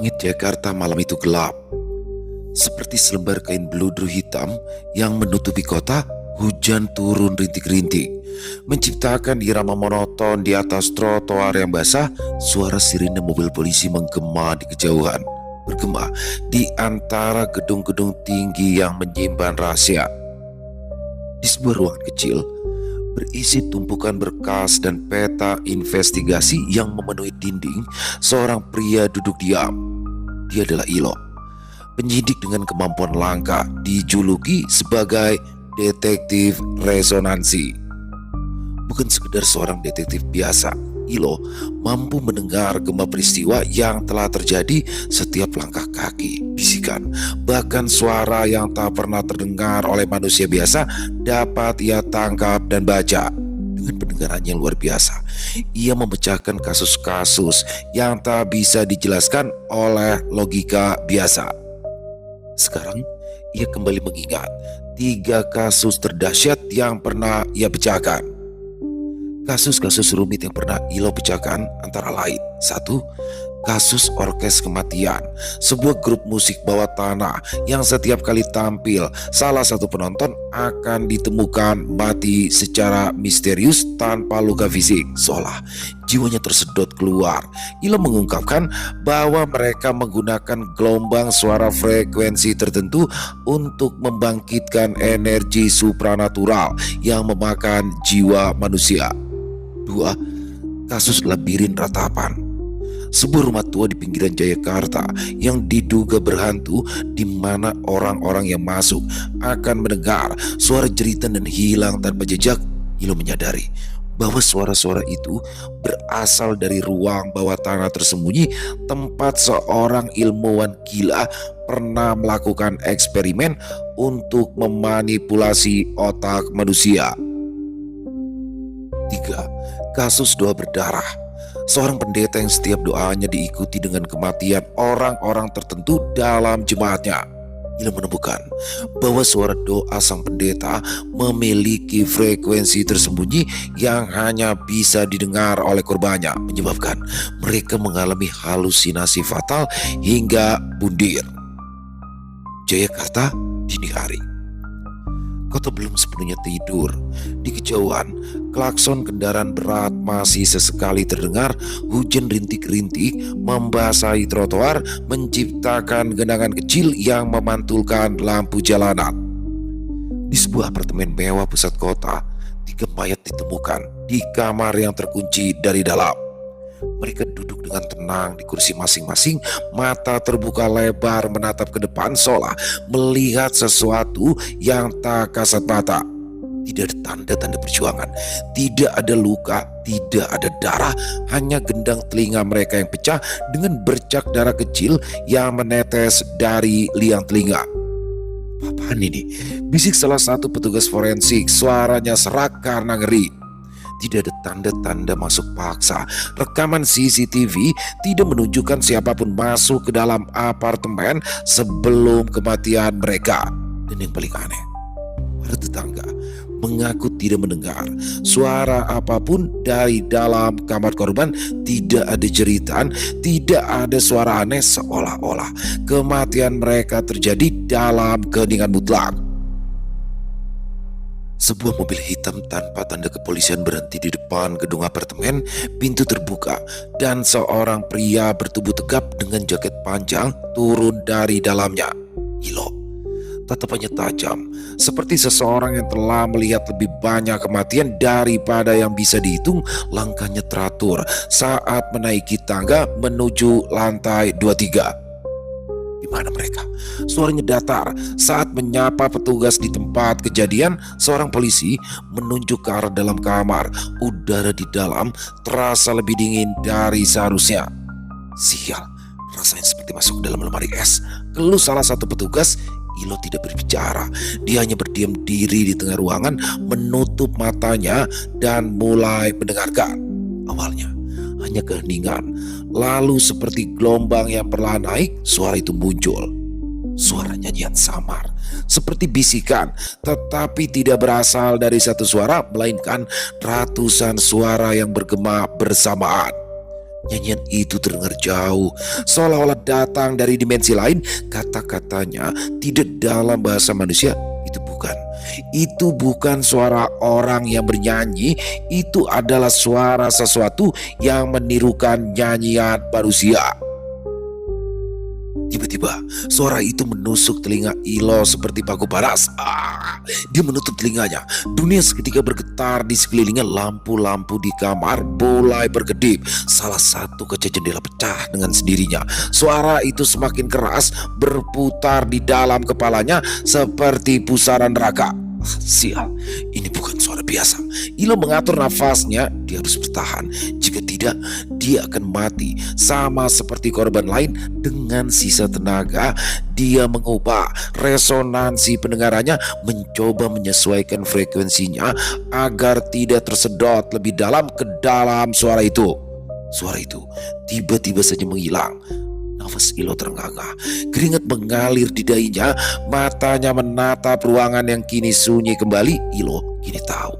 Langit Jakarta malam itu gelap, seperti selembar kain beludru hitam yang menutupi kota. Hujan turun rintik-rintik, menciptakan irama monoton di atas trotoar yang basah. Suara sirine mobil polisi menggema di kejauhan, bergema di antara gedung-gedung tinggi yang menyimpan rahasia. Di sebuah ruangan kecil, berisi tumpukan berkas dan peta investigasi yang memenuhi dinding, seorang pria duduk diam. Dia adalah Ilo, penyidik dengan kemampuan langka, dijuluki sebagai detektif resonansi. Bukan sekedar seorang detektif biasa, Ilo mampu mendengar gema peristiwa yang telah terjadi setiap langkah kaki, bisikan, bahkan suara yang tak pernah terdengar oleh manusia biasa dapat ia tangkap dan baca. Dengan pendengaran yang luar biasa, ia memecahkan kasus-kasus yang tak bisa dijelaskan oleh logika biasa. Sekarang ia kembali mengingat 3 kasus terdahsyat yang pernah ia pecahkan. Kasus-kasus rumit yang pernah Ilo pecahkan antara lain: 1. Kasus Orkes Kematian, sebuah grup musik bawah tanah yang setiap kali tampil, salah satu penonton akan ditemukan mati secara misterius tanpa luka fisik, seolah jiwanya tersedot keluar. Ilo mengungkapkan bahwa mereka menggunakan gelombang suara frekuensi tertentu untuk membangkitkan energi supranatural yang memakan jiwa manusia. 2. Kasus Labirin Ratapan, sebuah rumah tua di pinggiran Jayakarta yang diduga berhantu, di mana orang-orang yang masuk akan mendengar suara jeritan dan hilang tanpa jejak. Ilo menyadari bahwa suara-suara itu berasal dari ruang bawah tanah tersembunyi, tempat seorang ilmuwan gila pernah melakukan eksperimen untuk memanipulasi otak manusia. 3. Kasus Doa Berdarah, seorang pendeta yang setiap doanya diikuti dengan kematian orang-orang tertentu dalam jemaatnya. Ilo menemukan bahwa suara doa sang pendeta memiliki frekuensi tersembunyi yang hanya bisa didengar oleh korbannya, menyebabkan mereka mengalami halusinasi fatal hingga bundir. Jayakarta, dini hari. Kota belum sepenuhnya tidur. Di kejauhan, klakson kendaraan berat masih sesekali terdengar. Hujan rintik-rintik membasahi trotoar, menciptakan genangan kecil yang memantulkan lampu jalanan. Di sebuah apartemen mewah pusat kota, 3 mayat ditemukan di kamar yang terkunci dari dalam. Mereka duduk dengan tenang di kursi masing-masing, mata terbuka lebar menatap ke depan, seolah melihat sesuatu yang tak kasat mata. Tidak ada tanda-tanda perjuangan, tidak ada luka, tidak ada darah, hanya gendang telinga mereka yang pecah dengan bercak darah kecil yang menetes dari liang telinga. "Apaan ini?" bisik salah satu petugas forensik, suaranya serak karena ngeri. Tidak ada tanda-tanda masuk paksa. Rekaman CCTV tidak menunjukkan siapapun masuk ke dalam apartemen sebelum kematian mereka. Dan yang paling aneh, para tetangga mengaku tidak mendengar suara apapun dari dalam kamar korban. Tidak ada jeritan, tidak ada suara aneh, seolah-olah kematian mereka terjadi dalam keheningan mutlak. Sebuah mobil hitam tanpa tanda kepolisian berhenti di depan gedung apartemen. Pintu terbuka dan seorang pria bertubuh tegap dengan jaket panjang turun dari dalamnya. Ilo, tatapannya tajam, seperti seseorang yang telah melihat lebih banyak kematian daripada yang bisa dihitung. Langkahnya teratur saat menaiki tangga menuju lantai 23. Di mana mereka? Suaranya datar saat menyapa petugas di tempat kejadian. Seorang polisi menunjuk ke arah dalam kamar. Udara di dalam terasa lebih dingin dari seharusnya. "Sial, rasanya seperti masuk ke dalam lemari es," keluh salah satu petugas. Ilo tidak berbicara. Dia hanya berdiam diri di tengah ruangan, menutup matanya dan mulai mendengarkan. Awalnya hanya keheningan, lalu seperti gelombang yang perlahan naik, suara itu muncul. Suara nyanyian samar, seperti bisikan, tetapi tidak berasal dari satu suara, melainkan ratusan suara yang bergema bersamaan. Nyanyian itu terdengar jauh, seolah-olah datang dari dimensi lain. Kata-katanya tidak dalam bahasa manusia. Itu bukan. Itu bukan suara orang yang bernyanyi. Itu adalah suara sesuatu yang menirukan nyanyian manusia. Tiba-tiba suara itu menusuk telinga Ilo seperti paku paras. Dia menutup telinganya. Dunia seketika bergetar di sekelilingnya. Lampu-lampu di kamar mulai berkedip. Salah satu kaca jendela pecah dengan sendirinya. Suara itu semakin keras, berputar di dalam kepalanya seperti pusaran neraka. Sial, ini bukan suara biasa. Ilo mengatur nafasnya. Dia harus bertahan. Jika tidak, dia akan mati. Sama seperti korban lain, dengan sisa tenaga dia mengubah resonansi pendengarannya, mencoba menyesuaikan frekuensinya agar tidak tersedot lebih dalam ke dalam suara itu. Suara itu tiba-tiba saja menghilang. Nafas Ilo terengah-engah, keringat mengalir di dahinya, matanya menatap ruangan yang kini sunyi kembali. Ilo kini tahu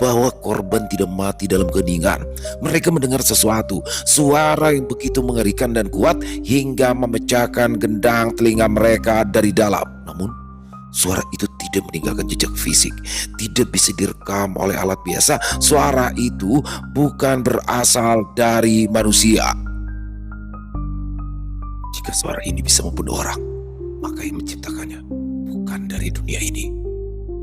bahwa korban tidak mati dalam keheningan. Mereka mendengar sesuatu, suara yang begitu mengerikan dan kuat hingga memecahkan gendang telinga mereka dari dalam. Namun suara itu tidak meninggalkan jejak fisik, tidak bisa direkam oleh alat biasa. Suara itu bukan berasal dari manusia. Jika suara ini bisa membunuh orang, maka yang menciptakannya bukan dari dunia ini.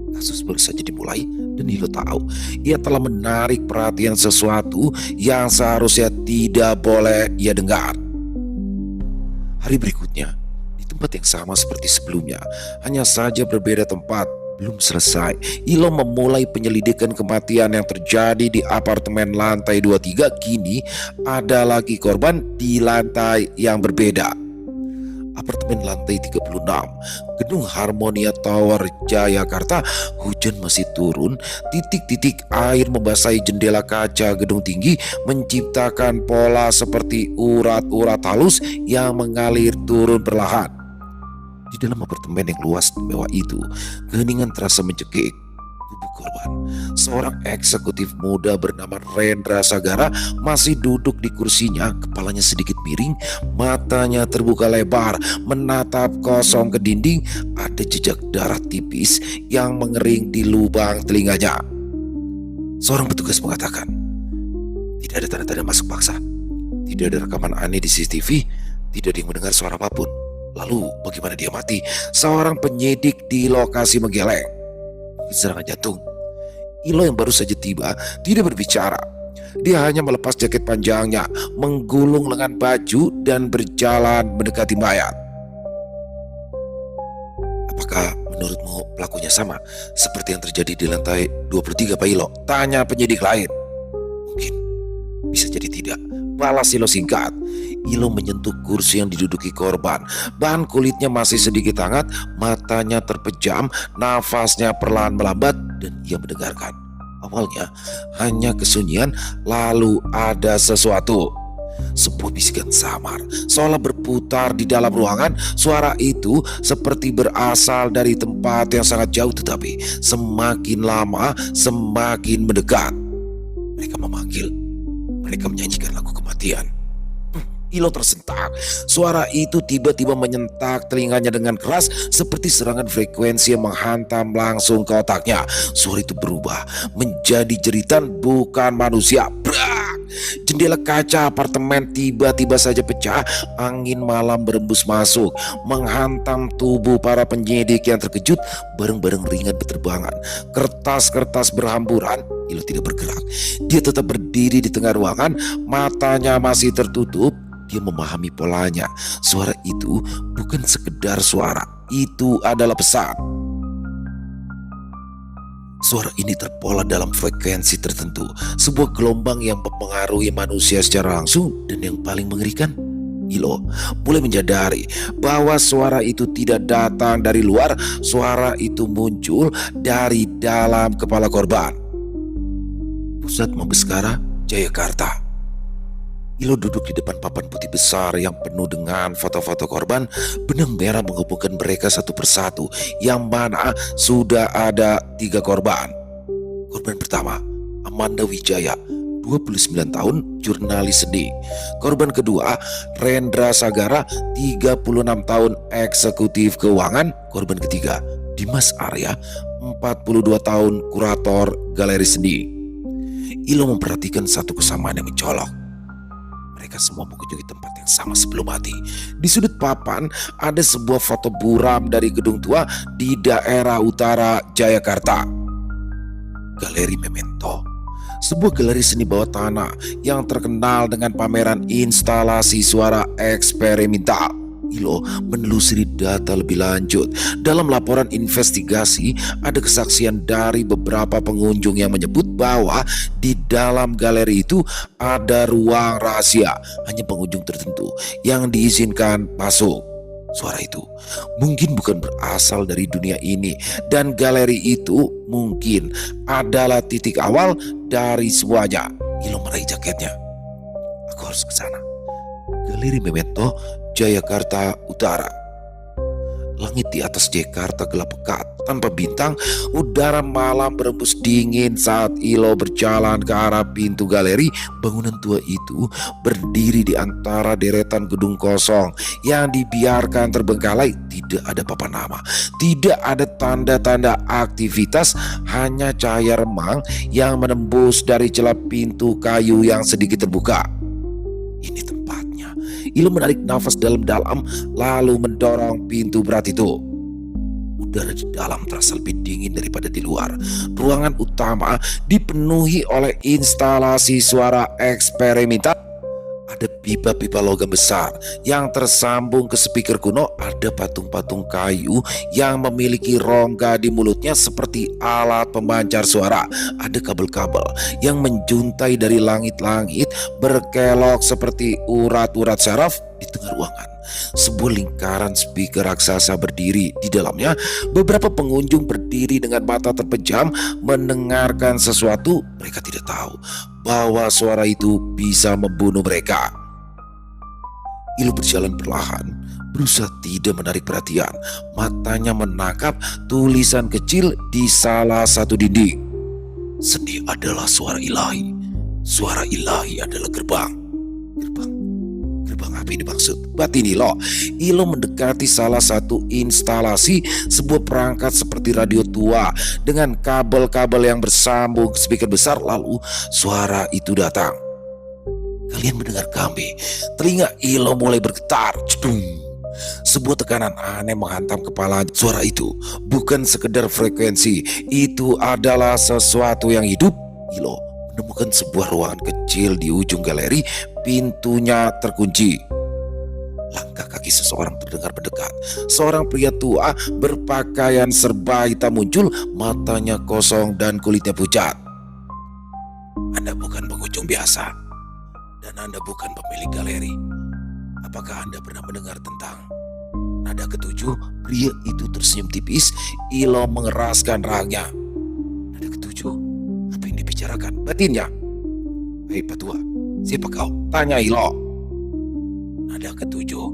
Kasus baru saja dimulai dan Ilo tahu ia telah menarik perhatian sesuatu yang seharusnya tidak boleh ia dengar. Hari berikutnya, di tempat yang sama seperti sebelumnya, hanya saja berbeda tempat. Belum selesai, Ilo memulai penyelidikan kematian yang terjadi di apartemen lantai 23. Kini ada lagi korban di lantai yang berbeda. Apartemen lantai 36, Gedung Harmonia Tower, Jayakarta. Hujan masih turun, titik-titik air membasahi jendela kaca gedung tinggi, menciptakan pola seperti urat-urat halus yang mengalir turun perlahan. Di dalam apartemen yang luas dan mewah itu, keheningan terasa mencekik. Tubuh korban, seorang eksekutif muda bernama Rendra Sagara, masih duduk di kursinya. Kepalanya sedikit miring, matanya terbuka lebar, menatap kosong ke dinding. Ada jejak darah tipis yang mengering di lubang telinganya. Seorang petugas mengatakan, tidak ada tanda-tanda masuk paksa, tidak ada rekaman aneh di CCTV, tidak ada yang mendengar suara apapun. Lalu bagaimana dia mati? Seorang penyidik di lokasi menggeleng. Serangan jantung. Ilo yang baru saja tiba tidak berbicara. Dia hanya melepas jaket panjangnya, menggulung lengan baju dan berjalan mendekati mayat. Apakah menurutmu pelakunya sama seperti yang terjadi di lantai 23, Pak Ilo? Tanya penyidik lain. Mungkin, bisa jadi tidak, balas Ilo singkat. Ilo menyentuh kursi yang diduduki korban. Bahan kulitnya masih sedikit hangat, matanya terpejam, nafasnya perlahan melambat, dan ia mendengarkan. Awalnya hanya kesunyian, lalu ada sesuatu. Sebuah bisikan samar seolah berputar di dalam ruangan. Suara itu seperti berasal dari tempat yang sangat jauh, tetapi semakin lama semakin mendekat. Mereka memanggil, mereka menyanyikan lagu kematian. Ilo tersentak. Suara itu tiba-tiba menyentak telinganya dengan keras, seperti serangan frekuensi yang menghantam langsung ke otaknya. Suara itu berubah menjadi jeritan, bukan manusia. Brak! Jendela kaca apartemen tiba-tiba saja pecah. Angin malam berembus masuk, menghantam tubuh para penyidik yang terkejut. Barang-barang ringan berterbangan, kertas-kertas berhamburan. Ilo tidak bergerak. Dia tetap berdiri di tengah ruangan, matanya masih tertutup. Dia memahami polanya. Suara itu bukan sekedar suara, itu adalah pesan. Suara ini terpola dalam frekuensi tertentu, sebuah gelombang yang mempengaruhi manusia secara langsung. Dan yang paling mengerikan, Ilo mulai menyadari bahwa suara itu tidak datang dari luar. Suara itu muncul dari dalam kepala korban. Pusat Mabeskara, Jayakarta. Ilo duduk di depan papan putih besar yang penuh dengan foto-foto korban. Benang merah menghubungkan mereka satu persatu, yang mana sudah ada 3 korban. Korban pertama, Amanda Wijaya, 29 tahun, jurnalis seni. Korban kedua, Rendra Sagara, 36 tahun, eksekutif keuangan. Korban ketiga, Dimas Arya, 42 tahun, kurator galeri seni. Ilo memperhatikan satu kesamaan yang mencolok. Mereka semua mengunjungi tempat yang sama sebelum mati. Di sudut papan ada sebuah foto buram dari gedung tua di daerah utara Jayakarta. Galeri Memento, sebuah galeri seni bawah tanah yang terkenal dengan pameran instalasi suara eksperimental. Ilo menelusuri data lebih lanjut. Dalam laporan investigasi ada kesaksian dari beberapa pengunjung yang menyebut bahwa di dalam galeri itu ada ruang rahasia. Hanya pengunjung tertentu yang diizinkan masuk. Suara itu mungkin bukan berasal dari dunia ini, dan galeri itu mungkin adalah titik awal dari semuanya. Ilo meraih jaketnya. Aku harus ke sana. Galeri Memento, Jayakarta Utara. Langit di atas Jakarta gelap pekat, tanpa bintang. Udara malam berembus dingin saat Ilo berjalan ke arah pintu galeri. Bangunan tua itu berdiri di antara deretan gedung kosong yang dibiarkan terbengkalai. Tidak ada papan nama, tidak ada tanda-tanda aktivitas, hanya cahaya remang yang menembus dari celah pintu kayu yang sedikit terbuka. Ini tempatnya. Ilo menarik nafas dalam-dalam lalu mendorong pintu berat itu. Udara di dalam terasa lebih dingin daripada di luar. Ruangan utama dipenuhi oleh instalasi suara eksperimental. Ada pipa-pipa logam besar yang tersambung ke speaker kuno. Ada patung-patung kayu yang memiliki rongga di mulutnya seperti alat pemancar suara. Ada kabel-kabel yang menjuntai dari langit-langit berkelok seperti urat-urat saraf. Di tengah ruangan, sebuah lingkaran speaker raksasa berdiri. Di dalamnya, beberapa pengunjung berdiri dengan mata terpejam mendengarkan sesuatu. Mereka tidak tahu bahwa suara itu bisa membunuh mereka. Ilo berjalan perlahan, berusaha tidak menarik perhatian. Matanya menangkap tulisan kecil di salah satu dinding. Seni adalah suara ilahi. Suara ilahi adalah gerbang. Gerbang apa ini maksud? Batin Ilo mendekati salah satu instalasi, sebuah perangkat seperti radio tua dengan kabel-kabel yang bersambung ke speaker besar. Lalu suara itu datang. Kalian mendengar kami? Telinga Ilo mulai bergetar. Cedung. Sebuah tekanan aneh menghantam kepala. Suara itu bukan sekedar frekuensi, itu adalah sesuatu yang hidup. Ilo menemukan sebuah ruangan kecil di ujung galeri. Pintunya terkunci. Langkah kaki seseorang terdengar mendekat. Seorang pria tua berpakaian serba hitam muncul, matanya kosong dan kulitnya pucat. Anda bukan pengunjung biasa, dan Anda bukan pemilik galeri. Apakah Anda pernah mendengar tentang nada ketujuh? Pria itu tersenyum tipis. Ilo mengeraskan rahangnya. Nada ketujuh? Apa yang dibicarakan? Batinnya. Hei Patua, siapa kau? Tanya Ilo. Nada ketujuh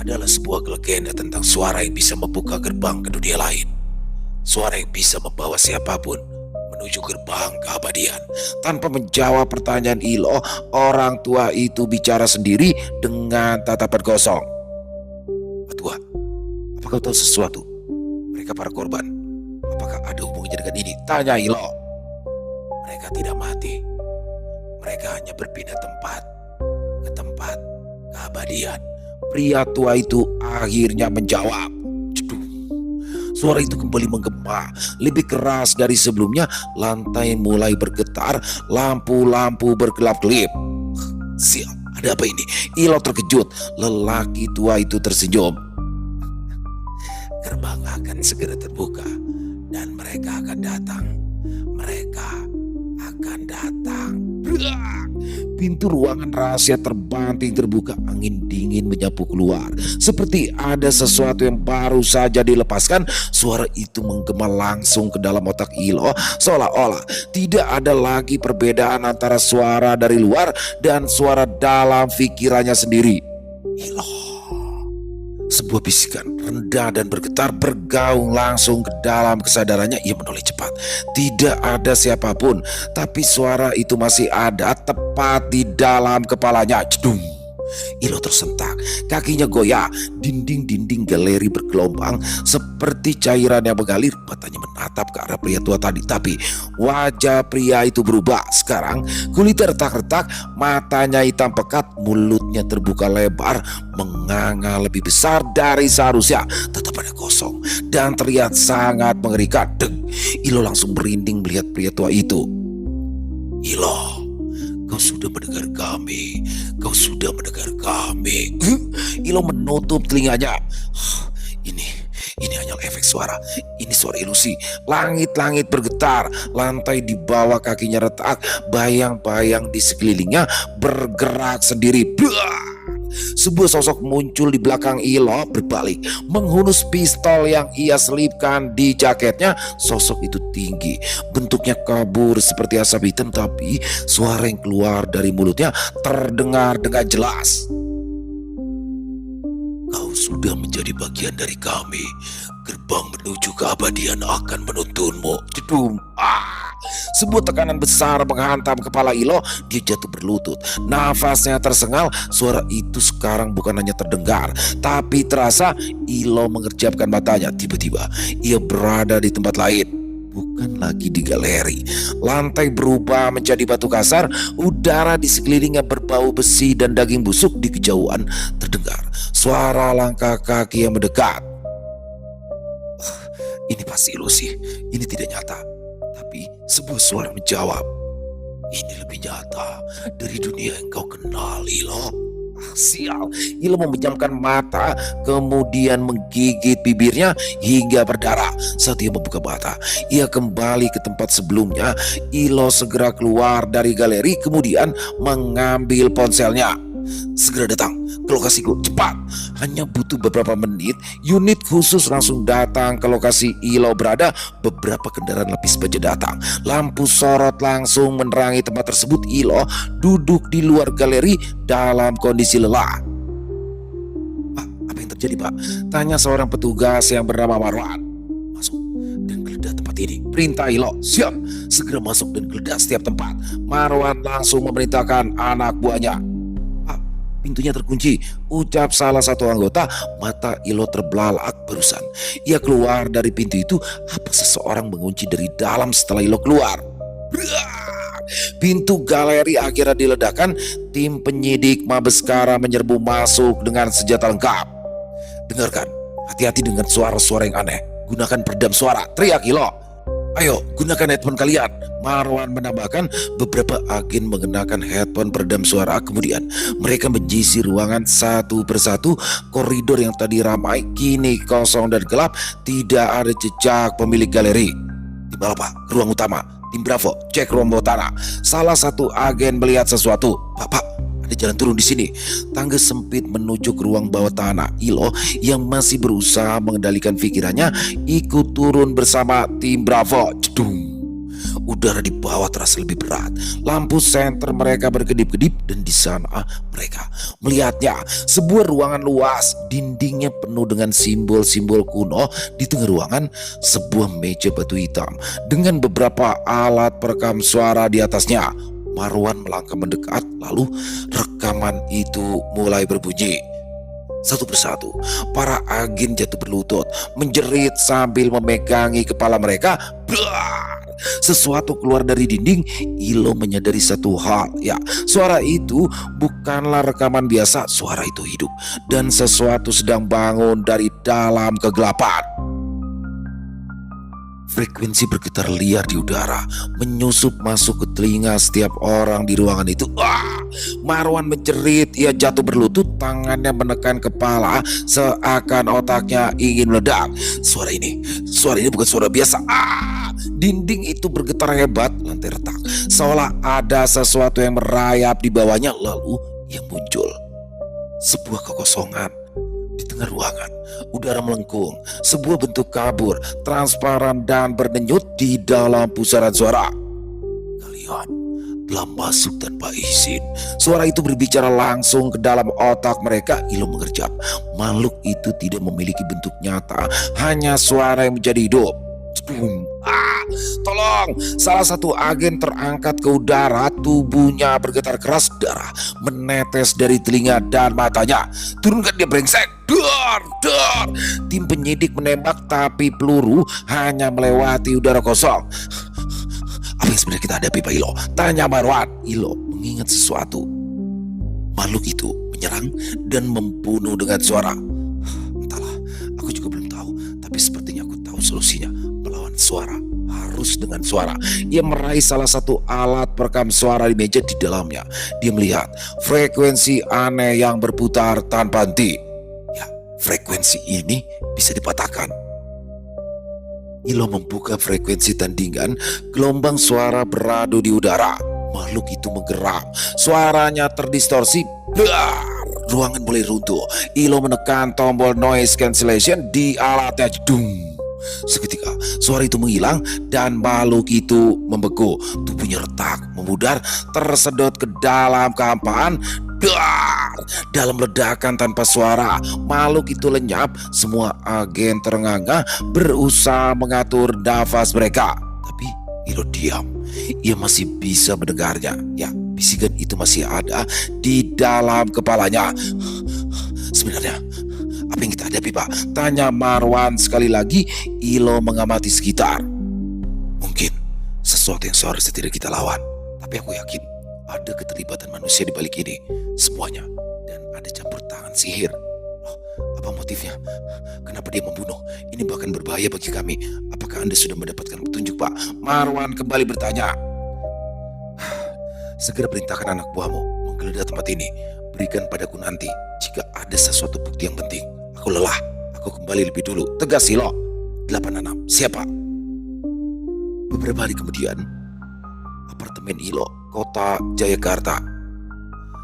adalah sebuah legenda tentang suara yang bisa membuka gerbang ke dunia lain. Suara yang bisa membawa siapapun menuju gerbang keabadian. Tanpa menjawab pertanyaan Ilo, orang tua itu bicara sendiri dengan tatapan kosong. Patua, apakah kau tahu sesuatu? Mereka para korban, apakah ada hubungannya dengan ini? Tanya Ilo. Mereka tidak mati. Mereka hanya berpindah tempat ke tempat keabadian. Pria tua itu akhirnya menjawab. Cedung. Suara itu kembali menggema, lebih keras dari sebelumnya. Lantai mulai bergetar, lampu-lampu berkelap-kelip. Siap, ada apa ini? Ilo terkejut. Lelaki tua itu tersenyum. Gerbang akan segera terbuka dan mereka akan datang. Mereka akan datang. Pintu ruangan rahasia terbanting terbuka. Angin dingin menyapu keluar, seperti ada sesuatu yang baru saja dilepaskan. Suara itu menggema langsung ke dalam otak Ilo, seolah-olah tidak ada lagi perbedaan antara suara dari luar dan suara dalam pikirannya sendiri. Ilo, Sebuah bisikan rendah dan bergetar bergaung langsung ke dalam kesadarannya. Ia menoleh cepat. Tidak ada siapapun, tapi suara itu masih ada tepat di dalam kepalanya. Jedung. Ilo tersentak, kakinya goyah, dinding-dinding galeri bergelombang seperti cairan yang mengalir. Matanya menatap ke arah pria tua tadi, tapi wajah pria itu berubah. Sekarang kulitnya retak-retak, matanya hitam pekat, mulutnya terbuka lebar, menganga lebih besar dari seharusnya. Tatapannya kosong dan terlihat sangat mengerikan. Deng, Ilo langsung merinding melihat pria tua itu. Ilo, kau sudah mendengar kami. Kau sudah mendengar kami. Ilo menutup telinganya. Ini hanya efek suara. Ini suara ilusi. Langit-langit bergetar. Lantai di bawah kakinya retak. Bayang-bayang di sekelilingnya bergerak sendiri. Blah! Sebuah sosok muncul di belakang Ilo, berbalik, menghunus pistol yang ia selipkan di jaketnya. Sosok itu tinggi, bentuknya kabur seperti asap hitam, tapi suara yang keluar dari mulutnya terdengar dengan jelas. Kau sudah menjadi bagian dari kami. Gerbang menuju keabadian akan menuntunmu. Jedum. Sebuah tekanan besar menghantam kepala Ilo. Dia jatuh berlutut. Nafasnya tersengal. Suara itu sekarang bukan hanya terdengar, tapi terasa. Ilo mengerjapkan matanya. Tiba-tiba ia berada di tempat lain. Bukan lagi di galeri. Lantai berubah menjadi batu kasar. Udara di sekelilingnya berbau besi dan daging busuk. Di kejauhan terdengar suara langkah kaki yang mendekat. Ini pasti ilusi. Ini tidak nyata. Tapi sebuah suara menjawab. Ini lebih nyata dari dunia yang kau kenal, Ilo. Sial. Ilo memejamkan mata, kemudian menggigit bibirnya hingga berdarah. Saat ia membuka mata, ia kembali ke tempat sebelumnya. Ilo segera keluar dari galeri, kemudian mengambil ponselnya. Segera datang ke lokasiku, cepat. Hanya butuh beberapa menit, unit khusus langsung datang ke lokasi Ilo berada. Beberapa kendaraan lapis baja datang. Lampu sorot langsung menerangi tempat tersebut. Ilo duduk di luar galeri dalam kondisi lelah. Pak, apa yang terjadi, Pak? Tanya seorang petugas yang bernama Marwan. Masuk dan geledah tempat ini, perintah Ilo. Siap. Segera masuk dan geledah setiap tempat. Marwan langsung memerintahkan anak buahnya. Pintunya terkunci, ucap salah satu anggota. Mata Ilo terbelalak barusan. Ia keluar dari pintu itu. Apa seseorang mengunci dari dalam setelah Ilo keluar? Pintu galeri akhirnya diledakkan. Tim penyidik Mabeskara menyerbu masuk dengan senjata lengkap. Dengarkan, hati-hati dengan suara-suara yang aneh. Gunakan peredam suara, teriak Ilo. Ayo, gunakan headphone kalian. Marwan menambahkan. Beberapa agen mengenakan headphone peredam suara. Kemudian mereka menyisir ruangan satu persatu. Koridor yang tadi ramai kini kosong dan gelap. Tidak ada jejak pemilik galeri. Tim Alpha, ke ruang utama. Tim Bravo, cek ruang bawah tanah. Salah satu agen melihat sesuatu. Pak, ada jalan turun di sini. Tangga sempit menuju ke ruang bawah tanah. Ilo yang masih berusaha mengendalikan pikirannya ikut turun bersama tim Bravo. Jedung. Udara di bawah terasa lebih berat. Lampu senter mereka berkedip-kedip dan di sana mereka melihatnya sebuah ruangan luas. Dindingnya penuh dengan simbol-simbol kuno. Di tengah ruangan sebuah meja batu hitam dengan beberapa alat perekam suara di atasnya. Marwan melangkah mendekat, lalu rekaman itu mulai berbunyi. Satu persatu para agen jatuh berlutut, menjerit sambil memegangi kepala mereka. Blar! Sesuatu keluar dari dinding. Ilo menyadari satu hal. Ya, suara itu bukanlah rekaman biasa. Suara itu hidup dan sesuatu sedang bangun dari dalam kegelapan. Frekuensi bergetar liar di udara, menyusup masuk ke telinga setiap orang di ruangan itu. Marwan menjerit, ia jatuh berlutut, tangannya menekan kepala seakan otaknya ingin meledak. Suara ini bukan suara biasa. Dinding itu bergetar hebat, lantai retak, seolah ada sesuatu yang merayap di bawahnya. Lalu ia muncul, sebuah kekosongan di tengah ruangan. Udara melengkung, sebuah bentuk kabur, transparan dan berdenyut di dalam pusaran suara. Jangan telah masuk tanpa izin. Suara itu berbicara langsung ke dalam otak mereka. Ilo mengerjap. Makhluk itu tidak memiliki bentuk nyata, hanya suara yang menjadi hidup. Boom. Tolong! Salah satu agen terangkat ke udara, tubuhnya bergetar keras, darah menetes dari telinga dan matanya. Turunkan dia, brengsek! Dar, dar! Tim penyidik menembak tapi peluru hanya melewati udara kosong. Apa yang sebenarnya kita hadapi, Pak Ilo? Tanya Marwan. Ilo mengingat sesuatu. Makhluk itu menyerang dan membunuh dengan suara. Entahlah, aku juga belum tahu. Tapi sepertinya aku tahu solusinya. Melawan suara, harus dengan suara. Ia meraih salah satu alat perekam suara di meja di dalamnya. Dia melihat frekuensi aneh yang berputar tanpa henti. Ya, frekuensi ini bisa dipatahkan. Ilo membuka frekuensi tandingan, gelombang suara beradu di udara. Makhluk itu menggeram, suaranya terdistorsi. Blar! Ruangan mulai runtuh. Ilo menekan tombol noise cancellation di alatnya. Dung! Seketika suara itu menghilang dan makhluk itu membeku. Tubuhnya retak, memudar, tersedot ke dalam kehampaan. Dar! Dalam ledakan tanpa suara, makhluk itu lenyap. Semua agen terengah-engah berusaha mengatur nafas mereka. Tapi Ilo diam. Ia masih bisa mendengarnya. Ya, bisikan itu masih ada di dalam kepalanya. Sebenarnya apa yang kita hadapi, Pak? Tanya Marwan sekali lagi. Ilo mengamati sekitar. Mungkin sesuatu yang seharusnya tidak kita lawan, tapi aku yakin ada keterlibatan manusia di balik ini semuanya, dan ada campur tangan sihir. Oh, apa motifnya? Kenapa dia membunuh? Ini bahkan berbahaya bagi kami. Apakah Anda sudah mendapatkan petunjuk, Pak? Marwan kembali bertanya. Segera perintahkan anak buahmu menggeledah tempat ini. Berikan padaku nanti jika ada sesuatu bukti yang penting. Aku lelah. Aku kembali lebih dulu. Tegas, Ilo. 86. Siapa? Beberapa hari kemudian, apartemen Ilo, kota Jayakarta.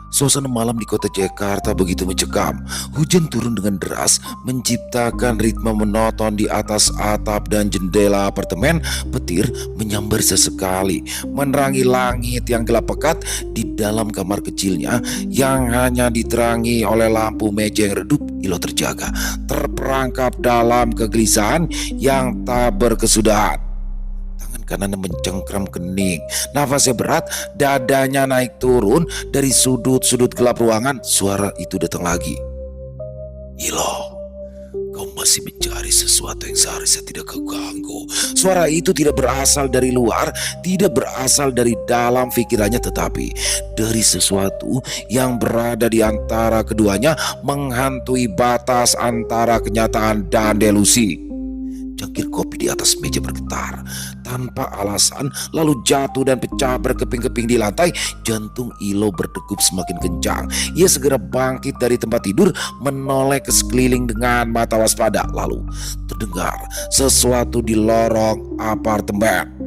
Suasana malam di kota Jakarta begitu mencekam. Hujan turun dengan deras, menciptakan ritme monoton di atas atap dan jendela apartemen. Petir menyambar sesekali, menerangi langit yang gelap pekat. Di dalam kamar kecilnya yang hanya diterangi oleh lampu meja yang redup, Ilo terjaga, terperangkap dalam kegelisahan yang tak berkesudahan. Kanannya mencengkram kening, nafasnya berat, dadanya naik turun. Dari sudut-sudut gelap ruangan, suara itu datang lagi. Ilo, kau masih mencari sesuatu yang seharusnya tidak kau ganggu. Suara itu tidak berasal dari luar, tidak berasal dari dalam pikirannya, tetapi dari sesuatu yang berada di antara keduanya, menghantui batas antara kenyataan dan delusi. Cangkir kopi di atas meja bergetar tanpa alasan, lalu jatuh dan pecah berkeping-keping di lantai. Jantung Ilo berdegup semakin kencang. Ia segera bangkit dari tempat tidur, menoleh ke sekeliling dengan mata waspada. Lalu terdengar sesuatu di lorong apartemen.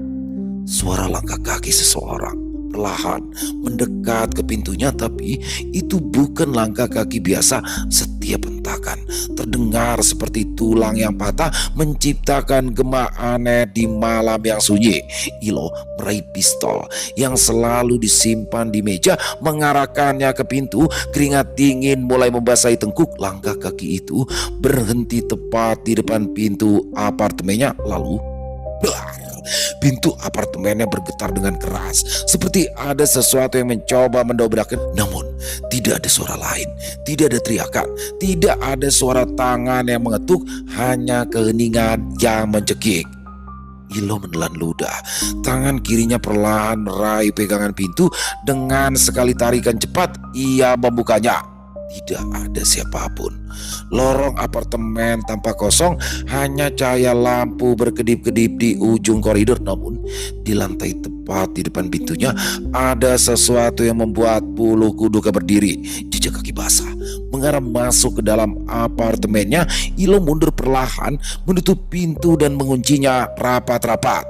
Suara langkah kaki seseorang perlahan mendekat ke pintunya, tapi itu bukan langkah kaki biasa. Setiap hentakan terdengar seperti tulang yang patah, menciptakan gema aneh di malam yang sunyi. Ilo meraih pistol yang selalu disimpan di meja, mengarahkannya ke pintu. Keringat dingin mulai membasahi tengkuk. Langkah kaki itu berhenti tepat di depan pintu apartemennya. Lalu pintu apartemennya bergetar dengan keras, seperti ada sesuatu yang mencoba mendobraknya. Namun tidak ada suara lain, tidak ada teriakan, tidak ada suara tangan yang mengetuk, hanya keheningan yang mencekik. Ilo menelan ludah. Tangan kirinya perlahan meraih pegangan pintu. Dengan sekali tarikan cepat, ia membukanya. Tidak ada siapapun. Lorong apartemen tampak kosong, hanya cahaya lampu berkedip-kedip di ujung koridor. Namun di lantai tepat di depan pintunya ada sesuatu yang membuat bulu kuduknya berdiri. Jejak kaki basah mengarah masuk ke dalam apartemennya. Ilo mundur perlahan, menutup pintu dan menguncinya rapat-rapat.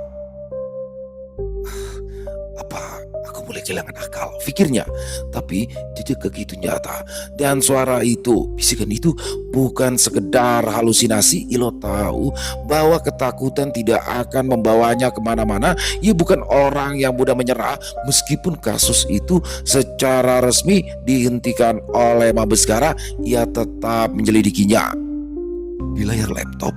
Apa aku Aku mulai kehilangan akal, pikirnya. Tapi jejak kaki itu nyata. Dan suara itu, bisikan itu bukan sekedar halusinasi. Ilo tahu bahwa ketakutan tidak akan membawanya kemana-mana. Ia bukan orang yang mudah menyerah meskipun kasus itu secara resmi dihentikan oleh Mabeskara. Ia tetap menyelidikinya. Di layar laptop,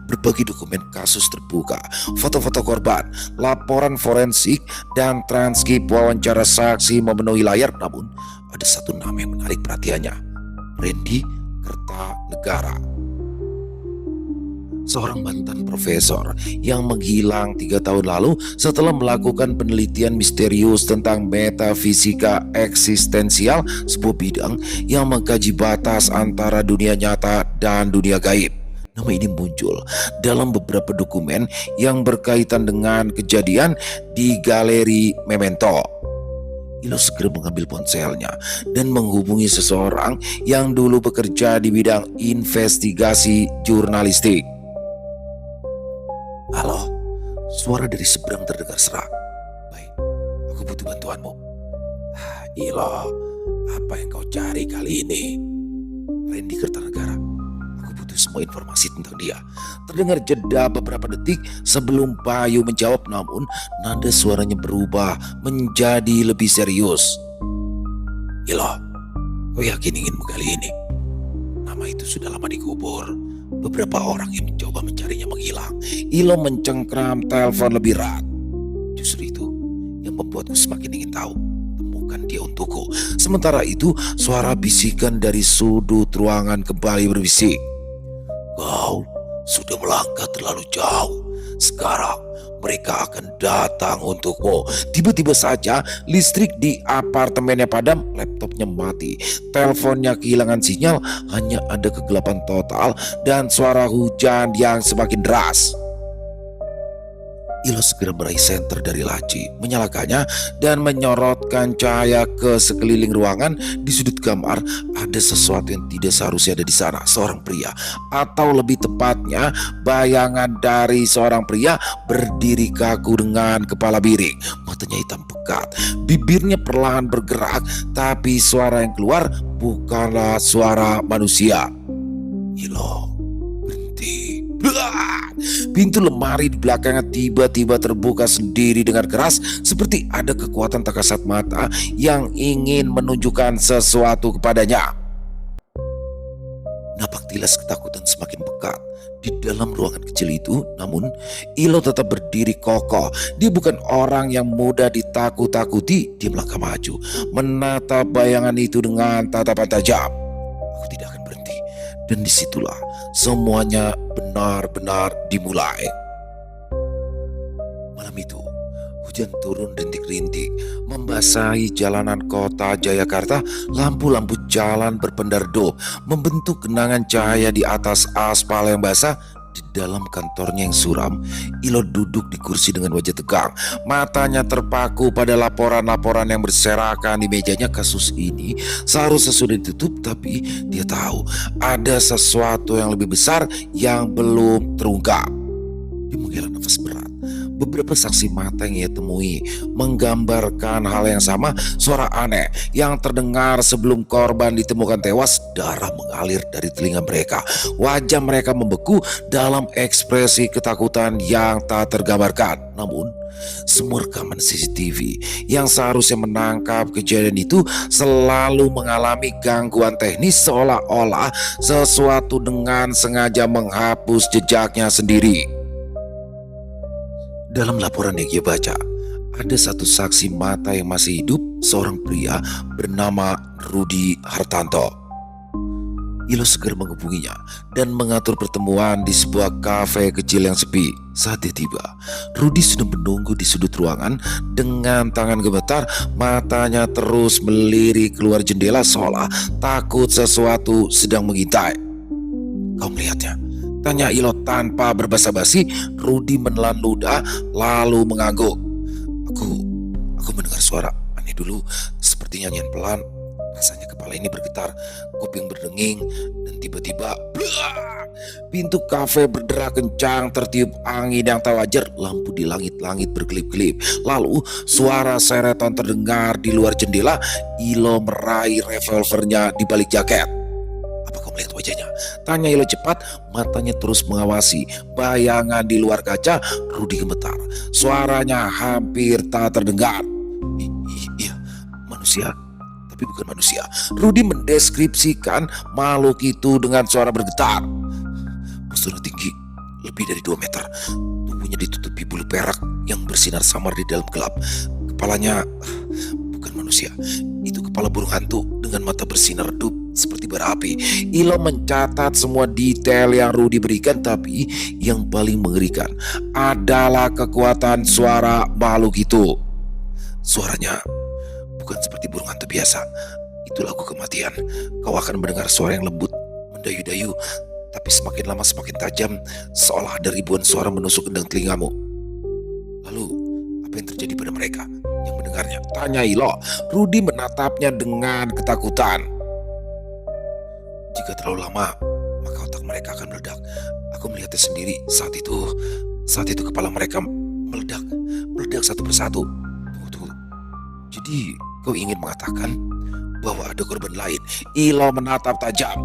berbagai dokumen kasus terbuka, foto-foto korban, laporan forensik, dan transkrip wawancara saksi memenuhi layar. Namun, ada satu nama yang menarik perhatiannya, Randy Kertanegara. Seorang mantan profesor yang menghilang 3 tahun lalu setelah melakukan penelitian misterius tentang metafisika eksistensial, sebuah bidang yang mengkaji batas antara dunia nyata dan dunia gaib. Nama ini muncul dalam beberapa dokumen yang berkaitan dengan kejadian di Galeri Memento. Ilo segera mengambil ponselnya dan menghubungi seseorang yang dulu bekerja di bidang investigasi jurnalistik. Halo, suara dari seberang terdengar serak. Baik, aku butuh bantuanmu. Ilo, apa yang kau cari kali ini? Randy Kertanegara. Aku butuh semua informasi tentang dia. Terdengar jeda beberapa detik sebelum Bayu menjawab, namun nada suaranya berubah menjadi lebih serius. Ilo, kau yakin ingin menggali ini? Nama itu sudah lama dikubur. Beberapa orang yang mencoba mencarinya menghilang. Ilo mencengkram telepon lebih erat. Justru itu yang membuatku semakin ingin tahu. Temukan dia untukku. Sementara itu, suara bisikan dari sudut ruangan kembali berbisik. Kau sudah melangkah terlalu jauh. Sekarang mereka akan datang untukmu. Tiba-tiba saja listrik di apartemennya padam, laptopnya mati, teleponnya kehilangan sinyal, hanya ada kegelapan total dan suara hujan yang semakin deras. Ilo segera meraih senter dari laci, menyalakannya dan menyorotkan cahaya ke sekeliling ruangan. Di sudut kamar ada sesuatu yang tidak seharusnya ada di sana. Seorang pria, atau lebih tepatnya bayangan dari seorang pria, berdiri kaku dengan kepala miring. Matanya hitam pekat, bibirnya perlahan bergerak, tapi suara yang keluar bukanlah suara manusia. Ilo berhenti. Pintu lemari di belakangnya tiba-tiba terbuka sendiri dengan keras, seperti ada kekuatan tak kasat mata yang ingin menunjukkan sesuatu kepadanya. Napak tilas ketakutan semakin pekat di dalam ruangan kecil itu. Namun Ilo tetap berdiri kokoh. Dia bukan orang yang mudah ditakut-takuti. Dia melangkah maju, menatap bayangan itu dengan tatapan tajam. Aku tidak akan berhenti. Dan disitulah semuanya benar-benar dimulai. Malam itu, hujan turun rintik-rintik, membasahi jalanan kota Jayakarta. Lampu-lampu jalan berpendar-dop, membentuk genangan cahaya di atas aspal yang basah. Di dalam kantornya yang suram, Ilo duduk di kursi dengan wajah tegang. Matanya terpaku pada laporan-laporan yang berserakan di mejanya. Kasus ini seharusnya sudah ditutup, tapi dia tahu ada sesuatu yang lebih besar yang belum terungkap. Dia menghela nafas berat. Beberapa saksi mata yang ia temui menggambarkan hal yang sama. Suara aneh yang terdengar sebelum korban ditemukan tewas. Darah mengalir dari telinga mereka. Wajah mereka membeku dalam ekspresi ketakutan yang tak tergambarkan. Namun semua rekaman CCTV yang seharusnya menangkap kejadian itu selalu mengalami gangguan teknis, seolah-olah sesuatu dengan sengaja menghapus jejaknya sendiri. Dalam laporan yang ia baca, ada satu saksi mata yang masih hidup, seorang pria bernama Rudi Hartanto. Ilo segera menghubunginya dan mengatur pertemuan di sebuah kafe kecil yang sepi. Saat dia tiba, Rudi sudah menunggu di sudut ruangan dengan tangan gemetar. Matanya terus melirik keluar jendela seolah takut sesuatu sedang mengintai. Kau melihatnya? Tanya Ilo tanpa berbasa-basi. Rudi menelan ludah lalu mengangguk. Aku mendengar suara aneh dulu, seperti nyanyian pelan. Rasanya kepala ini bergetar, kuping berdenging, dan tiba-tiba Pintu kafe berderak kencang, tertiup angin yang tak wajar, lampu di langit-langit berkelip-kelip. Lalu suara seretan terdengar di luar jendela. Ilo meraih revolvernya di balik jaket. "Apa kau melihat wajahnya?" tanya Ilo cepat, matanya terus mengawasi bayangan di luar kaca. Rudi gemetar, suaranya hampir tak terdengar. Iya, manusia, tapi bukan manusia." Rudi mendeskripsikan makhluk itu dengan suara bergetar. Posturnya tinggi, lebih dari 2 meter. Tubuhnya ditutupi bulu perak yang bersinar samar di dalam gelap. Kepalanya bukan manusia, itu kepala burung hantu dengan mata bersinar redup seperti bara api. Ilo mencatat semua detail yang Rudi berikan, tapi yang paling mengerikan adalah kekuatan suara makhluk itu. Suaranya bukan seperti burung hantu biasa. Itu lagu kematian. Kau akan mendengar suara yang lembut, mendayu-dayu, tapi semakin lama semakin tajam, seolah ada ribuan suara menusuk kendang telingamu. Lalu, apa yang terjadi pada mereka yang mendengarnya? Tanya Ilo. Rudi menatapnya dengan ketakutan. Jika terlalu lama, maka otak mereka akan meledak. Aku melihatnya sendiri saat itu kepala mereka meledak satu persatu. Tunggu. Jadi, kau ingin mengatakan bahwa ada korban lain? Ilo menatap tajam.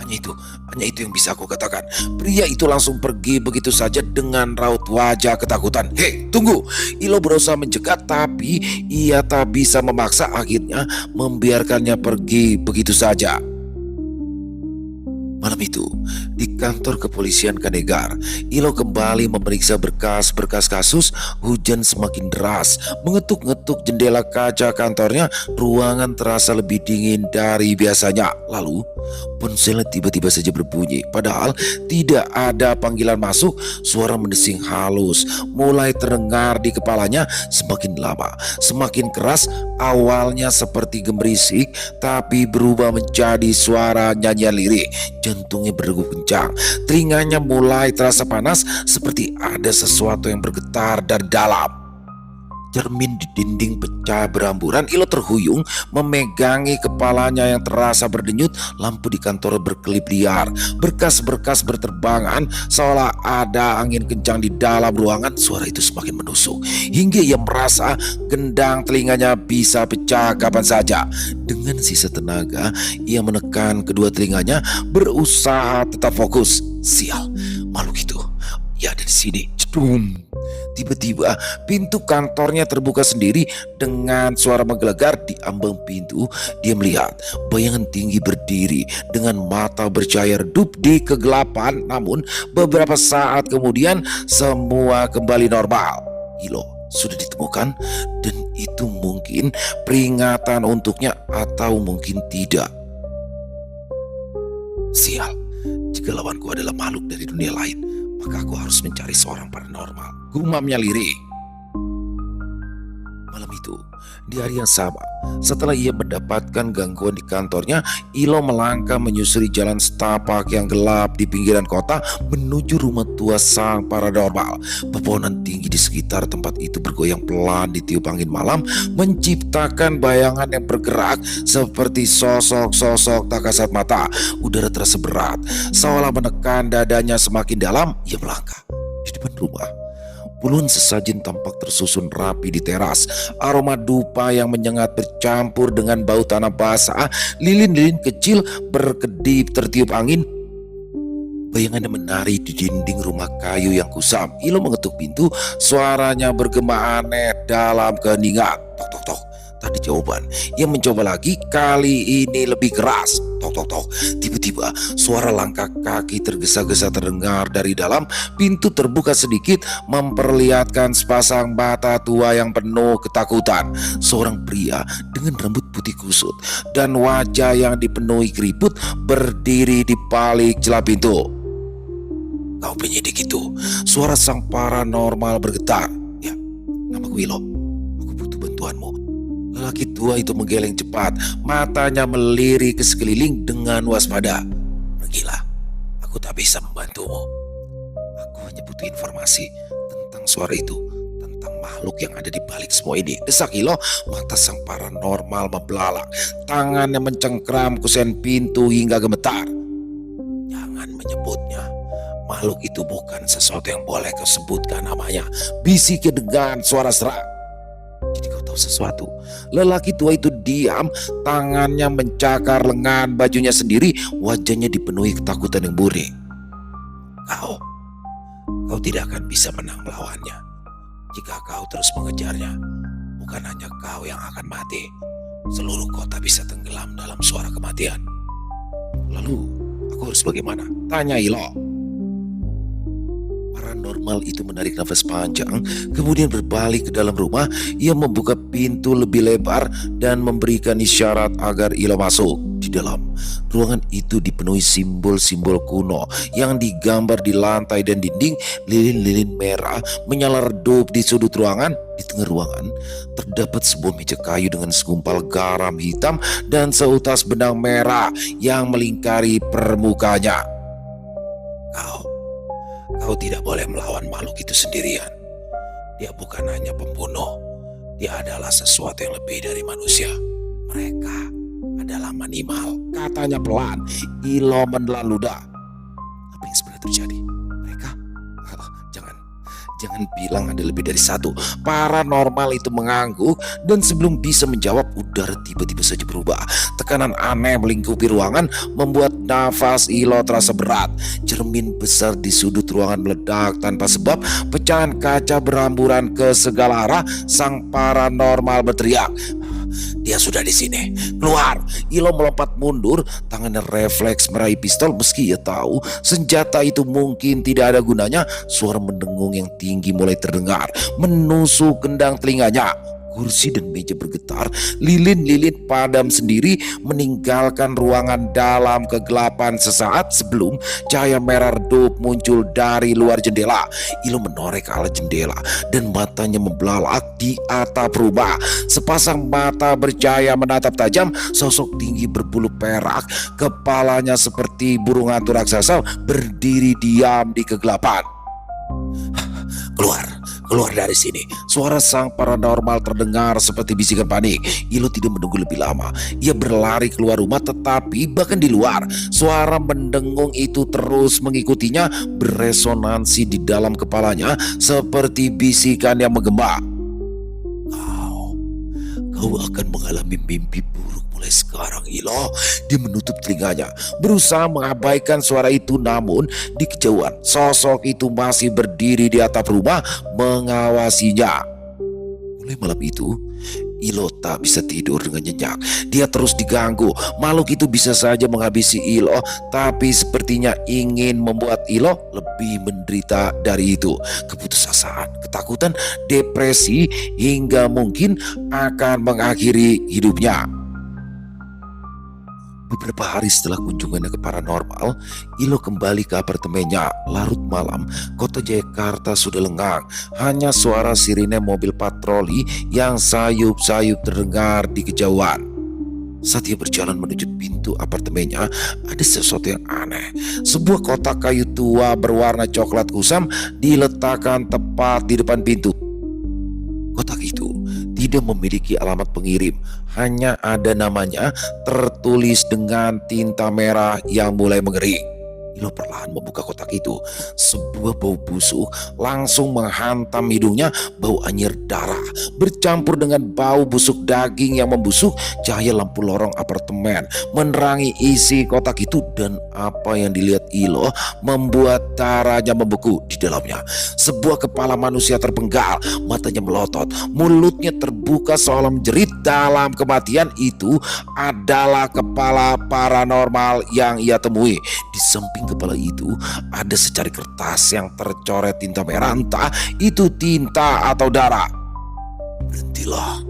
Tidak, hanya itu yang bisa aku katakan. Pria itu langsung pergi begitu saja dengan raut wajah ketakutan. "Hei, tunggu!" Ilo berusaha mencegat, tapi ia tak bisa memaksa. Akhirnya membiarkannya pergi begitu saja. Malam itu, di kantor kepolisian Kanegar, Ilo kembali memeriksa berkas-berkas kasus. Hujan semakin deras, mengetuk-ngetuk jendela kaca kantornya. Ruangan terasa lebih dingin dari biasanya. Lalu, ponselnya tiba-tiba saja berbunyi. Padahal tidak ada panggilan masuk. Suara mendesing halus mulai terdengar di kepalanya. Semakin lama, semakin keras. Awalnya seperti gemerisik, tapi berubah menjadi suara nyanyian lirik. Jantungnya berdegup kencang, telinganya mulai terasa panas, seperti ada sesuatu yang bergetar dari dalam. Cermin di dinding pecah beramburan. Ilo terhuyung memegangi kepalanya yang terasa berdenyut. Lampu di kantor berkelip liar, berkas-berkas berterbangan, seolah ada angin kencang di dalam ruangan. Suara itu semakin menusuk hingga ia merasa gendang telinganya bisa pecah kapan saja. Dengan sisa tenaga, ia menekan kedua telinganya, berusaha tetap fokus. Sial, makhluk itu ya ada di sini. Cedum. Tiba-tiba pintu kantornya terbuka sendiri dengan suara menggelegar. Di ambang pintu dia melihat bayangan tinggi berdiri dengan mata bercahaya redup di kegelapan. Namun beberapa saat kemudian semua kembali normal. Ilo sudah ditemukan, dan itu mungkin peringatan untuknya atau mungkin tidak. Sial, jika lawanku adalah makhluk dari dunia lain, maka aku harus mencari seorang paranormal, gumamnya lirih. Malam itu, di hari yang sama, setelah ia mendapatkan gangguan di kantornya, Ilo melangkah menyusuri jalan setapak yang gelap di pinggiran kota menuju rumah tua sang paranormal. Pepohonan tinggi di sekitar tempat itu bergoyang pelan ditiup angin malam, menciptakan bayangan yang bergerak seperti sosok-sosok tak kasat mata. Udara terasa berat, seolah menekan dadanya semakin dalam. Ia melangkah di depan rumah. Puluhan sesajen tampak tersusun rapi di teras. Aroma dupa yang menyengat bercampur dengan bau tanah basah. Lilin-lilin kecil berkedip tertiup angin. Bayangannya menari di dinding rumah kayu yang kusam. Ilo mengetuk pintu, suaranya bergema aneh dalam keheningan. Tok tok tok. Tadi jawaban. Ia mencoba lagi, kali ini lebih keras. Tok tok tok. Tiba-tiba suara langkah kaki tergesa-gesa terdengar dari dalam. Pintu terbuka sedikit, memperlihatkan sepasang mata tua yang penuh ketakutan. Seorang pria dengan rambut putih kusut dan wajah yang dipenuhi keriput berdiri di balik celah pintu. "Kau penyidik itu?" Suara sang paranormal bergetar. "Ya, namaku Ilo. Aku butuh bantuanmu." Lelaki tua itu menggeleng cepat, matanya melirik ke sekeliling dengan waspada. "Pergilah, aku tak bisa membantumu. Aku hanya butuh informasi tentang suara itu, tentang makhluk yang ada di balik semua ini," desak Ilo. Mata sang paranormal membelalak, tangannya mencengkram kusen pintu hingga gemetar. "Jangan Makhluk itu bukan sesuatu yang boleh kau sebutkan namanya, bisiknya dengan suara serak. Jadi kau tahu sesuatu? Lelaki tua itu diam, tangannya mencakar lengan bajunya sendiri, wajahnya dipenuhi ketakutan yang murni. Kau, kau tidak akan bisa menang melawannya. Jika kau terus mengejarnya, bukan hanya kau yang akan mati, seluruh kota bisa tenggelam dalam suara kematian. Lalu, aku harus bagaimana? Tanya Ilo. Paranormal itu menarik nafas panjang, kemudian berbalik ke dalam rumah. Ia membuka pintu lebih lebar dan memberikan isyarat agar Ilo masuk. Di dalam ruangan itu dipenuhi simbol-simbol kuno yang digambar di lantai dan dinding. Lilin-lilin merah menyala redup di sudut ruangan. Di tengah ruangan terdapat sebuah meja kayu dengan segumpal garam hitam dan seutas benang merah yang melingkari permukaannya. Kau tidak boleh melawan makhluk itu sendirian. Dia bukan hanya pembunuh, dia adalah sesuatu yang lebih dari manusia. Mereka adalah manimal, katanya pelan. Ilo menelan ludah. Apa yang sebenarnya terjadi? Mereka? Jangan bilang ada lebih dari satu. Paranormal itu mengangguk dan sebelum bisa menjawab, udara tiba-tiba saja berubah. Tekanan aneh melingkupi ruangan membuat nafas Ilo terasa berat. Cermin besar di sudut ruangan meledak tanpa sebab. Pecahan kaca beramburan ke segala arah. Sang paranormal berteriak, "Dia sudah di sini, keluar!" Ilo melompat mundur, tangannya refleks meraih pistol meski ia tahu senjata itu mungkin tidak ada gunanya. Suara mendengung yang tinggi mulai terdengar, menusuk kendang telinganya. Kursi dan meja bergetar, lilin-lilin padam sendiri meninggalkan ruangan dalam kegelapan sesaat sebelum cahaya merah redup muncul dari luar jendela. Ilo menoreh ke arah jendela dan matanya membelalak di atap rumah. Sepasang mata bercahaya menatap tajam. Sosok tinggi berbulu perak, kepalanya seperti burung hantu raksasa, berdiri diam di kegelapan. Keluar dari sini. Suara sang paranormal terdengar seperti bisikan panik. Ilo tidak menunggu lebih lama. Ia berlari keluar rumah, tetapi bahkan di luar, suara mendengung itu terus mengikutinya, beresonansi di dalam kepalanya seperti bisikan yang menggema. Kau akan mengalami mimpi buruk mulai sekarang, Ilo. Dia menutup telinganya, berusaha mengabaikan suara itu, namun di kejauhan sosok itu masih berdiri di atap rumah mengawasinya. Mulai malam itu, Ilo tak bisa tidur dengan nyenyak. Dia terus diganggu. Makhluk itu bisa saja menghabisi Ilo, tapi sepertinya ingin membuat Ilo lebih menderita dari itu. Keputusasaan, ketakutan, depresi, hingga mungkin akan mengakhiri hidupnya. Beberapa hari setelah kunjungannya ke paranormal, Ilo kembali ke apartemennya. Larut malam, kota Jakarta sudah lengang. Hanya suara sirine mobil patroli yang sayup-sayup terdengar di kejauhan. Saat ia berjalan menuju pintu apartemennya, ada sesuatu yang aneh. Sebuah kotak kayu tua berwarna coklat kusam diletakkan tepat di depan pintu. Kotak itu tidak memiliki alamat pengirim, hanya ada namanya tertulis dengan tinta merah yang mulai mengering. Ilo perlahan membuka kotak itu. Sebuah bau busuk langsung menghantam hidungnya. Bau anyir darah bercampur dengan bau busuk daging yang membusuk. Cahaya lampu lorong apartemen menerangi isi kotak itu, dan apa yang dilihat Ilo membuat darahnya membeku di dalamnya. Sebuah kepala manusia terpenggal, matanya melotot, mulutnya terbuka seolah menjerit. Dalam kematian itu adalah kepala paranormal yang ia temui. Di samping kepala itu ada secari kertas yang tercoret tinta merah, entah itu tinta atau darah. Berhentilah,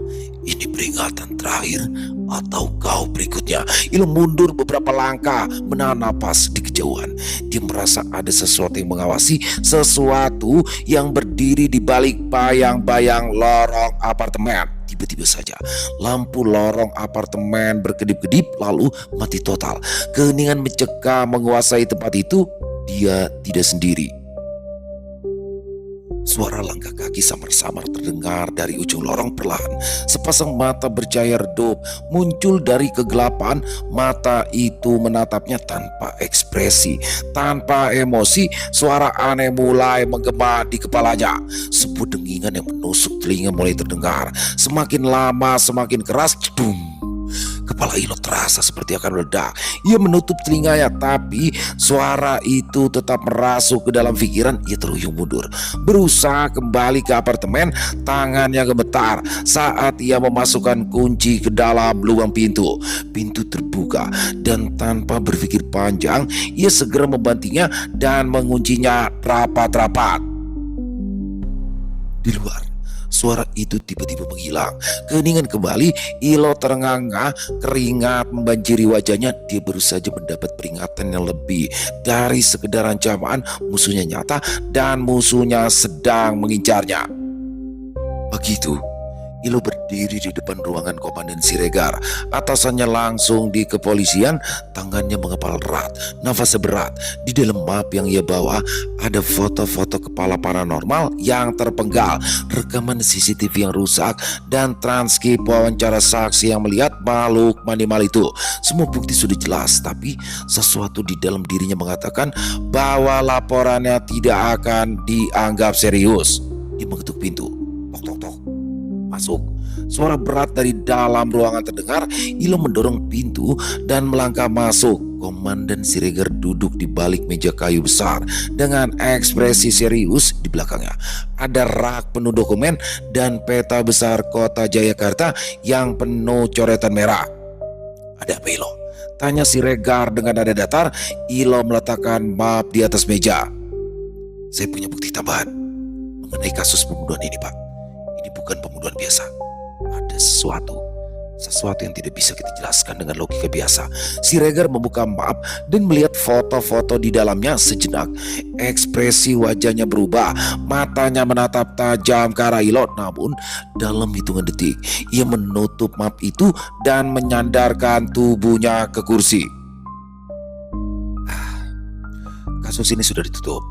ini peringatan terakhir atau kau berikutnya. Ilo mundur beberapa langkah, menahan napas. Di kejauhan dia merasa ada sesuatu yang mengawasi, sesuatu yang berdiri di balik bayang-bayang lorong apartemen. Tiba-tiba saja lampu lorong apartemen berkedip-kedip lalu mati total. Keheningan mencekam menguasai tempat itu. Dia tidak sendiri. Suara langkah kaki samar-samar terdengar dari ujung lorong perlahan. Sepasang mata bercahaya redup muncul dari kegelapan. Mata itu menatapnya tanpa ekspresi, tanpa emosi. Suara aneh mulai menggema di kepalanya. Sebuah dengingan yang menusuk telinga mulai terdengar. Semakin lama semakin keras. Cedung. Kepala Ilo terasa seperti akan meledak. Ia menutup telinganya, tapi suara itu tetap merasuk ke dalam pikiran. Ia terhuyung mundur, berusaha kembali ke apartemen. Tangannya gemetar saat ia memasukkan kunci ke dalam lubang pintu. Pintu terbuka dan tanpa berpikir panjang, ia segera membantingnya dan menguncinya rapat-rapat. Di luar, suara itu tiba-tiba menghilang. Keheningan kembali. Ilo terengah-engah, keringat membanjiri wajahnya. Dia baru saja mendapat peringatan yang lebih dari sekedar ancaman. Musuhnya nyata dan musuhnya sedang mengincarnya. Begitu Ilo berdiri di depan ruangan Komandan Siregar. Atasannya langsung di kepolisian. Tangannya mengepal erat, nafasnya berat. Di dalam map yang ia bawa ada foto-foto kepala paranormal yang terpenggal, rekaman CCTV yang rusak, dan transkrip wawancara saksi yang melihat makhluk manimal itu. Semua bukti sudah jelas, tapi sesuatu di dalam dirinya mengatakan bahwa laporannya tidak akan dianggap serius. Dia mengetuk pintu. Tok tok tok. Masuk. Suara berat dari dalam ruangan terdengar. Ilo mendorong pintu dan melangkah masuk. Komandan Siregar duduk di balik meja kayu besar dengan ekspresi serius. Di belakangnya ada rak penuh dokumen dan peta besar kota Jayakarta yang penuh coretan merah. Ada apa, Ilo? Tanya Siregar dengan nada datar. Ilo meletakkan map di atas meja. Saya punya bukti tambahan mengenai kasus pembunuhan ini, Pak. Ini bukan pembunuhan biasa. Ada sesuatu yang tidak bisa kita jelaskan dengan logika biasa. Siregar membuka map dan melihat foto-foto di dalamnya. Sejenak ekspresi wajahnya berubah. Matanya menatap tajam ke arah Ilo. Namun dalam hitungan detik ia menutup map itu dan menyandarkan tubuhnya ke kursi. Kasus ini sudah ditutup.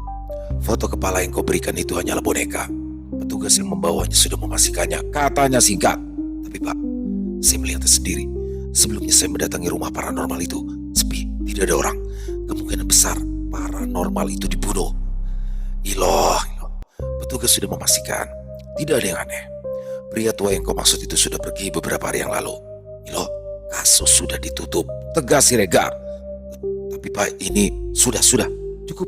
Foto kepala yang kau berikan itu hanyalah boneka. Petugas yang membawanya sudah memastikannya, katanya singkat. Tapi Pak, saya melihatnya sendiri. Sebelumnya saya mendatangi rumah paranormal itu. Sepi, tidak ada orang. Kemungkinan besar paranormal itu dibunuh. Ilo. Petugas sudah memastikan tidak ada yang aneh. Pria tua yang kau maksud itu sudah pergi beberapa hari yang lalu. Ilo, kasus sudah ditutup, tegas Siregar. Tapi Pak, ini sudah. Cukup.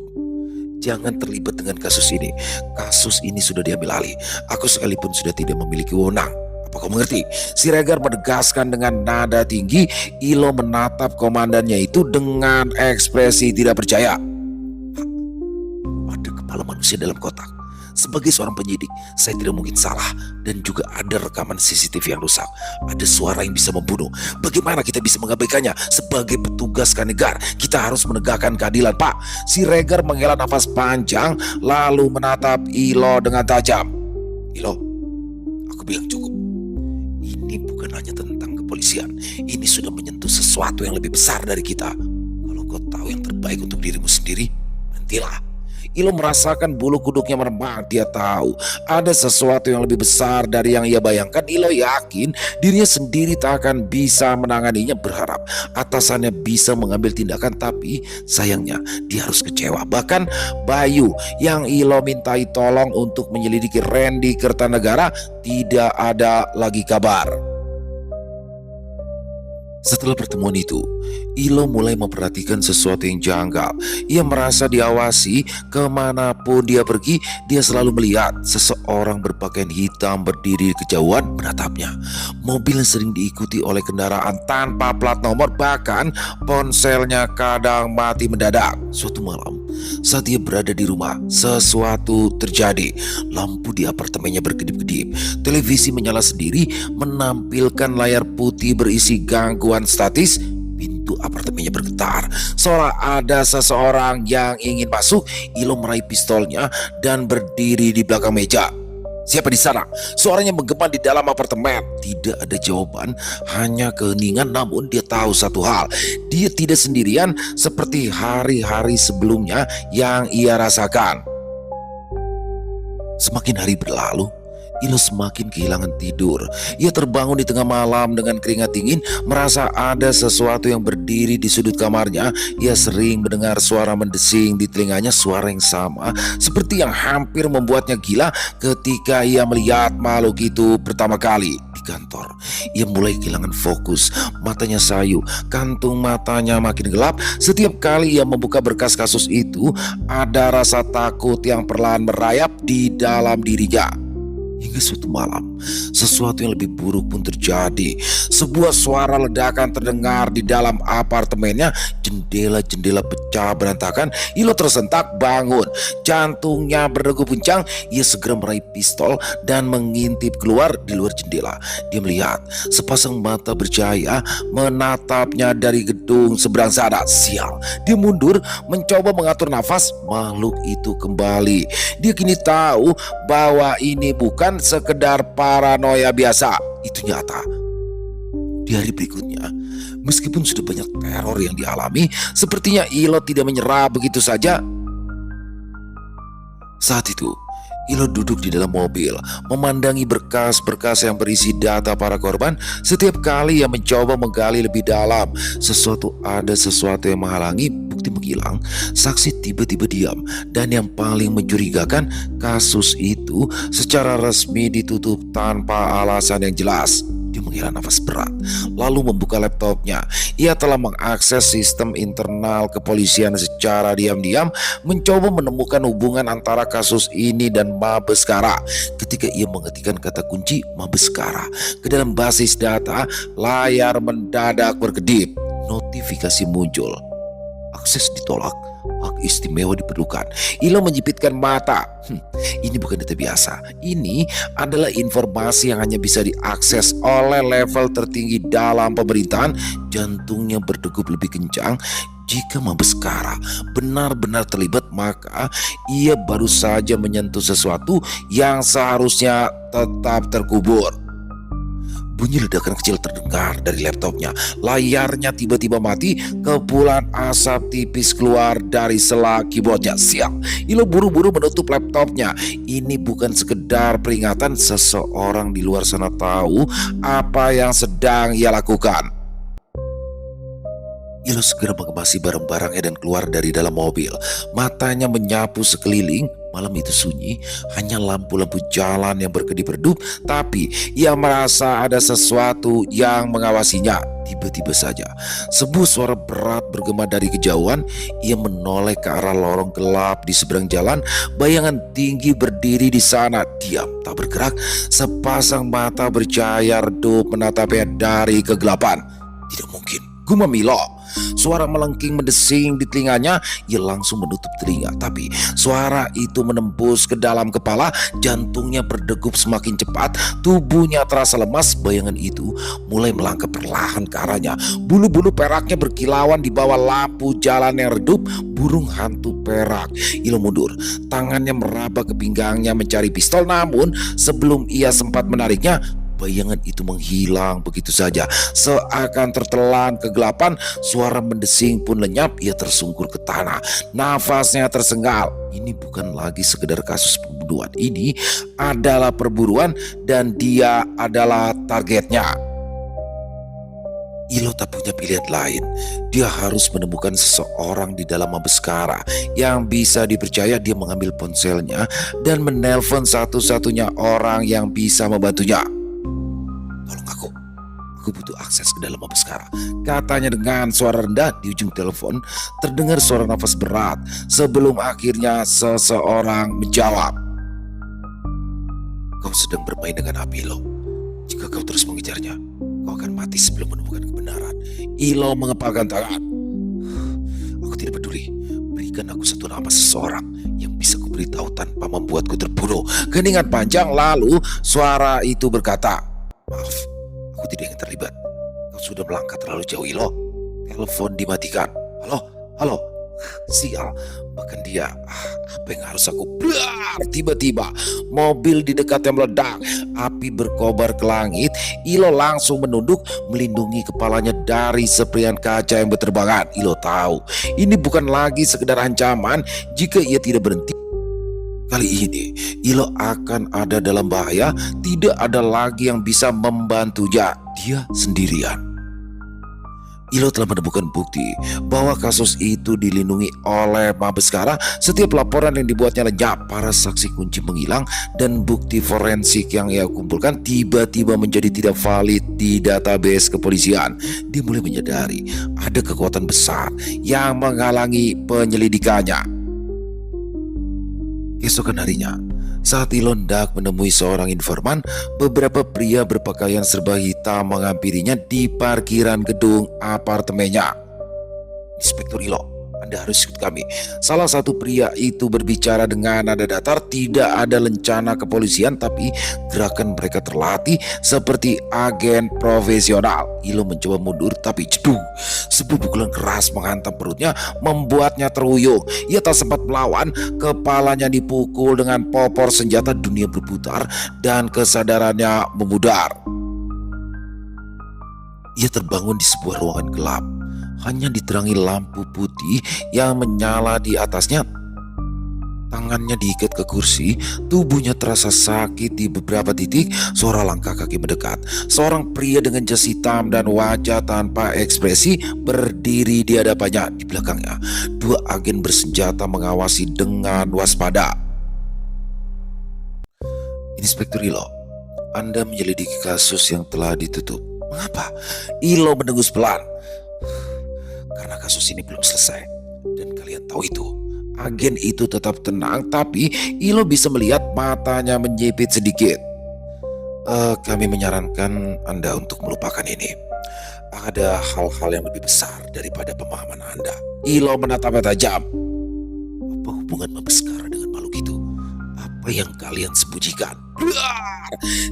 Jangan terlibat dengan kasus ini. Kasus ini sudah diambil alih. Aku sekalipun sudah tidak memiliki wewenang. Apa kau mengerti? Siregar menegaskan dengan nada tinggi. Ilo menatap komandannya itu dengan ekspresi tidak percaya. Ada kepala manusia dalam kotak. Sebagai seorang penyidik, saya tidak mungkin salah. Dan juga ada rekaman CCTV yang rusak. Ada suara yang bisa membunuh. Bagaimana kita bisa mengabaikannya? Sebagai petugas Kanegar, kita harus menegakkan keadilan, Pak. Siregar menghela nafas panjang, lalu menatap Ilo dengan tajam. Ilo, aku bilang cukup. Ini bukan hanya tentang kepolisian. Ini sudah menyentuh sesuatu yang lebih besar dari kita. Kalau kau tahu yang terbaik untuk dirimu sendiri, berhentilah. Ilo merasakan bulu kuduknya meremang. Dia tahu ada sesuatu yang lebih besar dari yang ia bayangkan. Ilo yakin dirinya sendiri tak akan bisa menanganinya. Berharap atasannya bisa mengambil tindakan, tapi sayangnya dia harus kecewa. Bahkan Bayu yang Ilo mintai tolong untuk menyelidiki Randy Kertanegara tidak ada lagi kabar. Setelah pertemuan itu, Ilo mulai memperhatikan sesuatu yang janggal. Ia merasa diawasi kemanapun dia pergi. Dia selalu melihat seseorang berpakaian hitam berdiri di kejauhan menatapnya. Mobil yang sering diikuti oleh kendaraan tanpa plat nomor, bahkan ponselnya kadang mati mendadak. Suatu malam, saat dia berada di rumah, sesuatu terjadi. Lampu di apartemennya berkedip-kedip. Televisi menyala sendiri, menampilkan layar putih berisi gangguan statis. Pintu apartemennya bergetar, seolah ada seseorang yang ingin masuk. Ilo meraih pistolnya dan berdiri di belakang meja. Siapa di sana? Suaranya menggema di dalam apartemen. Tidak ada jawaban, hanya keheningan. Namun dia tahu satu hal, dia tidak sendirian seperti hari-hari sebelumnya yang ia rasakan. Semakin hari berlalu, Ilo semakin kehilangan tidur. Ia terbangun di tengah malam dengan keringat dingin, merasa ada sesuatu yang berdiri di sudut kamarnya. Ia sering mendengar suara mendesing di telinganya, suara yang sama seperti yang hampir membuatnya gila ketika ia melihat makhluk itu pertama kali di kantor. Ia mulai kehilangan fokus, matanya sayu, kantung matanya makin gelap. Setiap kali ia membuka berkas kasus itu, ada rasa takut yang perlahan merayap di dalam dirinya. Hingga suatu malam, sesuatu yang lebih buruk pun terjadi. Sebuah suara ledakan terdengar di dalam apartemennya. Jendela-jendela pecah berantakan. Ilo tersentak bangun. Jantungnya berdegup kencang. Ia segera meraih pistol dan mengintip keluar di luar jendela. Dia melihat sepasang mata bercahaya menatapnya dari gedung seberang sana. Sial, dia mundur mencoba mengatur nafas. Makhluk itu kembali. Dia kini tahu bahwa ini bukan sekedar paranoia biasa. Itu nyata. Di hari berikutnya, meskipun sudah banyak teror yang dialami, sepertinya Ilo tidak menyerah begitu saja. Saat itu, Ilo duduk di dalam mobil, memandangi berkas-berkas yang berisi data para korban. Setiap kali ia mencoba menggali lebih dalam, ada sesuatu yang menghalangi. Bukti menghilang, saksi tiba-tiba diam, dan yang paling mencurigakan, kasus itu secara resmi ditutup tanpa alasan yang jelas. Dia menghela nafas berat, lalu membuka laptopnya. Ia telah mengakses sistem internal kepolisian secara diam-diam, mencoba menemukan hubungan antara kasus ini dan Mabeskara. Ketika ia mengetikkan kata kunci Mabeskara ke dalam basis data, layar mendadak berkedip. Notifikasi muncul. Akses ditolak, hak istimewa diperlukan. Ilo menyipitkan mata. Ini bukan data biasa. Ini adalah informasi yang hanya bisa diakses oleh level tertinggi dalam pemerintahan. Jantungnya berdegup lebih kencang. Jika Mabeskara benar-benar terlibat, maka ia baru saja menyentuh sesuatu yang seharusnya tetap terkubur. Bunyi ledakan kecil terdengar dari laptopnya. Layarnya tiba-tiba mati. Kepulan asap tipis keluar dari sela keyboardnya. Sial, Ilo buru-buru menutup laptopnya. Ini bukan sekedar peringatan. Seseorang di luar sana tahu apa yang sedang ia lakukan. Ilo segera mengemasi barang-barangnya dan keluar dari dalam mobil. Matanya menyapu sekeliling. Malam itu sunyi, hanya lampu-lampu jalan yang berkedip-redup, tapi ia merasa ada sesuatu yang mengawasinya. Tiba-tiba saja, sebuah suara berat bergema dari kejauhan. Ia menoleh ke arah lorong gelap di seberang jalan. Bayangan tinggi berdiri di sana, diam tak bergerak. Sepasang mata bercahaya redup menatapnya dari kegelapan. Tidak mungkin, gumam Ilo. Suara melengking mendesing di telinganya. Ia langsung menutup telinga, tapi suara itu menembus ke dalam kepala. Jantungnya berdegup semakin cepat, tubuhnya terasa lemas. Bayangan itu mulai melangkah perlahan ke arahnya. Bulu-bulu peraknya berkilauan di bawah lampu jalan yang redup. Burung hantu perak. Ilo mundur, tangannya meraba ke pinggangnya mencari pistol. Namun sebelum ia sempat menariknya, bayangan itu menghilang begitu saja, seakan tertelan kegelapan. Suara mendesing pun lenyap. Ia tersungkur ke tanah, nafasnya tersengal. Ini bukan lagi sekedar kasus pembunuhan. Ini adalah perburuan dan dia adalah targetnya. Ilo tak punya pilihan lain. Dia harus menemukan seseorang di dalam Mabeskara yang bisa dipercaya. Dia mengambil ponselnya dan menelpon satu-satunya orang yang bisa membantunya. Tolong aku butuh akses ke dalam Mabeskara, katanya dengan suara rendah. Di ujung telepon terdengar suara nafas berat sebelum akhirnya seseorang menjawab. Kau sedang bermain dengan api, Ilo. Jika kau terus mengejarnya, kau akan mati sebelum menemukan kebenaran. Ilo mengepalkan tangan. Aku tidak peduli. Berikan aku satu nama seseorang yang bisa kuberitahu tanpa membuatku terbunuh. Keningan panjang, lalu suara itu berkata, maaf, aku tidak ingin terlibat. Kau sudah melangkah terlalu jauh, Ilo. Telepon dimatikan. Halo. Sial, bahkan dia. Apa yang harus aku? Blar! Tiba-tiba mobil di dekatnya meledak. Api berkobar ke langit. Ilo langsung menunduk, melindungi kepalanya dari serpihan kaca yang berterbangan. Ilo tahu ini bukan lagi sekedar ancaman. Jika ia tidak berhenti, Kali ini Ilo akan ada dalam bahaya, tidak ada lagi yang bisa membantunya. Dia sendirian. Ilo telah menemukan bukti bahwa kasus itu dilindungi oleh Mabeskara. Setiap laporan yang dibuatnya lenyap, para saksi kunci menghilang, dan bukti forensik yang ia kumpulkan tiba-tiba menjadi tidak valid di database kepolisian. Dia mulai menyadari ada kekuatan besar yang menghalangi penyelidikannya. Keesokan harinya, saat Ilo hendak menemui seorang informan, beberapa pria berpakaian serba hitam menghampirinya di parkiran gedung apartemennya. "Inspektur Ilo, Anda harus ikut kami." Salah satu pria itu berbicara dengan nada datar. Tidak ada lencana kepolisian, tapi gerakan mereka terlatih seperti agen profesional. Ilo mencoba mundur, tapi jedung, sebuah pukulan keras menghantam perutnya, membuatnya terhuyung. Ia tak sempat melawan, kepalanya dipukul dengan popor senjata. Dunia berputar dan kesadarannya memudar. Ia terbangun di sebuah ruangan gelap, hanya diterangi lampu putih yang menyala di atasnya. Tangannya diikat ke kursi, tubuhnya terasa sakit di beberapa titik. Suara langkah kaki mendekat. Seorang pria dengan jas hitam dan wajah tanpa ekspresi berdiri di hadapannya. Di belakangnya, dua agen bersenjata mengawasi dengan waspada. "Inspektur Ilo, Anda menyelidiki kasus yang telah ditutup." "Mengapa?" Ilo mendengus pelan. "Karena kasus ini belum selesai, dan kalian tahu itu." Agen itu tetap tenang, tapi Ilo bisa melihat matanya menyipit sedikit. Kami menyarankan Anda untuk melupakan ini. Ada hal-hal yang lebih besar daripada pemahaman Anda." Ilo menatapnya tajam. "Apa hubungan Mabeskara dengan makhluk itu? Apa yang kalian sembunyikan?" Duar!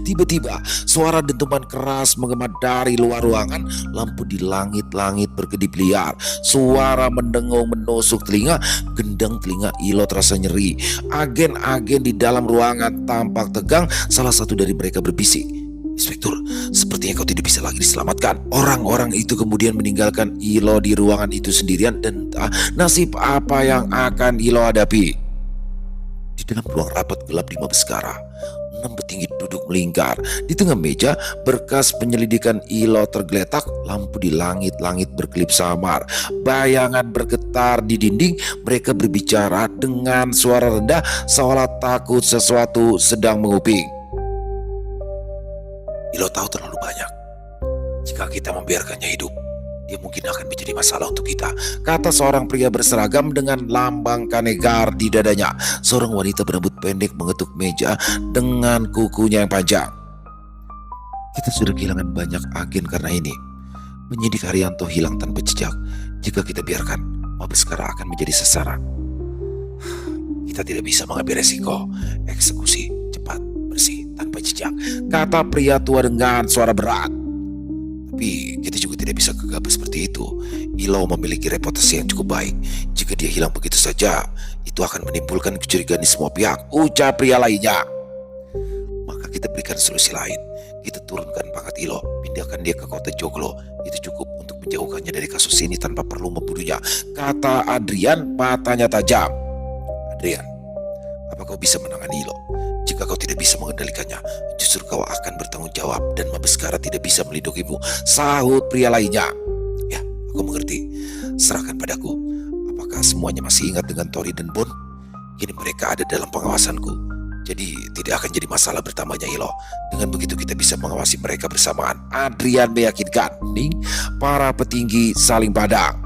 Tiba-tiba suara dentuman keras menggema dari luar ruangan. Lampu di langit-langit berkedip liar. Suara mendengung menusuk telinga. Gendang telinga Ilo terasa nyeri. Agen-agen di dalam ruangan tampak tegang. Salah satu dari mereka berbisik, "Inspektur, sepertinya kau tidak bisa lagi diselamatkan." Orang-orang itu kemudian meninggalkan Ilo di ruangan itu sendirian, dan entah nasib apa yang akan Ilo hadapi. Di dalam ruang rapat gelap di Mabeskara, 6 petinggi duduk melingkar. Di tengah meja, berkas penyelidikan Ilo tergeletak. Lampu di langit-langit berkelip samar. Bayangan bergetar di dinding. Mereka berbicara dengan suara rendah, seolah takut sesuatu sedang menguping. "Ilo tahu terlalu banyak. Jika kita membiarkannya hidup, dia mungkin akan menjadi masalah untuk kita," kata seorang pria berseragam dengan lambang Kanegar di dadanya. Seorang wanita berambut pendek mengetuk meja dengan kukunya yang panjang. "Kita sudah kehilangan banyak agen karena ini. Penyidik Haryanto hilang tanpa jejak. Jika kita biarkan, Mabeskara akan menjadi sasaran. Kita tidak bisa mengambil resiko. Eksekusi cepat, bersih, tanpa jejak," kata pria tua dengan suara berat. "Tapi kita juga tidak bisa gegabah seperti itu. Ilo memiliki reputasi yang cukup baik. Jika dia hilang begitu saja, itu akan menimbulkan kecurigaan di semua pihak," ucap pria lainnya. "Maka kita berikan solusi lain. Kita turunkan pangkat Ilo, pindahkan dia ke kota Joglo. Itu cukup untuk menjauhkannya dari kasus ini tanpa perlu membunuhnya," kata Adrian, matanya tajam. "Adrian, apa kau bisa menangani Ilo? Jika kau tidak bisa mengendalikannya, justru kau akan bertanggung jawab, dan Mabeskara tidak bisa melindungimu," sahut pria lainnya. "Ya, aku mengerti. Serahkan padaku. Apakah semuanya masih ingat dengan Tori dan Bon? Kini mereka ada dalam pengawasanku. Jadi tidak akan jadi masalah bertambahnya Ilo. Dengan begitu kita bisa mengawasi mereka bersamaan," Adrian meyakinkan. Ning, para petinggi saling padang.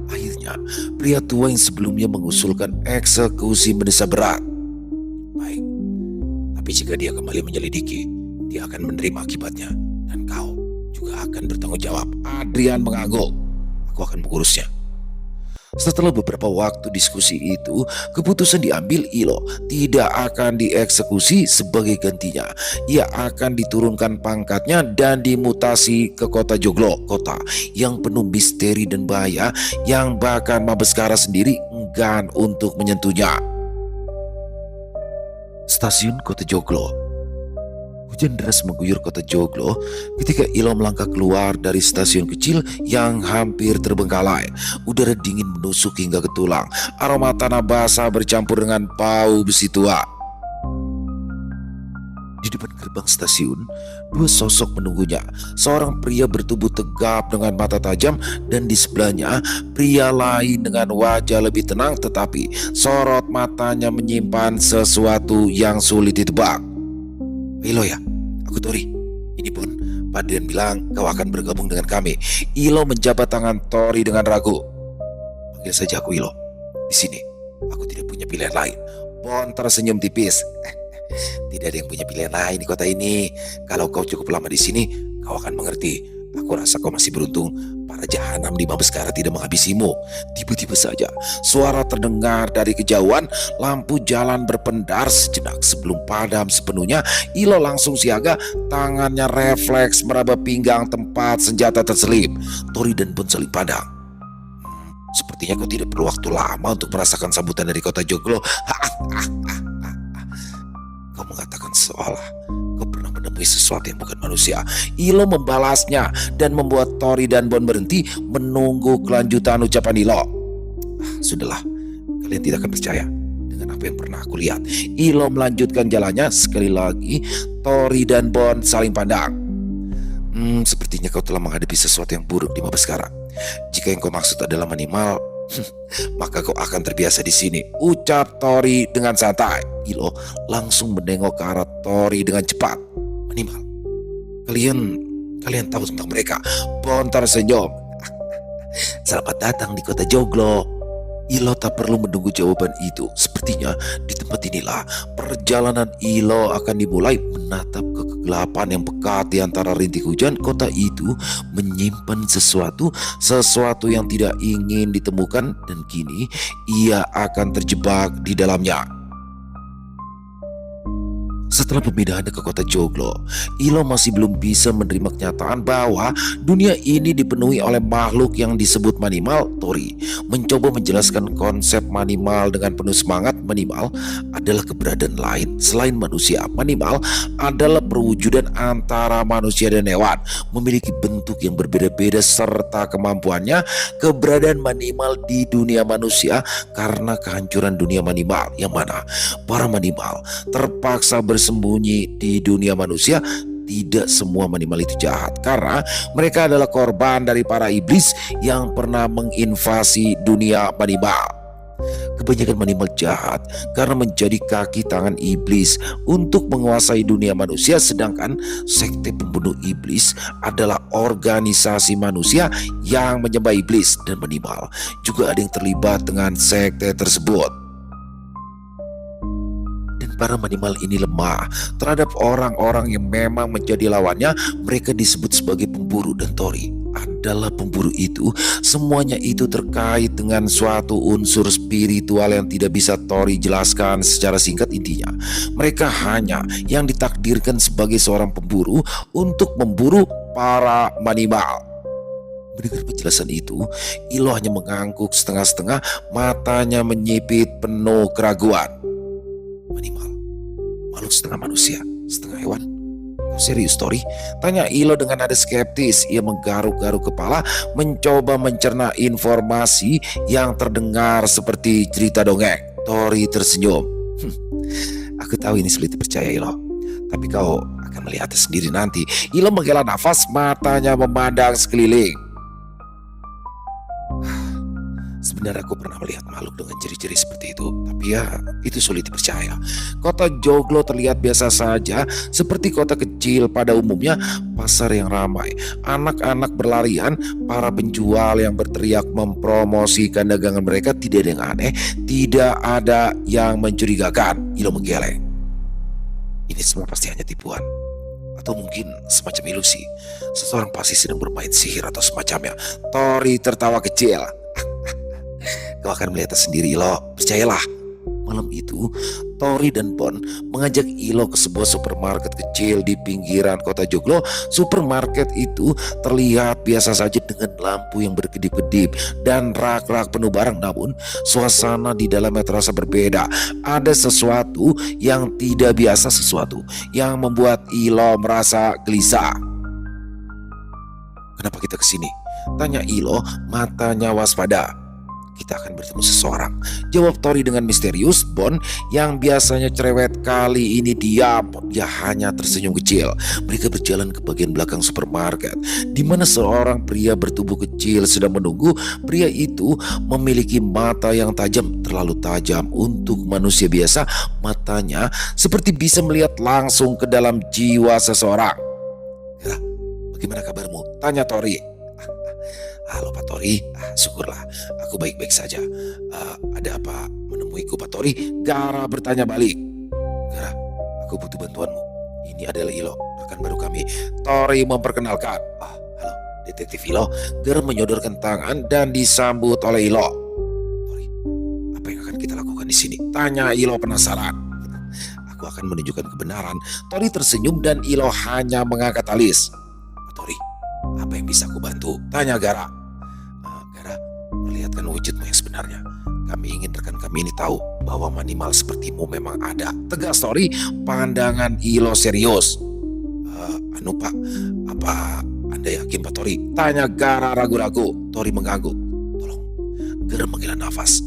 Akhirnya, pria tua yang sebelumnya mengusulkan eksekusi mendesak berat. "Baik, tapi jika dia kembali menyelidiki, dia akan menerima akibatnya, dan kau juga akan bertanggung jawab," Adrian mengangguk. "Aku akan mengurusnya." Setelah beberapa waktu diskusi itu, keputusan diambil. Ilo tidak akan dieksekusi. Sebagai gantinya, ia akan diturunkan pangkatnya dan dimutasi ke kota Joglo, kota yang penuh misteri dan bahaya yang bahkan Mabeskara sendiri enggan untuk menyentuhnya. Stasiun Kota Joglo. Hujan deras mengguyur kota Joglo ketika Ilo melangkah keluar dari stasiun kecil yang hampir terbengkalai. Udara dingin menusuk hingga ke tulang. Aroma tanah basah bercampur dengan bau besi tua. Di depan gerbang stasiun, dua sosok menunggunya. Seorang pria bertubuh tegap dengan mata tajam dan di sebelahnya pria lain dengan wajah lebih tenang tetapi sorot matanya menyimpan sesuatu yang sulit ditebak. Ilo ya, aku Tori. Ini pun, Padrian bilang kau akan bergabung dengan kami. Ilo menjabat tangan Tori dengan ragu. Panggil saja aku Ilo. Di sini, aku tidak punya pilihan lain. Bon tersenyum tipis. Tidak ada yang punya pilihan lain di kota ini. Kalau kau cukup lama di sini, kau akan mengerti. Aku rasa kau masih beruntung. Para jahanam di Mabeskara tidak menghabisimu. Tiba-tiba saja, suara terdengar dari kejauhan. Lampu jalan berpendar sejenak sebelum padam sepenuhnya. Ilo langsung siaga. Tangannya refleks meraba pinggang tempat senjata terselip. Tori dan Bon saling pandang. Sepertinya kau tidak perlu waktu lama untuk merasakan sambutan dari kota Joglo. Kau mengatakan seolah kau pernah menemui sesuatu yang bukan manusia. Ilo membalasnya dan membuat Tori dan Bon berhenti menunggu kelanjutan ucapan Ilo. Sudahlah, kalian tidak akan percaya dengan apa yang pernah aku lihat. Ilo melanjutkan jalannya. Sekali lagi Tori dan Bon saling pandang. Sepertinya kau telah menghadapi sesuatu yang buruk di Mabeskara. Jika yang kau maksud adalah manimal, maka kau akan terbiasa di sini, ucap Tori dengan santai. Ilo langsung menengok ke arah Tori dengan cepat. Manimal, kalian tahu tentang mereka? Bon tersenyum. Selamat datang di kota Joglo. Ilo tak perlu menunggu jawaban itu. Sepertinya di tempat inilah perjalanan Ilo akan dimulai. Menatap ke kegelapan yang pekat di antara rintik hujan, kota itu menyimpan sesuatu yang tidak ingin ditemukan dan kini ia akan terjebak di dalamnya. Setelah pemindahannya ke kota Joglo, Ilo masih belum bisa menerima kenyataan bahwa dunia ini dipenuhi oleh makhluk yang disebut manimal. Tori mencoba menjelaskan konsep manimal dengan penuh semangat. Manimal adalah keberadaan lain selain manusia. Manimal adalah perwujudan antara manusia dan hewan, memiliki bentuk yang berbeda-beda serta kemampuannya. Keberadaan manimal di dunia manusia karena kehancuran dunia manimal, yang mana para manimal terpaksa bersembunyi di dunia manusia. Tidak semua manimal itu jahat, karena mereka adalah korban dari para iblis yang pernah menginvasi dunia manimal. Kebanyakan manimal jahat karena menjadi kaki tangan iblis untuk menguasai dunia manusia, sedangkan sekte pembunuh iblis adalah organisasi manusia yang menyembah iblis, dan manimal juga ada yang terlibat dengan sekte tersebut. Para manimal ini lemah terhadap orang-orang yang memang menjadi lawannya. Mereka disebut sebagai pemburu, dan Tori adalah pemburu itu. Semuanya itu terkait dengan suatu unsur spiritual yang tidak bisa Tori jelaskan secara singkat. Intinya, mereka hanya yang ditakdirkan sebagai seorang pemburu untuk memburu para manimal. Mendengar penjelasan itu, Ilo hanya mengangguk setengah-setengah, matanya menyipit penuh keraguan. Manimal, makhluk setengah manusia, setengah hewan. Kau serius, Tori? Tanya Ilo dengan nada skeptis. Ia menggaruk-garuk kepala, mencoba mencerna informasi yang terdengar seperti cerita dongeng. Tori tersenyum. Aku tahu ini sulit dipercaya, Ilo, tapi kau akan melihatnya sendiri nanti. Ilo menghela nafas, matanya memandang sekeliling. Sebenarnya aku pernah melihat makhluk dengan ciri-ciri seperti itu, tapi ya itu sulit dipercaya. Kota Joglo terlihat biasa saja, seperti kota kecil pada umumnya. Pasar yang ramai, anak-anak berlarian, para penjual yang berteriak mempromosikan dagangan mereka. Tidak ada yang aneh, tidak ada yang mencurigakan. Ilo menggeleng. Ini semua pasti hanya tipuan, atau mungkin semacam ilusi. Seseorang pasti sedang bermain sihir atau semacamnya. Tori tertawa kecil. Kau akan melihatnya sendiri, Ilo, percayalah. Malam itu Tori dan Bon mengajak Ilo ke sebuah supermarket kecil di pinggiran kota Joglo. Supermarket itu terlihat biasa saja dengan lampu yang berkedip-kedip dan rak-rak penuh barang, namun suasana di dalamnya terasa berbeda. Ada sesuatu yang tidak biasa, sesuatu yang membuat Ilo merasa gelisah. "Kenapa kita kesini?" tanya Ilo, matanya waspada. "Kita akan bertemu seseorang," jawab Tori dengan misterius. Bon yang biasanya cerewet kali ini diam. Dia hanya tersenyum kecil. Mereka berjalan ke bagian belakang supermarket, di mana seorang pria bertubuh kecil sedang menunggu. Pria itu memiliki mata yang tajam, terlalu tajam untuk manusia biasa. Matanya seperti bisa melihat langsung ke dalam jiwa seseorang. "Hera, bagaimana kabarmu?" tanya Tori. "Halo Pak Tori, syukurlah aku baik-baik saja. Ada apa menemuiku Pak Tori?" Gara bertanya balik. "Gara, aku butuh bantuanmu. Ini adalah Ilo, rekan baru kami." Tori memperkenalkan. "Halo, detektif Ilo." Gara menyodorkan tangan dan disambut oleh Ilo. "Tori, apa yang akan kita lakukan di sini?" tanya Ilo penasaran. "Aku akan menunjukkan kebenaran." Tori tersenyum dan Ilo hanya mengangkat alis. "Pak Tori, apa yang bisa aku bantu?" tanya Gara. "Gara, perlihatkan wujudmu yang sebenarnya. Kami ingin rekan kami ini tahu bahwa manimal sepertimu memang ada," tegas Tori. Pandangan Ilo serius. Anu Pak, apa Anda yakin Pak Tori?" tanya Gara ragu-ragu. Tori mengangguk. "Tolong." Gara menghela nafas.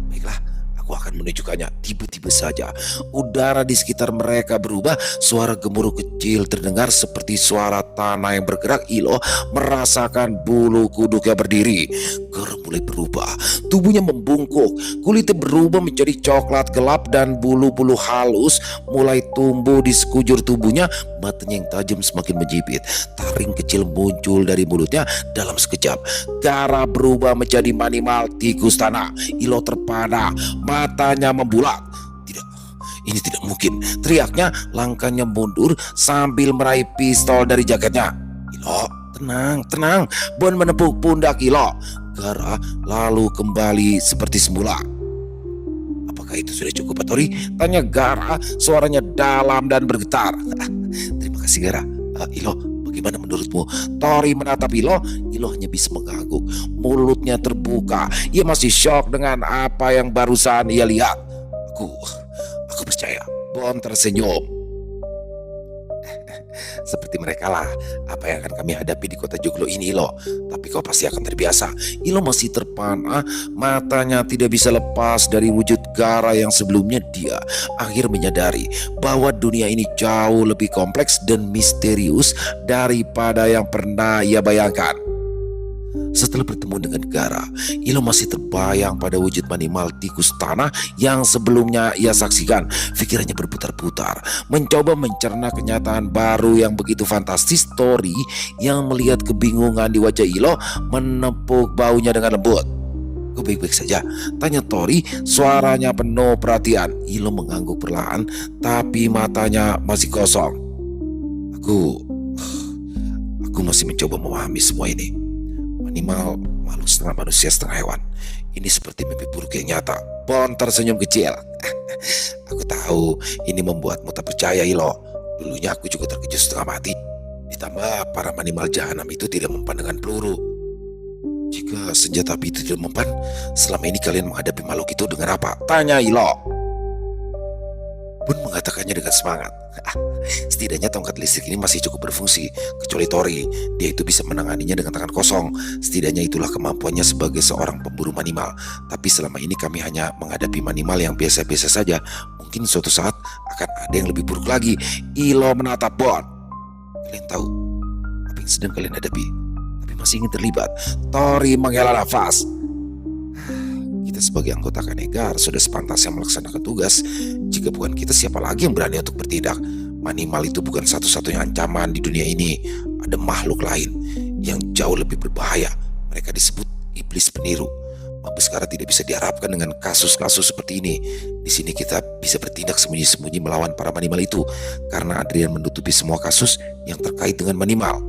"Baiklah, aku akan menunjukkannya." Tiba-tiba saja udara di sekitar mereka berubah. Suara gemuruh kecil terdengar seperti suara tanah yang bergerak. Ilo merasakan bulu kuduknya berdiri. Gara mulai berubah. Tubuhnya membungkuk. Kulitnya berubah menjadi coklat gelap dan bulu-bulu halus mulai tumbuh di sekujur tubuhnya. Matanya yang tajam semakin menjepit. Taring kecil muncul dari mulutnya dalam sekejap. Gara berubah menjadi manimal tikus tanah. Ilo terpana, matanya membulat. "Tidak, ini tidak mungkin," teriaknya. Langkahnya mundur sambil meraih pistol dari jaketnya. "Ilo, tenang, tenang." Bon menepuk pundak Ilo. Gara lalu kembali seperti semula. "Apakah itu sudah cukup Pak Tori?" tanya Gara, suaranya dalam dan bergetar. "Terima kasih Gara. Ilo, bagaimana menurutmu?" Tori menatap Ilo. Ilo hanya bisa mengangguk. Mulutnya terbuka. Ia masih syok dengan apa yang barusan ia lihat. Aku percaya." Bon tersenyum. "Seperti mereka lah apa yang akan kami hadapi di kota Joglo ini Ilo. Tapi kau pasti akan terbiasa." Ilo masih terpana, matanya tidak bisa lepas dari wujud Gara yang sebelumnya. Dia akhir menyadari bahwa dunia ini jauh lebih kompleks dan misterius daripada yang pernah ia bayangkan. Setelah bertemu dengan Gara, Ilo masih terbayang pada wujud manimal tikus tanah yang sebelumnya ia saksikan. Pikirannya berputar-putar, mencoba mencerna kenyataan baru yang begitu fantastis. Tori yang melihat kebingungan di wajah Ilo menepuk baunya dengan lembut. "Kau baik-baik saja?" tanya Tori, suaranya penuh perhatian. Ilo mengangguk perlahan, tapi matanya masih kosong. Aku masih mencoba memahami semua ini. Manimal, makhluk setengah manusia setengah hewan. Ini seperti mimpi buruk yang nyata." Bon tersenyum kecil. "Aku tahu ini membuatmu tak percaya Ilo. Dulunya aku juga terkejut setengah mati. Ditambah para manimal jahanam itu tidak mempan dengan peluru. Jika senjata api itu tidak mempan, selama ini kalian menghadapi makhluk itu dengan apa?" tanya Ilo. Bon mengatakannya dengan semangat. "Setidaknya tongkat listrik ini masih cukup berfungsi. Kecuali Tori, dia itu bisa menanganinya dengan tangan kosong. Setidaknya itulah kemampuannya sebagai seorang pemburu manimal. Tapi selama ini kami hanya menghadapi manimal yang biasa-biasa saja. Mungkin suatu saat akan ada yang lebih buruk lagi." Ilo menatap Bon. "Kalian tahu apa yang sedang kalian hadapi, tapi masih ingin terlibat." Tori menghela nafas. "Kita sebagai anggota Kanegar sudah sepantasnya melaksanakan tugas. Jika bukan kita, siapa lagi yang berani untuk bertindak? Manimal itu bukan satu-satunya ancaman di dunia ini. Ada makhluk lain yang jauh lebih berbahaya. Mereka disebut iblis peniru. Mabeskara tidak bisa diharapkan dengan kasus-kasus seperti ini. Di sini kita bisa bertindak sembunyi-sembunyi melawan para manimal itu, karena Adrian menutupi semua kasus yang terkait dengan manimal.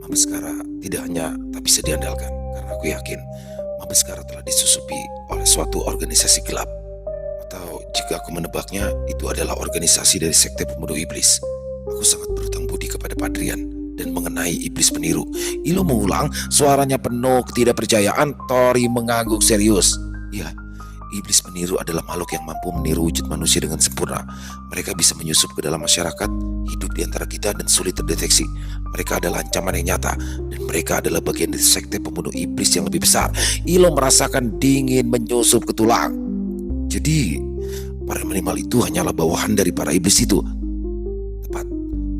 Mabeskara tidak hanya tak bisa diandalkan, karena aku yakin Mabeskara telah disusupi oleh suatu organisasi gelap Atau jika aku menebaknya, itu adalah organisasi dari sekte pembunuh iblis. Aku sangat berhutang budi kepada Padrian dan mengenai iblis peniru. Ilo mengulang, suaranya penuh ketidakpercayaan. Tori mengangguk serius. Ya, iblis peniru adalah makhluk yang mampu meniru wujud manusia dengan sempurna. Mereka bisa menyusup ke dalam masyarakat, hidup di antara kita dan sulit terdeteksi. Mereka adalah ancaman yang nyata dan mereka adalah bagian dari sekte pembunuh iblis yang lebih besar. Ilo merasakan dingin menyusup ke tulang. Jadi, para minimal itu hanyalah bawahan dari para iblis itu. Tepat,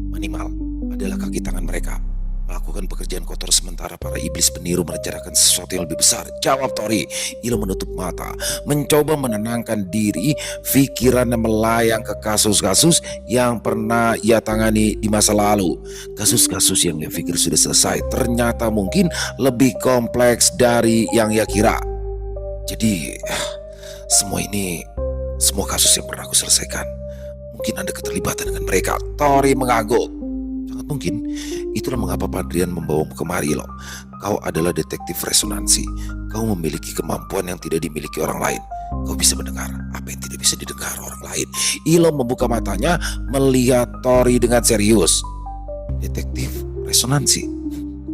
minimal adalah kaki tangan mereka melakukan pekerjaan kotor sementara para iblis peniru merencanakan sesuatu yang lebih besar. Jawab Tori. Ilo menutup mata, mencoba menenangkan diri. Pikirannya melayang ke kasus-kasus yang pernah ia tangani di masa lalu. Kasus-kasus yang ia pikir sudah selesai ternyata mungkin lebih kompleks dari yang ia kira. Jadi, semua kasus yang pernah aku selesaikan, mungkin ada keterlibatan dengan mereka. Tori mengangguk. Sangat mungkin. Itulah mengapa Padrian membawamu kemari loh. Kau adalah detektif resonansi. Kau memiliki kemampuan yang tidak dimiliki orang lain. Kau bisa mendengar apa yang tidak bisa didengar orang lain. Ilo membuka matanya melihat Tori dengan serius. Detektif resonansi,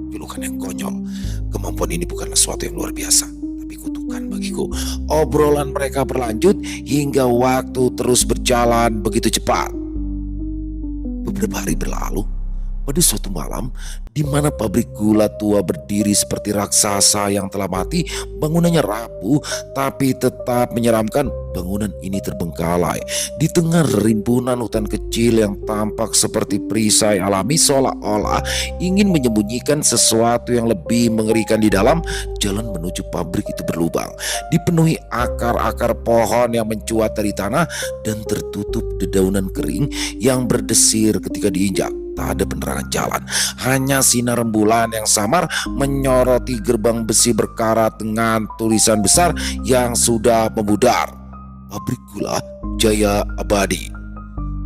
julukan yang konyol. Kemampuan ini bukanlah sesuatu yang luar biasa, tapi kutukan bagiku. Obrolan mereka berlanjut hingga waktu terus berjalan begitu cepat. Beberapa hari berlalu. Pada suatu malam, di mana pabrik gula tua berdiri seperti raksasa yang telah mati, bangunannya rapuh tapi tetap menyeramkan. Bangunan ini terbengkalai di tengah rimbunan hutan kecil yang tampak seperti perisai alami, seolah-olah ingin menyembunyikan sesuatu yang lebih mengerikan di dalam. Jalan menuju pabrik itu berlubang, dipenuhi akar-akar pohon yang mencuat dari tanah dan tertutup dedaunan kering yang berdesir ketika diinjak. Tak ada penerangan jalan, hanya sinar rembulan yang samar menyoroti gerbang besi berkarat dengan tulisan besar yang sudah memudar. Pabrik gula Jaya Abadi.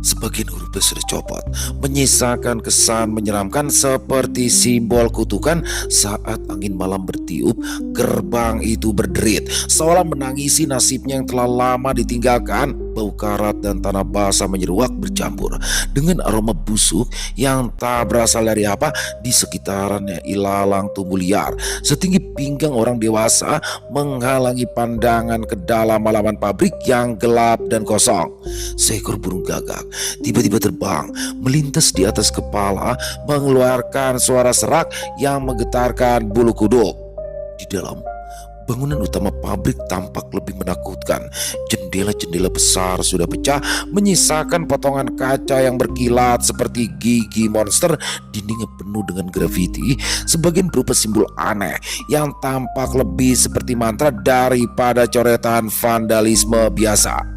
Sebagian hurufnya sudah copot, menyisakan kesan menyeramkan seperti simbol kutukan. Saat angin malam bertiup, gerbang itu berderit, seolah menangisi nasibnya yang telah lama ditinggalkan. Bau karat dan tanah basah menyeruak bercampur dengan aroma busuk yang tak berasal dari apa. Di sekitarannya ilalang tumbuh liar setinggi pinggang orang dewasa menghalangi pandangan ke dalam halaman pabrik yang gelap dan kosong. Seekor burung gagak tiba-tiba terbang melintas di atas kepala, mengeluarkan suara serak yang menggetarkan bulu kuduk. Di dalam bangunan utama pabrik tampak lebih menakutkan. Jendela-jendela besar sudah pecah, menyisakan potongan kaca yang berkilat seperti gigi monster. Dindingnya penuh dengan grafiti, sebagian berupa simbol aneh yang tampak lebih seperti mantra daripada coretan vandalisme biasa.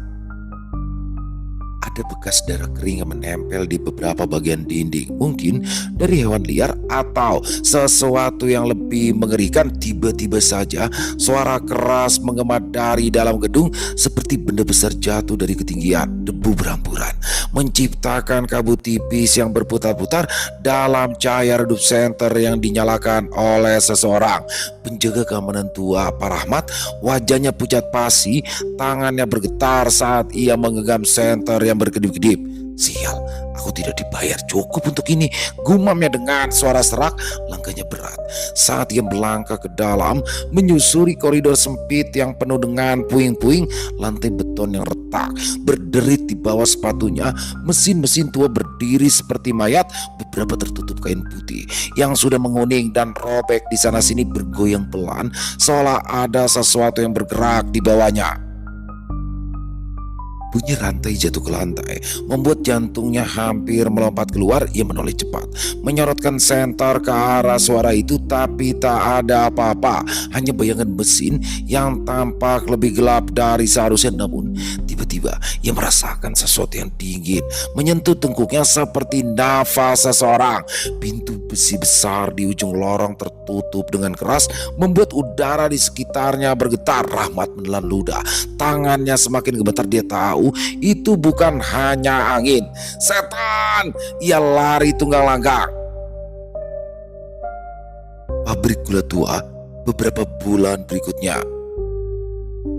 Ada bekas darah kering yang menempel di beberapa bagian dinding, mungkin dari hewan liar atau sesuatu yang lebih mengerikan. Tiba-tiba saja suara keras menggema dari dalam gedung seperti benda besar jatuh dari ketinggian. Debu beramburan menciptakan kabut tipis yang berputar-putar dalam cahaya redup senter yang dinyalakan oleh seseorang. Penjaga keamanan tua, Pak Rahmat, wajahnya pucat pasi, tangannya bergetar saat ia menggenggam senter yang berkedip-kedip. Sial, aku tidak dibayar cukup untuk ini, gumamnya dengan suara serak. Langkahnya berat saat ia melangkah ke dalam, menyusuri koridor sempit yang penuh dengan puing-puing. Lantai beton yang retak berderit di bawah sepatunya. Mesin-mesin tua berdiri seperti mayat, beberapa tertutup kain putih yang sudah menguning dan robek di sana sini bergoyang pelan, seolah ada sesuatu yang bergerak di bawahnya. Bunyi rantai jatuh ke lantai membuat jantungnya hampir melompat keluar. Ia menoleh cepat, menyorotkan senter ke arah suara itu, tapi tak ada apa-apa, hanya bayangan mesin yang tampak lebih gelap dari seharusnya. Namun tiba-tiba ia merasakan sesuatu yang dingin menyentuh tengkuknya seperti nafas seseorang. Pintu besi besar di ujung lorong tertutup dengan keras, membuat udara di sekitarnya bergetar. Rahmat menelan ludah, tangannya semakin gemetar. Dia tahu itu bukan hanya angin. Setan! Ia lari tunggang langgang. Pabrik gula tua beberapa bulan berikutnya.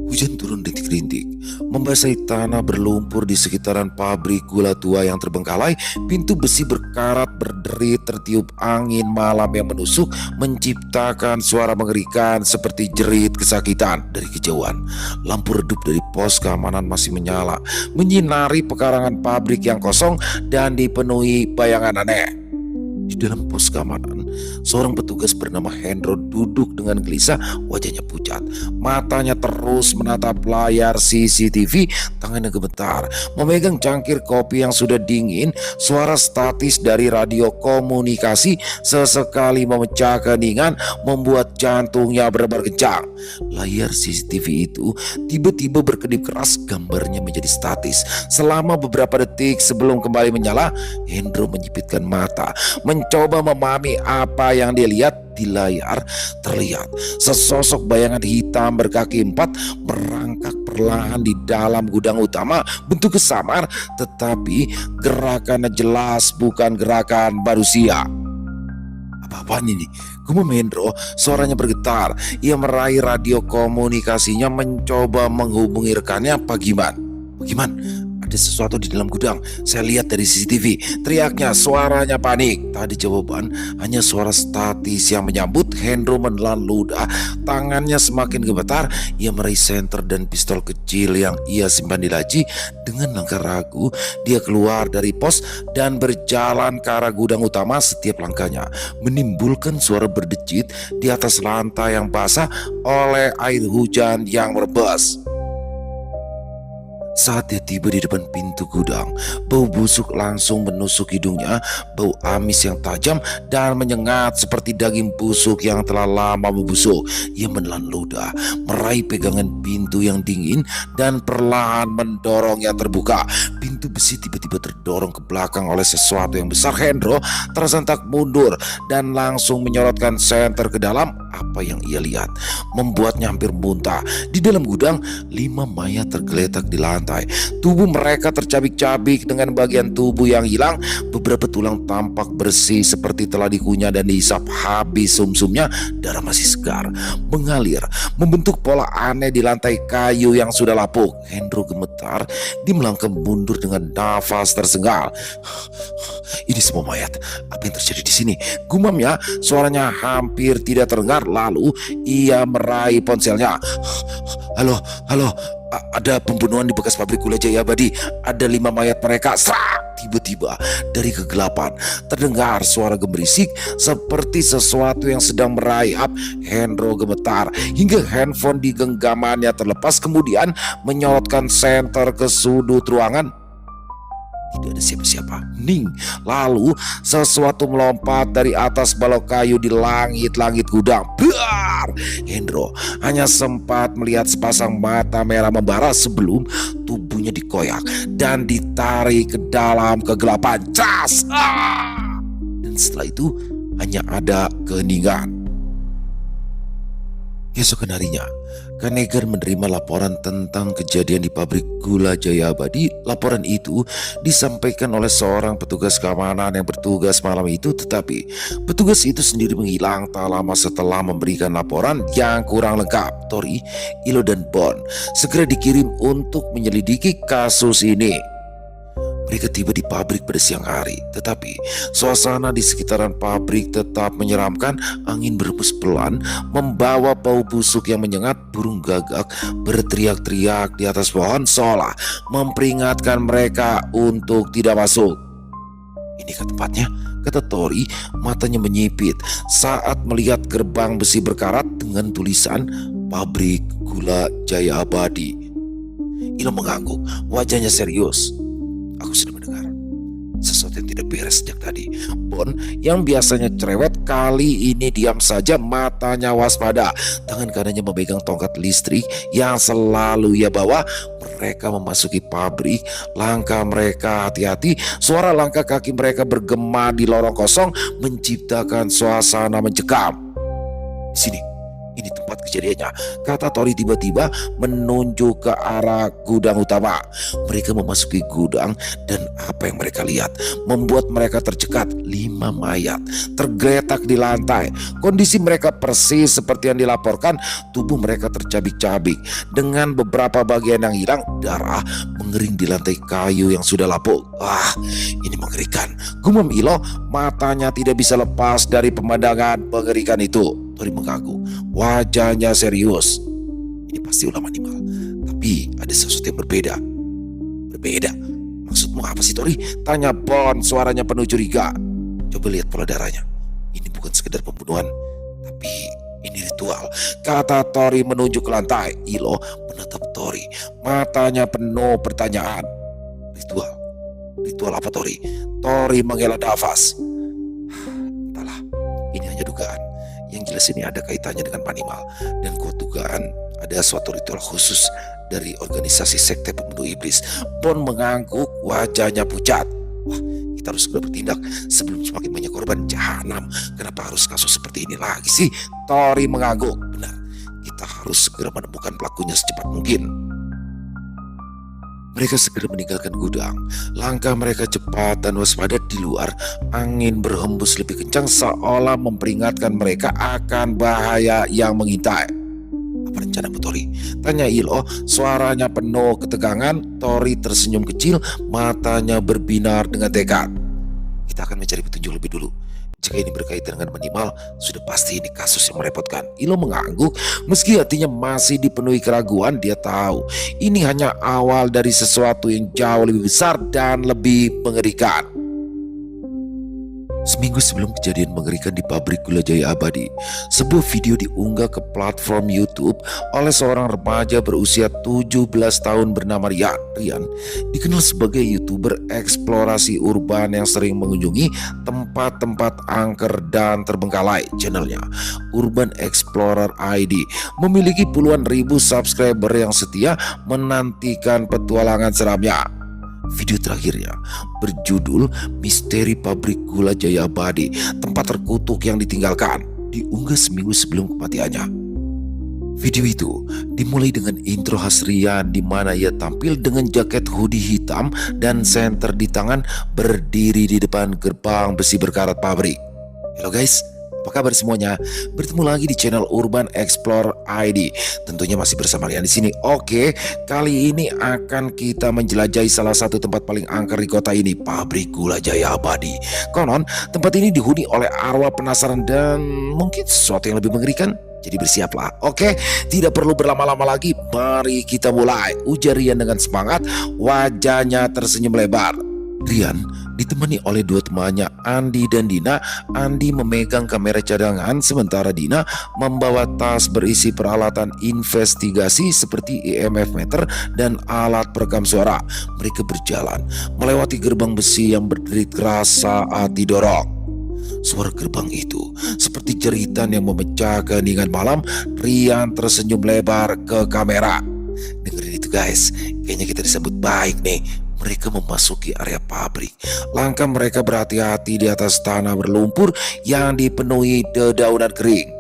Hujan turun rintik-rintik, membasahi tanah berlumpur di sekitaran pabrik gula tua yang terbengkalai. Pintu besi berkarat berderit tertiup angin malam yang menusuk, menciptakan suara mengerikan seperti jerit kesakitan. Dari kejauhan, lampu redup dari pos keamanan masih menyala, menyinari pekarangan pabrik yang kosong dan dipenuhi bayangan aneh. Di dalam pos keamanan, seorang petugas bernama Hendro duduk dengan gelisah, wajahnya pucat, matanya terus menatap layar CCTV, tangannya gemetar, memegang cangkir kopi yang sudah dingin. Suara statis dari radio komunikasi sesekali memecah keheningan, membuat jantungnya berdebar kencang. Layar CCTV itu tiba-tiba berkedip keras, gambarnya menjadi statis. Selama beberapa detik sebelum kembali menyala, Hendro menyipitkan mata, mencoba memahami apa yang dia lihat. Di layar terlihat sesosok bayangan hitam berkaki empat merangkak perlahan di dalam gudang utama. Bentuknya samar, tetapi gerakannya jelas bukan gerakan manusia. Apa-apaan ini? Gumam Hendro, suaranya bergetar. Ia meraih radio komunikasinya, mencoba menghubungi rekannya. Pak Giman, ada sesuatu di dalam gudang. Saya lihat dari CCTV. Teriaknya, suaranya panik. Tadi jawaban hanya suara statis yang menyambut. Hendro menelan ludah, tangannya semakin gemetar. Ia meraih senter dan pistol kecil yang ia simpan di laci. Dengan langkah ragu, dia keluar dari pos dan berjalan ke arah gudang utama. Setiap langkahnya menimbulkan suara berdecit di atas lantai yang basah oleh air hujan yang merebas. Saat dia tiba di depan pintu gudang, bau busuk langsung menusuk hidungnya, bau amis yang tajam dan menyengat seperti daging busuk yang telah lama membusuk. Ia menelan ludah, meraih pegangan pintu yang dingin dan perlahan mendorongnya terbuka. Pintu besi tiba-tiba terdorong ke belakang oleh sesuatu yang besar. Hendro tersentak mundur dan langsung menyorotkan senter ke dalam. Apa yang ia lihat membuatnya hampir muntah. Di dalam gudang, 5 mayat tergeletak di lantai. Tubuh mereka tercabik-cabik dengan bagian tubuh yang hilang. Beberapa tulang tampak bersih seperti telah dikunyah dan dihisap habis sumsumnya. Darah masih segar, mengalir, membentuk pola aneh di lantai kayu yang sudah lapuk. Hendro gemetar, dia melangkah mundur dengan nafas tersengal. Ini semua mayat. Apa yang terjadi di sini? Gumamnya, suaranya hampir tidak terdengar. Lalu ia meraih ponselnya. Halo, ada pembunuhan di bekas pabrik gula Jaya Abadi. Ada 5 mayat mereka. Serak! Tiba-tiba dari kegelapan terdengar suara gemerisik seperti sesuatu yang sedang merayap. Hendro gemetar hingga handphone di genggamannya terlepas, kemudian menyorotkan senter ke sudut ruangan. Tidak ada siapa-siapa, hening. Lalu sesuatu melompat dari atas balok kayu di langit-langit gudang. Biar! Hendro hanya sempat melihat sepasang mata merah membara sebelum tubuhnya dikoyak dan ditarik ke dalam kegelapan. Cas! Dan setelah itu hanya ada keheningan. Keesokan harinya, Kanegar menerima laporan tentang kejadian di pabrik gula Jaya Abadi. Laporan itu disampaikan oleh seorang petugas keamanan yang bertugas malam itu, tetapi petugas itu sendiri menghilang tak lama setelah memberikan laporan yang kurang lengkap. Tori, Ilo, dan Bon segera dikirim untuk menyelidiki kasus ini. Mereka tiba di pabrik pada siang hari, tetapi suasana di sekitaran pabrik tetap menyeramkan. Angin berhembus pelan, membawa bau busuk yang menyengat. Burung gagak berteriak-teriak di atas pohon seolah memperingatkan mereka untuk tidak masuk. Inikah tempatnya? Kata Tori, matanya menyipit saat melihat gerbang besi berkarat dengan tulisan Pabrik Gula Jaya Abadi. Ilo mengangguk, wajahnya serius. Aku sudah mendengar sesuatu yang tidak beres sejak tadi. Bon yang biasanya cerewet kali ini diam saja, matanya waspada. Tangan kanannya memegang tongkat listrik yang selalu ia bawa. Mereka memasuki pabrik, langkah mereka hati-hati. Suara langkah kaki mereka bergema di lorong kosong, menciptakan suasana mencekam. Di sini, ini tempat kejadiannya, kata Tori tiba-tiba menunjuk ke arah gudang utama. Mereka memasuki gudang dan apa yang mereka lihat membuat mereka tercekat. 5 mayat tergeletak di lantai. Kondisi mereka persis seperti yang dilaporkan. Tubuh mereka tercabik-cabik dengan beberapa bagian yang hilang. Darah mengering di lantai kayu yang sudah lapuk. Ini mengerikan, gumam Ilo. Matanya tidak bisa lepas dari pemandangan mengerikan itu. Tori mengangguk, wajahnya serius. Ini pasti ulah animal, tapi ada sesuatu yang berbeda. Berbeda? Maksudmu apa sih, Tori? Tanya Bon, suaranya penuh curiga. Coba lihat pola darahnya. Ini bukan sekedar pembunuhan, tapi ini ritual, kata Tori menunjuk ke lantai. Ilo menatap Tori, matanya penuh pertanyaan. Ritual? Ritual apa, Tori? Tori menghela nafas. Entahlah, ini hanya dugaan. Yang jelas ini ada kaitannya dengan animal, dan kuat dugaan ada suatu ritual khusus dari organisasi sekte pembunuh iblis. Bon mengangguk, wajahnya pucat. Kita harus segera bertindak sebelum semakin banyak korban. Jahanam, kenapa harus kasus seperti ini lagi sih? Tori mengangguk. Benar, kita harus segera menemukan pelakunya secepat mungkin. Mereka segera meninggalkan gudang. Langkah mereka cepat dan waspada. Di luar, angin berhembus lebih kencang seolah memperingatkan mereka akan bahaya yang mengintai. Apa rencana Tori? Tanya Ilo, suaranya penuh ketegangan. Tori tersenyum kecil, matanya berbinar dengan tekad. Kita akan mencari petunjuk lebih dulu. Jika ini berkaitan dengan animal, sudah pasti ini kasus yang merepotkan. Ilo mengangguk, meski hatinya masih dipenuhi keraguan. Dia tahu ini hanya awal dari sesuatu yang jauh lebih besar dan lebih mengerikan. Seminggu sebelum kejadian mengerikan di pabrik gula Jaya Abadi, sebuah video diunggah ke platform YouTube oleh seorang remaja berusia 17 tahun bernama Rian. Rian dikenal sebagai YouTuber eksplorasi urban yang sering mengunjungi tempat-tempat angker dan terbengkalai. Channelnya Urban Explorer ID memiliki puluhan ribu subscriber yang setia menantikan petualangan seramnya. Video terakhirnya berjudul Misteri Pabrik Gula Jaya Abadi, tempat terkutuk yang ditinggalkan, diunggah seminggu sebelum kematiannya. Video itu dimulai dengan intro khas Rian di mana ia tampil dengan jaket hoodie hitam dan senter di tangan berdiri di depan gerbang besi berkarat pabrik. Halo guys, apa kabar semuanya? Bertemu lagi di channel Urban Explore ID. Tentunya masih bersama Rian di sini. Oke, kali ini akan kita menjelajahi salah satu tempat paling angker di kota ini, pabrik gula Jaya Abadi. Konon, tempat ini dihuni oleh arwah penasaran dan mungkin sesuatu yang lebih mengerikan. Jadi bersiaplah. Oke, tidak perlu berlama-lama lagi. Mari kita mulai. Ujar Rian dengan semangat, wajahnya tersenyum lebar. Rian ditemani oleh dua temannya, Andi dan Dina. Andi memegang kamera cadangan sementara Dina membawa tas berisi peralatan investigasi seperti EMF meter dan alat perekam suara. Mereka berjalan melewati gerbang besi yang berderit keras saat didorong. Suara gerbang itu seperti jeritan yang memecah keheningan malam. Rian tersenyum lebar ke kamera. Dengerin itu guys, kayaknya kita disambut baik nih. Mereka memasuki area pabrik. Langkah mereka berhati-hati di atas tanah berlumpur yang dipenuhi dedaunan kering.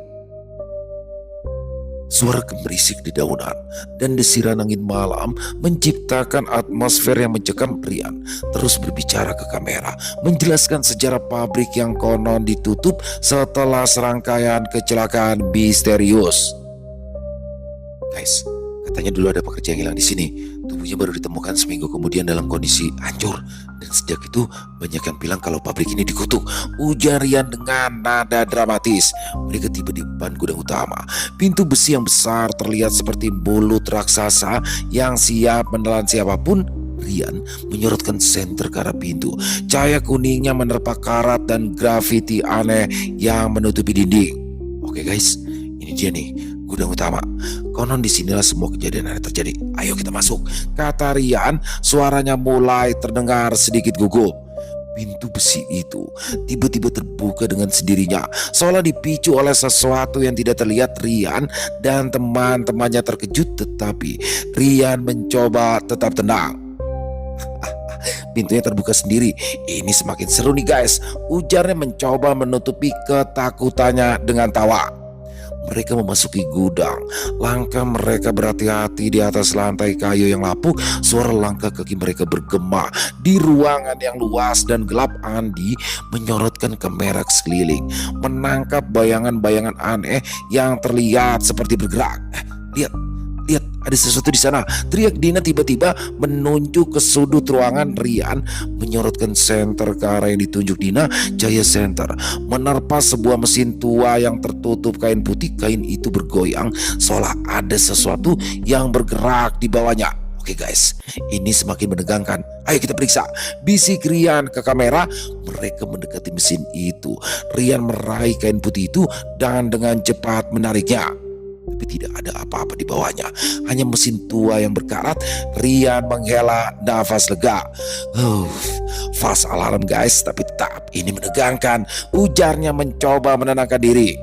Suara gemerisik di daunan dan desiran angin malam menciptakan atmosfer yang mencekam. Rian terus berbicara ke kamera, menjelaskan sejarah pabrik yang konon ditutup setelah serangkaian kecelakaan misterius. Guys, katanya dulu ada pekerja yang hilang di sini. Tubuhnya baru ditemukan seminggu kemudian dalam kondisi hancur. Dan sejak itu banyak yang bilang kalau pabrik ini dikutuk, ujar Rian dengan nada dramatis. Mereka tiba di depan gudang utama. Pintu besi yang besar terlihat seperti mulut raksasa yang siap menelan siapapun. Rian menyorotkan senter ke arah pintu. Cahaya kuningnya menerpa karat dan grafiti aneh yang menutupi dinding. Oke guys, ini dia nih gudang utama. Konon disinilah semua kejadian yang terjadi. Ayo kita masuk, kata Rian. Suaranya mulai terdengar sedikit gugup. Pintu besi itu tiba-tiba terbuka dengan sendirinya, seolah dipicu oleh sesuatu yang tidak terlihat. Rian dan teman-temannya terkejut, tetapi Rian mencoba tetap tenang. Pintunya terbuka sendiri. Ini semakin seru nih guys, ujarnya mencoba menutupi ketakutannya dengan tawa. mereka memasuki gudang. Langkah mereka berhati-hati di atas lantai kayu yang lapuk. Suara langkah kaki mereka bergema. Di ruangan yang luas dan gelap, Andi menyorotkan kamera ke sekeliling, menangkap bayangan-bayangan aneh yang terlihat seperti bergerak. Lihat, lihat, ada sesuatu di sana, teriak Dina tiba-tiba menunjuk ke sudut ruangan. Rian menyorotkan senter ke arah yang ditunjuk Dina. Cahaya senter menerpa sebuah mesin tua yang tertutup kain putih. Kain itu bergoyang seolah ada sesuatu yang bergerak di bawahnya. Oke guys, ini semakin menegangkan. Ayo kita periksa, bisik Rian ke kamera. Mereka mendekati mesin itu. Rian meraih kain putih itu dan dengan cepat menariknya. Tapi tidak ada apa-apa di bawahnya, hanya mesin tua yang berkarat. Rian menghela nafas lega. Fals alarm guys, tapi tetap ini menegangkan, ujarnya mencoba menenangkan diri.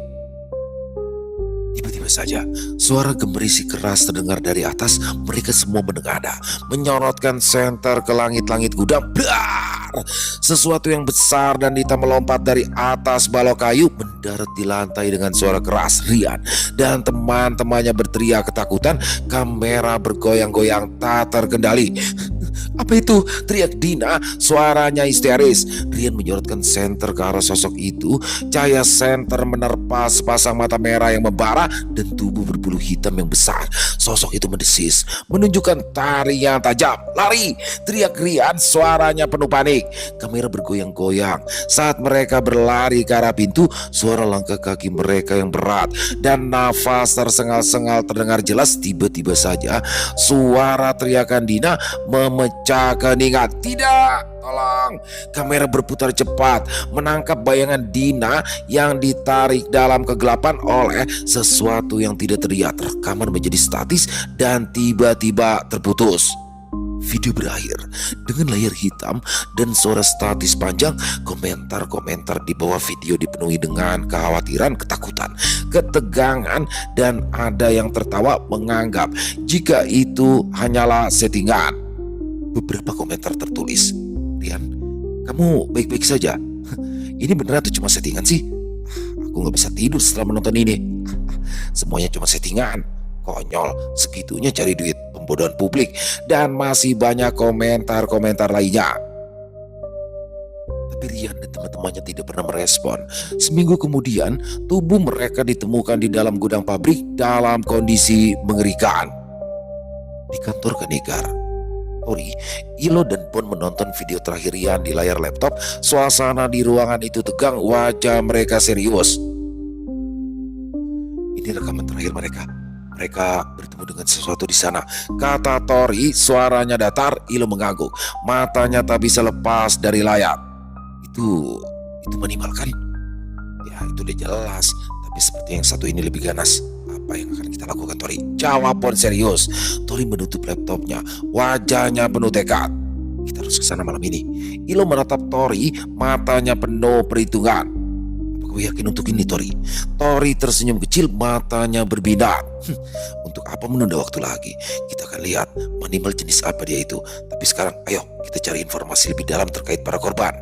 Tiba-tiba saja suara gemerisi keras terdengar dari atas. Mereka semua menengadah, menyorotkan senter ke langit-langit gudang. Blar! Sesuatu yang besar dan hitam melompat dari atas balok kayu, mendarat di lantai dengan suara keras. Rian dan teman-temannya berteriak ketakutan. Kamera bergoyang-goyang tak terkendali. Apa itu? Teriak Dina, suaranya histeris. Rian menyorotkan senter ke arah sosok itu. Cahaya senter menerpa sepasang mata merah yang membara dan tubuh berbulu hitam yang besar. Sosok itu mendesis, menunjukkan taring yang tajam. Lari! Teriak Rian, suaranya penuh panik. Kamera bergoyang-goyang saat mereka berlari ke arah pintu. Suara langkah kaki mereka yang berat dan nafas tersengal-sengal terdengar jelas. Tiba-tiba saja suara teriakan Dina memecah keheningan. Tidak! Tolong! Kamera berputar cepat, menangkap bayangan Dina yang ditarik dalam kegelapan oleh sesuatu yang tidak terlihat. Rekaman menjadi statis dan tiba-tiba terputus. Video berakhir dengan layar hitam dan suara statis panjang. Komentar-komentar di bawah video dipenuhi dengan kekhawatiran, ketakutan, ketegangan, dan ada yang tertawa menganggap jika itu hanyalah settingan. Beberapa komentar tertulis, Rian, kamu baik-baik saja? Ini beneran atau cuma settingan sih? Aku gak bisa tidur setelah menonton ini. Semuanya cuma settingan. Konyol, segitunya cari duit, pembodohan publik. Dan masih banyak komentar-komentar lainnya. Tapi Rian dan teman-temannya tidak pernah merespon. Seminggu kemudian, tubuh mereka ditemukan di dalam gudang pabrik dalam kondisi mengerikan. Di kantor Kanegar, Tori, Ilo, dan Bon menonton video terakhir Rian di layar laptop. Suasana di ruangan itu tegang, wajah mereka serius. Ini rekaman terakhir mereka. Mereka bertemu dengan sesuatu di sana, kata Tori, suaranya datar. Ilo mengangguk, matanya tak bisa lepas dari layar. Itu menimbalkan? Ya itu udah jelas, tapi seperti yang satu ini lebih ganas. Apa yang akan kita lakukan, Tori? Jawab Bon serius. Tori menutup laptopnya, wajahnya penuh tekad. Kita harus ke sana malam ini. Ilo menatap Tori, matanya penuh perhitungan. Apa kau yakin untuk ini, Tori? Tori tersenyum kecil, matanya berbinar. Untuk apa menunda waktu lagi? Kita akan lihat animal jenis apa dia itu. Tapi sekarang ayo kita cari informasi lebih dalam terkait para korban.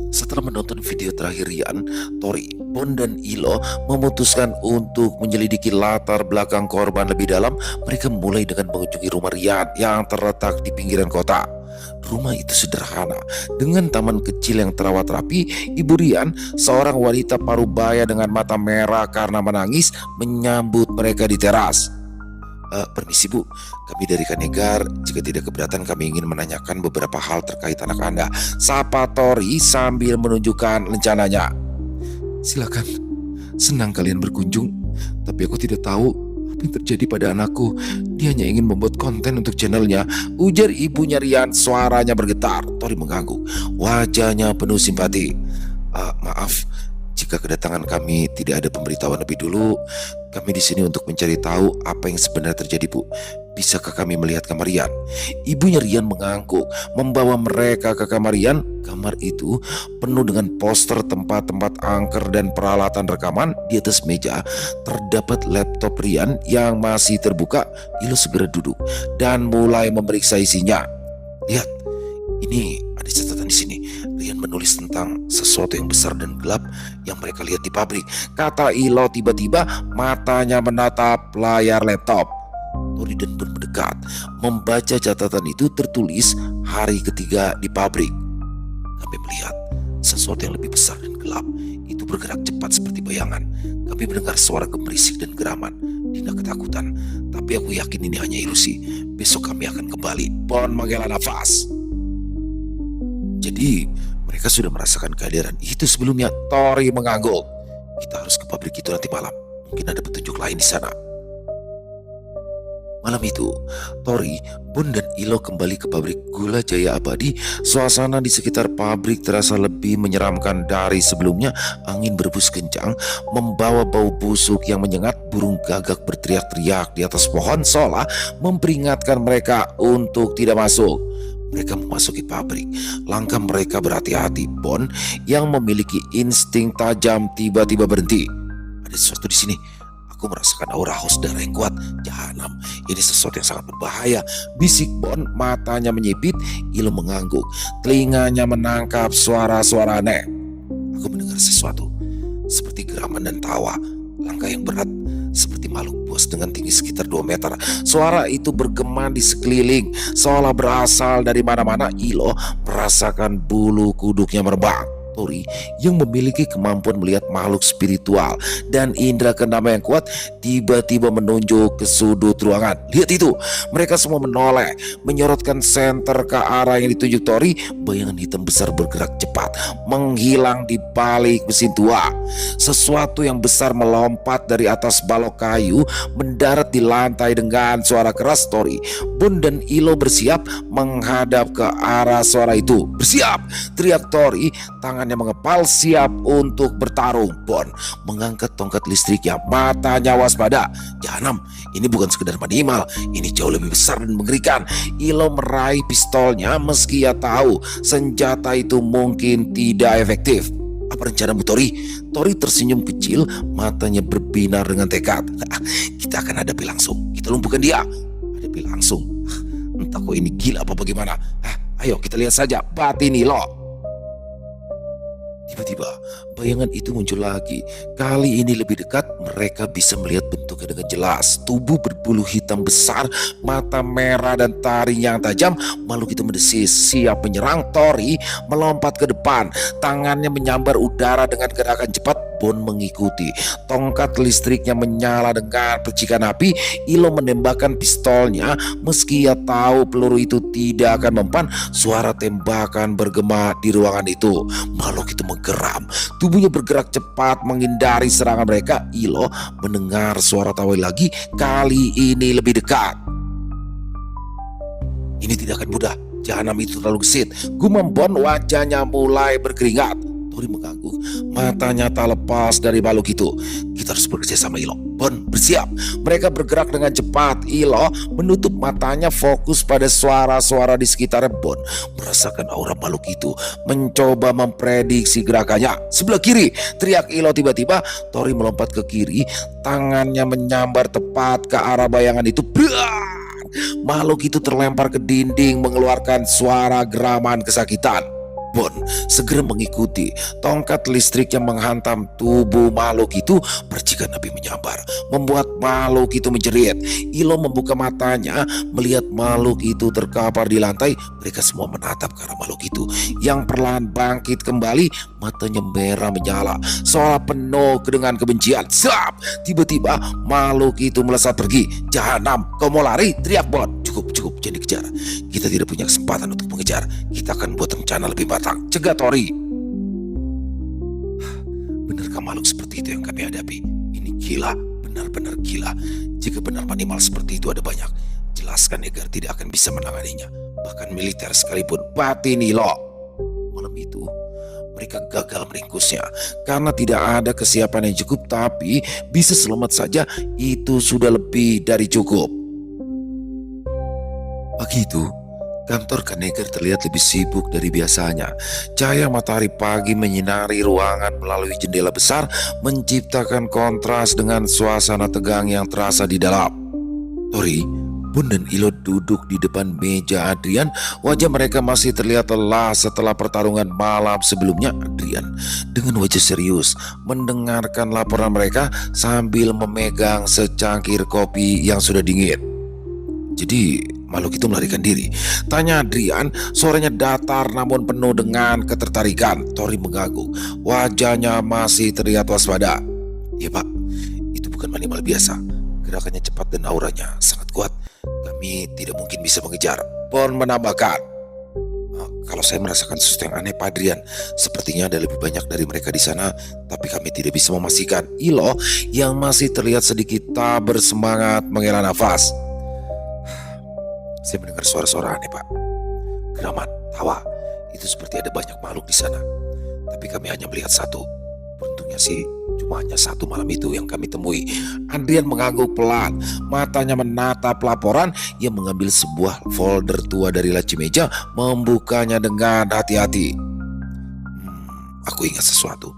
Setelah menonton video terakhir Rian, Tori, Bon, dan Ilo memutuskan untuk menyelidiki latar belakang korban lebih dalam. Mereka mulai dengan mengunjungi rumah Rian yang terletak di pinggiran kota. Rumah itu sederhana, dengan taman kecil yang terawat rapi. Ibu Rian, seorang wanita parubaya dengan mata merah karena menangis, menyambut mereka di teras. Permisi Bu, kami dari Kanegar. Jika tidak keberatan, kami ingin menanyakan beberapa hal terkait anak Anda, sapa Tori sambil menunjukkan rencananya. Silakan, senang kalian berkunjung. Tapi aku tidak tahu apa yang terjadi pada anakku. Dia hanya ingin membuat konten untuk channelnya, ujar ibunya Rian, suaranya bergetar. Tori mengangguk, wajahnya penuh simpati. Maaf jika kedatangan kami tidak ada pemberitahuan lebih dulu. Kami di sini untuk mencari tahu apa yang sebenarnya terjadi, Bu. Bisakah kami melihat kamar Rian? Ibunya Rian mengangguk, membawa mereka ke kamar Rian. Kamar itu penuh dengan poster, tempat-tempat angker, dan peralatan rekaman. Di atas meja terdapat laptop Rian yang masih terbuka. Ilo segera duduk dan mulai memeriksa isinya. Lihat, ini ada catatan di sini. Rian dan menulis tentang sesuatu yang besar dan gelap yang mereka lihat di pabrik. Kata Ilo tiba-tiba matanya menatap layar laptop. Tori dan Bon mendekat. Membaca catatan itu tertulis hari ketiga di pabrik. Kami melihat sesuatu yang lebih besar dan gelap itu bergerak cepat seperti bayangan. Kami mendengar suara gemerisik dan geraman. Dina ketakutan, tapi aku yakin ini hanya ilusi. Besok kami akan kembali. Bon menghela nafas. Jadi mereka sudah merasakan kehadiran itu sebelumnya. Tori mengangguk. Kita harus ke pabrik itu nanti malam. Mungkin ada petunjuk lain di sana. Malam itu, Tori, Bon dan Ilo kembali ke pabrik gula Jaya Abadi. Suasana di sekitar pabrik terasa lebih menyeramkan dari sebelumnya. Angin berembus kencang, membawa bau busuk yang menyengat. Burung gagak berteriak-teriak di atas pohon seolah memperingatkan mereka untuk tidak masuk. Mereka memasuki pabrik. Langkah mereka berhati-hati. Bon yang memiliki insting tajam tiba-tiba berhenti. Ada sesuatu di sini. Aku merasakan aura haus darah yang kuat. Jahanam, ini sesuatu yang sangat berbahaya, bisik Bon. Matanya menyipit. Ilo mengangguk. Telinganya menangkap suara-suara aneh. Aku mendengar sesuatu seperti geraman dan tawa. Langkah yang berat seperti makhluk buas dengan tinggi sekitar 2 meter. Suara itu bergema di sekeliling seolah berasal dari mana-mana. Ilo merasakan bulu kuduknya merebak. Tori yang memiliki kemampuan melihat makhluk spiritual dan indera keenam yang kuat tiba-tiba menunjuk ke sudut ruangan. Lihat itu, mereka semua menoleh, menyorotkan senter ke arah yang ditunjuk Tori. Bayangan hitam besar bergerak cepat, menghilang di balik mesin tua. Sesuatu yang besar melompat dari atas balok kayu, mendarat di lantai dengan suara keras. Tori, Bon dan Ilo bersiap menghadap ke arah suara itu. Bersiap, teriak Tori. Tangannya mengepal siap untuk bertarung. Bon mengangkat tongkat listriknya, matanya waspada. Jahanam, ini bukan sekedar manimal, ini jauh lebih besar dan mengerikan. Ilo meraih pistolnya meski ia tahu senjata itu mungkin tidak efektif. Apa rencanamu, Tori? Tori tersenyum kecil, matanya berbinar dengan tekad. Kita akan hadapi langsung, kita lumpuhkan dia. Hadapi langsung? Entah kok ini gila apa bagaimana. Ayo kita lihat saja batin Ilo. Tiba-tiba bayangan itu muncul lagi. Kali ini lebih dekat. Mereka bisa melihat bentuknya dengan jelas. Tubuh berbulu hitam besar, mata merah dan taring yang tajam. Makhluk itu mendesis, siap menyerang. Tori melompat ke depan, tangannya menyambar udara dengan gerakan cepat. Bon mengikuti. Tongkat listriknya menyala dengan percikan api. Ilo menembakkan pistolnya meski ia tahu peluru itu tidak akan mempan. Suara tembakan bergema di ruangan itu. Makhluk itu menggeram, tubuhnya bergerak cepat menghindari serangan mereka. Ilo mendengar suara tawa lagi, kali ini lebih dekat. Ini tidak akan mudah, jahanam itu terlalu gesit. Gumam Bon, wajahnya mulai berkeringat. Tori mengangguk, matanya tak lepas dari makhluk itu. Kita harus bekerja sama Ilo. Bon bersiap. Mereka bergerak dengan cepat. Ilo menutup matanya, fokus pada suara-suara di sekitar. Bon merasakan aura makhluk itu, mencoba memprediksi gerakannya. Sebelah kiri, teriak Ilo tiba-tiba. Tori melompat ke kiri, tangannya menyambar tepat ke arah bayangan itu. Makhluk itu terlempar ke dinding mengeluarkan suara geraman kesakitan. Bon segera mengikuti. Tongkat listrik yang menghantam tubuh makhluk itu. Percikan api menyambar, membuat makhluk itu menjerit. Ilo membuka matanya, melihat makhluk itu terkapar di lantai. Mereka semua menatap ke arah makhluk itu yang perlahan bangkit kembali. Matanya merah menyala, seolah penuh dengan kebencian. Slap! Tiba-tiba makhluk itu melesat pergi. Jahanam, kau mau lari? Teriak Bon. Cukup, jangan dikejar. Kita tidak punya kesempatan untuk mengejar. Kita akan buat rencana lebih matang. Cegah Tori. Benarkah makhluk seperti itu yang kami hadapi? Ini gila, benar-benar gila. Jika benar animal seperti itu ada banyak, jelaskan agar tidak akan bisa menanganinya. Bahkan militer sekalipun. Batin Ilo. Malam itu mereka gagal meringkusnya karena tidak ada kesiapan yang cukup. Tapi bisa selamat saja, itu sudah lebih dari cukup. Pagi itu, kantor Kaneger terlihat lebih sibuk dari biasanya. Cahaya matahari pagi menyinari ruangan melalui jendela besar, menciptakan kontras dengan suasana tegang yang terasa di dalam. Tori, Bun dan Ilo duduk di depan meja Adrian. Wajah mereka masih terlihat lelah setelah pertarungan malam sebelumnya. Adrian dengan wajah serius mendengarkan laporan mereka sambil memegang secangkir kopi yang sudah dingin. "Jadi makhluk itu melarikan diri?" tanya Adrian. Suaranya datar namun penuh dengan ketertarikan. Tori mengangguk. Wajahnya masih terlihat waspada. "Ya Pak, itu bukan animal biasa. Gerakannya cepat dan auranya sangat kuat. Kami tidak mungkin bisa mengejar." Bon menambahkan. Kalau saya merasakan sesuatu yang aneh Pak Adrian. Sepertinya ada lebih banyak dari mereka di sana, tapi kami tidak bisa memastikan." Ilo yang masih terlihat sedikit tak bersemangat menghela nafas. "Saya mendengar suara-suara aneh Pak. Geraman, tawa. Itu seperti ada banyak makhluk di sana. Tapi kami hanya melihat satu. Beruntungnya sih cuma hanya satu malam itu yang kami temui." Adrian mengangguk pelan. Matanya menatap laporan. Ia mengambil sebuah folder tua dari laci meja, membukanya dengan hati-hati. Aku ingat sesuatu.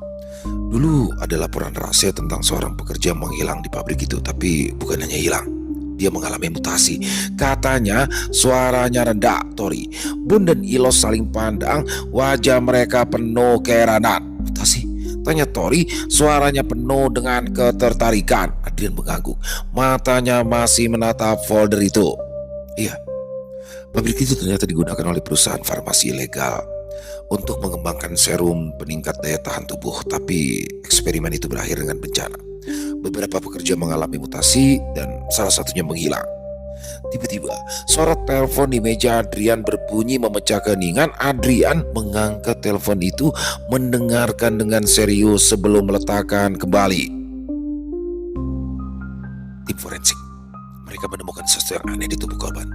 Dulu ada laporan rahasia tentang seorang pekerja menghilang di pabrik itu. Tapi bukan hanya hilang, dia mengalami mutasi. Katanya suaranya rendah. Tori, Bun dan Ilo saling pandang. Wajah mereka penuh keheranan. "Mutasi?" tanya Tori. Suaranya penuh dengan ketertarikan. Adrian mengangguk. Matanya masih menatap folder itu. "Iya, pabrik itu ternyata digunakan oleh perusahaan farmasi ilegal untuk mengembangkan serum peningkat daya tahan tubuh. Tapi eksperimen itu berakhir dengan bencana. Beberapa pekerja mengalami mutasi dan salah satunya menghilang." Tiba-tiba suara telepon di meja Adrian berbunyi memecah keheningan. Adrian mengangkat telepon itu, mendengarkan dengan serius sebelum meletakkan kembali. "Tim forensik. Mereka menemukan sesuatu yang aneh di tubuh korban.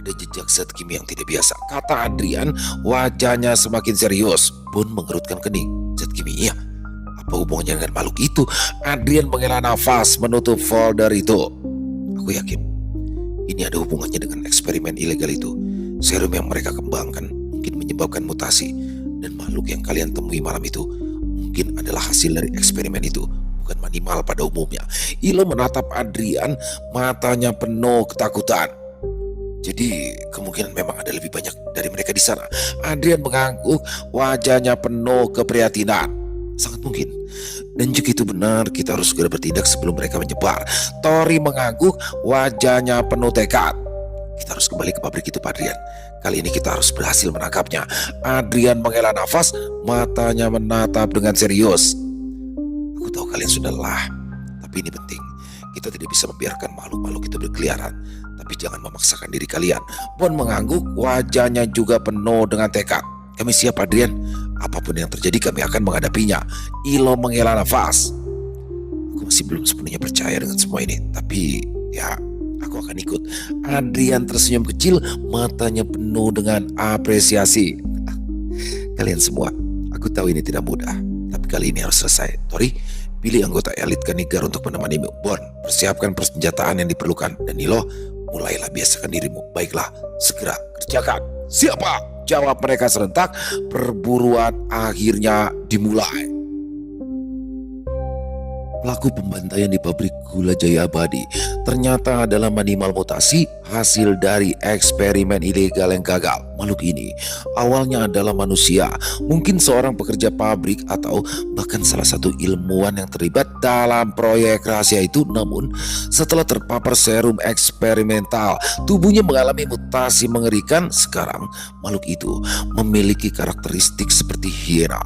Ada jejak zat kimia yang tidak biasa," kata Adrian. Wajahnya semakin serius. Bun mengerutkan kening. "Zat kimia? Apa hubungannya dengan makhluk itu?" Adrian menghela nafas menutup folder itu. "Aku yakin ini ada hubungannya dengan eksperimen ilegal itu. Serum yang mereka kembangkan mungkin menyebabkan mutasi. Dan makhluk yang kalian temui malam itu mungkin adalah hasil dari eksperimen itu, bukan animal pada umumnya." Ilo menatap Adrian, matanya penuh ketakutan. "Jadi kemungkinan memang ada lebih banyak dari mereka di sana." Adrian mengangguk, wajahnya penuh keprihatinan. "Sangat mungkin. Dan jika itu benar, kita harus segera bertindak sebelum mereka menyebar." Tori mengangguk, wajahnya penuh tekad. "Kita harus kembali ke pabrik itu Pak Adrian. Kali ini kita harus berhasil menangkapnya." Adrian menghela nafas, matanya menatap dengan serius. "Aku tahu kalian sudah lelah, tapi ini penting. Kita tidak bisa membiarkan makhluk-makhluk itu berkeliaran. Tapi jangan memaksakan diri kalian." Bon mengangguk, wajahnya juga penuh dengan tekad. "Kami siap Adrian. Apapun yang terjadi kami akan menghadapinya." Ilo menghela nafas. "Aku masih belum sepenuhnya percaya dengan semua ini. Tapi ya, aku akan ikut." Adrian tersenyum kecil, matanya penuh dengan apresiasi. "Kalian semua, aku tahu ini tidak mudah. Tapi kali ini harus selesai. Tori, pilih anggota elit Kanigar untuk menemanimu. Bon, persiapkan persenjataan yang diperlukan. Dan Ilo, mulailah biasakan dirimu. Baiklah, segera kerjakan." "Siapa?" jawab mereka serentak. Perburuan akhirnya dimulai. Pelaku pembantaian di pabrik gula Jaya Abadi ternyata adalah animal mutasi hasil dari eksperimen ilegal yang gagal. Makhluk ini awalnya adalah manusia, mungkin seorang pekerja pabrik atau bahkan salah satu ilmuwan yang terlibat dalam proyek rahasia itu. Namun setelah terpapar serum eksperimental, tubuhnya mengalami mutasi mengerikan. Sekarang makhluk itu memiliki karakteristik seperti hiena,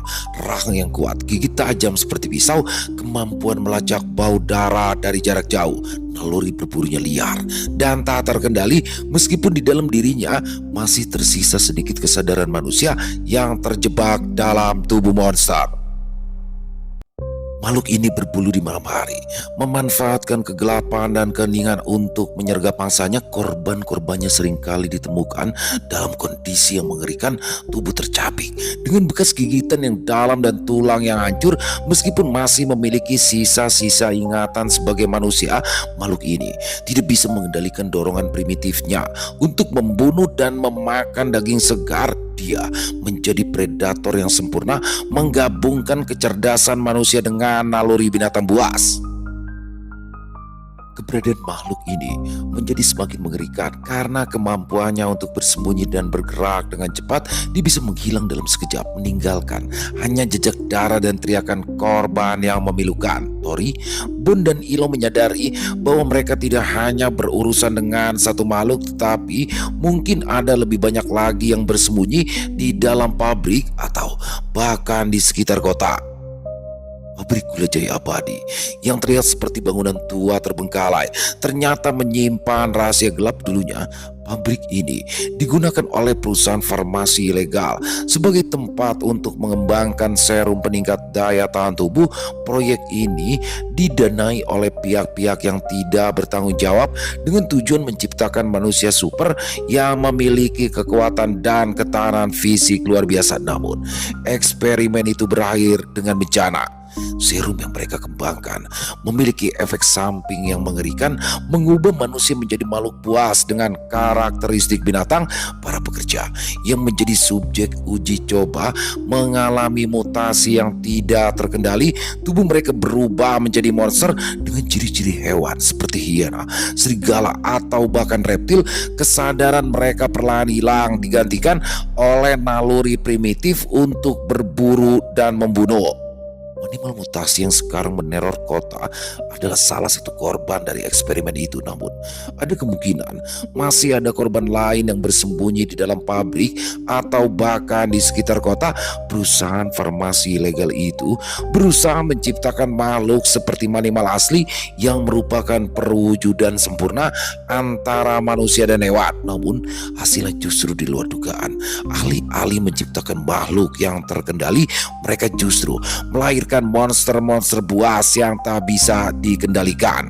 rahang yang kuat, gigi tajam seperti pisau, kemampuan melacak bau darah dari jarak jauh, naluri berburunya liar dan tak terkendali. Meskipun di dalam dirinya masih tersisa sedikit kesadaran manusia yang terjebak dalam tubuh monster. Makhluk ini berbulu di malam hari, memanfaatkan kegelapan dan keheningan untuk menyergap mangsanya. Korban-korbannya seringkali ditemukan dalam kondisi yang mengerikan, tubuh tercapik dengan bekas gigitan yang dalam dan tulang yang hancur. Meskipun masih memiliki sisa-sisa ingatan sebagai manusia, makhluk ini tidak bisa mengendalikan dorongan primitifnya untuk membunuh dan memakan daging segar. Dia menjadi predator yang sempurna, menggabungkan kecerdasan manusia dengan naluri binatang buas. Keberadaan makhluk ini menjadi semakin mengerikan karena kemampuannya untuk bersembunyi dan bergerak dengan cepat. Dia bisa menghilang dalam sekejap, meninggalkan hanya jejak darah dan teriakan korban yang memilukan. Tori, Bun dan Ilo menyadari bahwa mereka tidak hanya berurusan dengan satu makhluk, tetapi mungkin ada lebih banyak lagi yang bersembunyi di dalam pabrik atau bahkan di sekitar kota. Pabrik gula Jaya Abadi yang terlihat seperti bangunan tua terbengkalai ternyata menyimpan rahasia gelap. Dulunya pabrik ini digunakan oleh perusahaan farmasi ilegal sebagai tempat untuk mengembangkan serum peningkat daya tahan tubuh. Proyek ini didanai oleh pihak-pihak yang tidak bertanggung jawab dengan tujuan menciptakan manusia super yang memiliki kekuatan dan ketahanan fisik luar biasa. Namun eksperimen itu berakhir dengan bencana. Serum yang mereka kembangkan memiliki efek samping yang mengerikan, mengubah manusia menjadi makhluk buas dengan karakteristik binatang. Para pekerja yang menjadi subjek uji coba mengalami mutasi yang tidak terkendali. Tubuh mereka berubah menjadi monster dengan ciri-ciri hewan seperti hiena, serigala, atau bahkan reptil. Kesadaran mereka perlahan hilang, digantikan oleh naluri primitif untuk berburu dan membunuh. Animal mutasi yang sekarang meneror kota adalah salah satu korban dari eksperimen itu. Namun ada kemungkinan masih ada korban lain yang bersembunyi di dalam pabrik atau bahkan di sekitar kota. Perusahaan farmasi ilegal itu berusaha menciptakan makhluk seperti animal asli yang merupakan perwujudan sempurna antara manusia dan hewan. Namun hasilnya justru di luar dugaan. Alih-alih menciptakan makhluk yang terkendali, mereka justru melahirkan monster-monster buas yang tak bisa dikendalikan.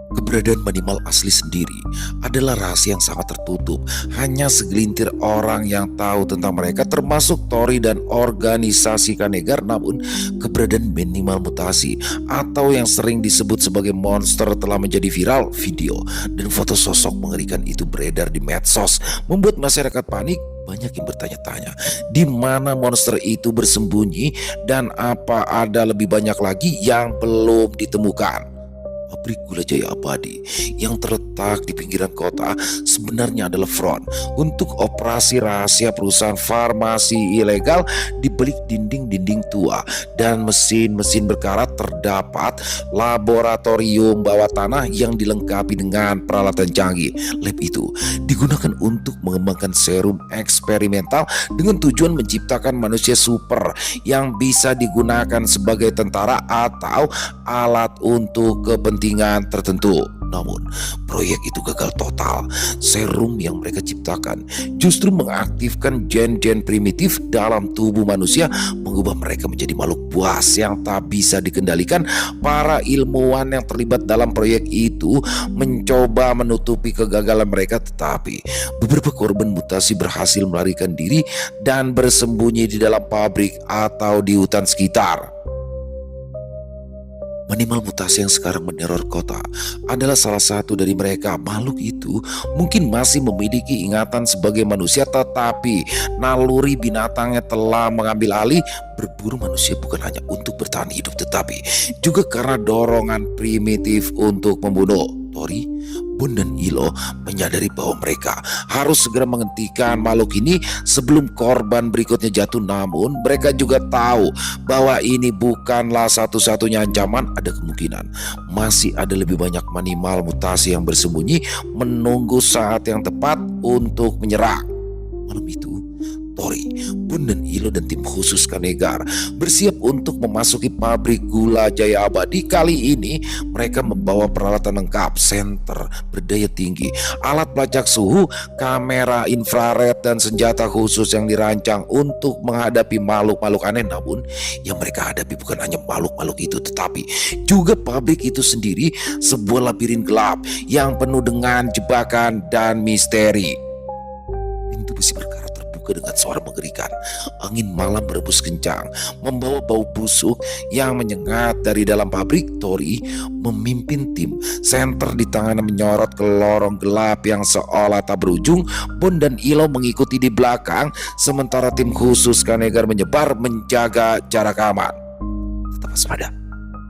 Keberadaan animal asli sendiri adalah rahasia yang sangat tertutup. Hanya segelintir orang yang tahu tentang mereka, termasuk Tori dan organisasi Kanegar. Namun keberadaan animal mutasi atau yang sering disebut sebagai monster telah menjadi viral. Video dan foto sosok mengerikan itu beredar di medsos, membuat masyarakat panik. Banyak yang bertanya-tanya di mana monster itu bersembunyi dan apa ada lebih banyak lagi yang belum ditemukan. Pabrik gula Jaya Abadi yang terletak di pinggiran kota sebenarnya adalah front untuk operasi rahasia perusahaan farmasi ilegal. Di balik dinding-dinding tua dan mesin-mesin berkarat terdapat laboratorium bawah tanah yang dilengkapi dengan peralatan canggih. Lab itu digunakan untuk mengembangkan serum eksperimental dengan tujuan menciptakan manusia super yang bisa digunakan sebagai tentara atau alat untuk kepentingan tertentu. Namun proyek itu gagal total. Serum yang mereka ciptakan justru mengaktifkan gen-gen primitif dalam tubuh manusia, mengubah mereka menjadi makhluk buas yang tak bisa dikendalikan. Para ilmuwan yang terlibat dalam proyek itu mencoba menutupi kegagalan mereka, tetapi beberapa korban mutasi berhasil melarikan diri dan bersembunyi di dalam pabrik atau di hutan sekitar. Animal mutasi yang sekarang meneror kota adalah salah satu dari mereka. Makhluk itu mungkin masih memiliki ingatan sebagai manusia, tetapi naluri binatangnya telah mengambil alih. Berburu manusia bukan hanya untuk bertahan hidup, tetapi juga karena dorongan primitif untuk membunuh. Tori, Bun dan Ilo menyadari bahwa mereka harus segera menghentikan makhluk ini sebelum korban berikutnya jatuh. Namun mereka juga tahu bahwa ini bukanlah satu-satunya ancaman. Ada kemungkinan masih ada lebih banyak animal mutasi yang bersembunyi menunggu saat yang tepat untuk menyerang. Malam itu Tori, Bun dan Ilo dan tim khusus Kanegar bersiap untuk memasuki pabrik gula Jaya Abadi. Kali ini mereka membawa peralatan lengkap, senter berdaya tinggi, alat pelacak suhu, kamera infrared, dan senjata khusus yang dirancang untuk menghadapi makhluk-makhluk aneh. Namun yang mereka hadapi bukan hanya makhluk-makhluk itu, tetapi juga pabrik itu sendiri, sebuah labirin gelap yang penuh dengan jebakan dan misteri. Pintu besi berkarat dengan suara mengerikan. Angin malam berembus kencang, membawa bau busuk yang menyengat dari dalam pabrik. Tori memimpin tim, senter di tangannya menyorot ke lorong gelap yang seolah tak berujung. Bun dan Ilo mengikuti di belakang, sementara tim khusus Kanegar menyebar menjaga jarak aman. Tetap waspada.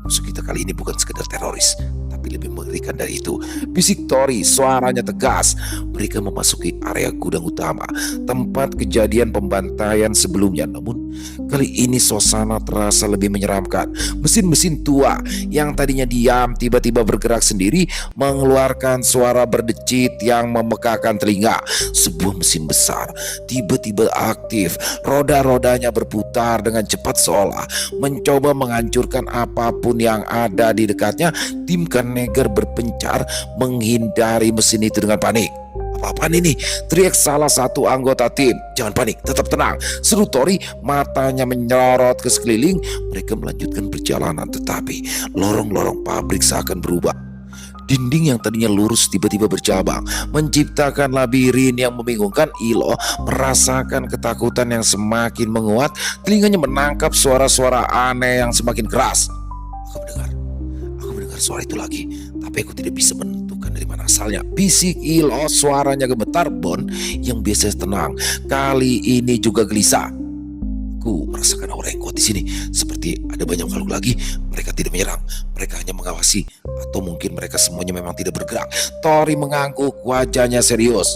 Musuh kita kali ini bukan sekedar teroris, tapi lebih mengerikan dari itu. Bisik Tori, suaranya tegas. Mereka memasuki area gudang utama, tempat kejadian pembantaian sebelumnya. Namun kali ini suasana terasa lebih menyeramkan. Mesin-mesin tua yang tadinya diam tiba-tiba bergerak sendiri, mengeluarkan suara berdecit yang memekakan telinga. Sebuah mesin besar tiba-tiba aktif. Roda-rodanya berputar dengan cepat seolah mencoba menghancurkan apapun yang ada di dekatnya. Tim Kanegar berpencar menghindari mesin itu dengan panik. Apa-apaan ini? Teriak salah satu anggota tim. Jangan panik, tetap tenang, seru Tori. Matanya menyorot ke sekeliling. Mereka melanjutkan perjalanan, tetapi lorong-lorong pabrik seakan berubah. Dinding yang tadinya lurus tiba-tiba bercabang, menciptakan labirin yang membingungkan. Ilo merasakan ketakutan yang semakin menguat. Telinganya menangkap suara-suara aneh yang semakin keras. Aku mendengar suara itu lagi, tapi aku tidak bisa menentukan dari mana asalnya. Bisik Ilo, suaranya gemetar. Bon yang biasanya tenang, kali ini juga gelisah. Aku merasakan aura yang kuat di sini. Seperti ada banyak makhluk lagi. Mereka tidak menyerang, mereka hanya mengawasi. Atau mungkin mereka semuanya memang tidak bergerak. Tori mengangguk, wajahnya serius.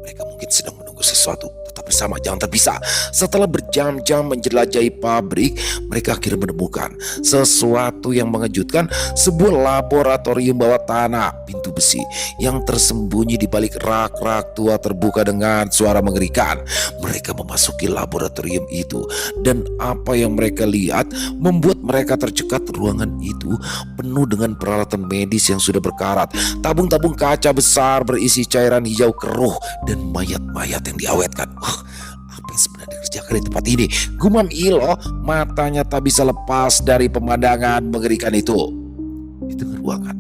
Mereka mungkin sedang menunggu sesuatu. Tetap bersama, jangan terpisah. Setelah berjam-jam menjelajahi pabrik, mereka akhirnya menemukan sesuatu yang mengejutkan. Sebuah laboratorium bawah tanah, pintu besi yang tersembunyi di balik rak-rak tua terbuka dengan suara mengerikan. Mereka memasuki laboratorium itu, dan apa yang mereka lihat membuat mereka tercekat. Ruangan itu penuh dengan peralatan medis yang sudah berkarat. Tabung-tabung kaca besar berisi cairan hijau keruh dan mayat-mayat yang diawetkan. Apa yang sebenarnya dikerjakan di tempat ini? Gumam Ilo, matanya tak bisa lepas dari pemandangan mengerikan itu. Di tengah ruangan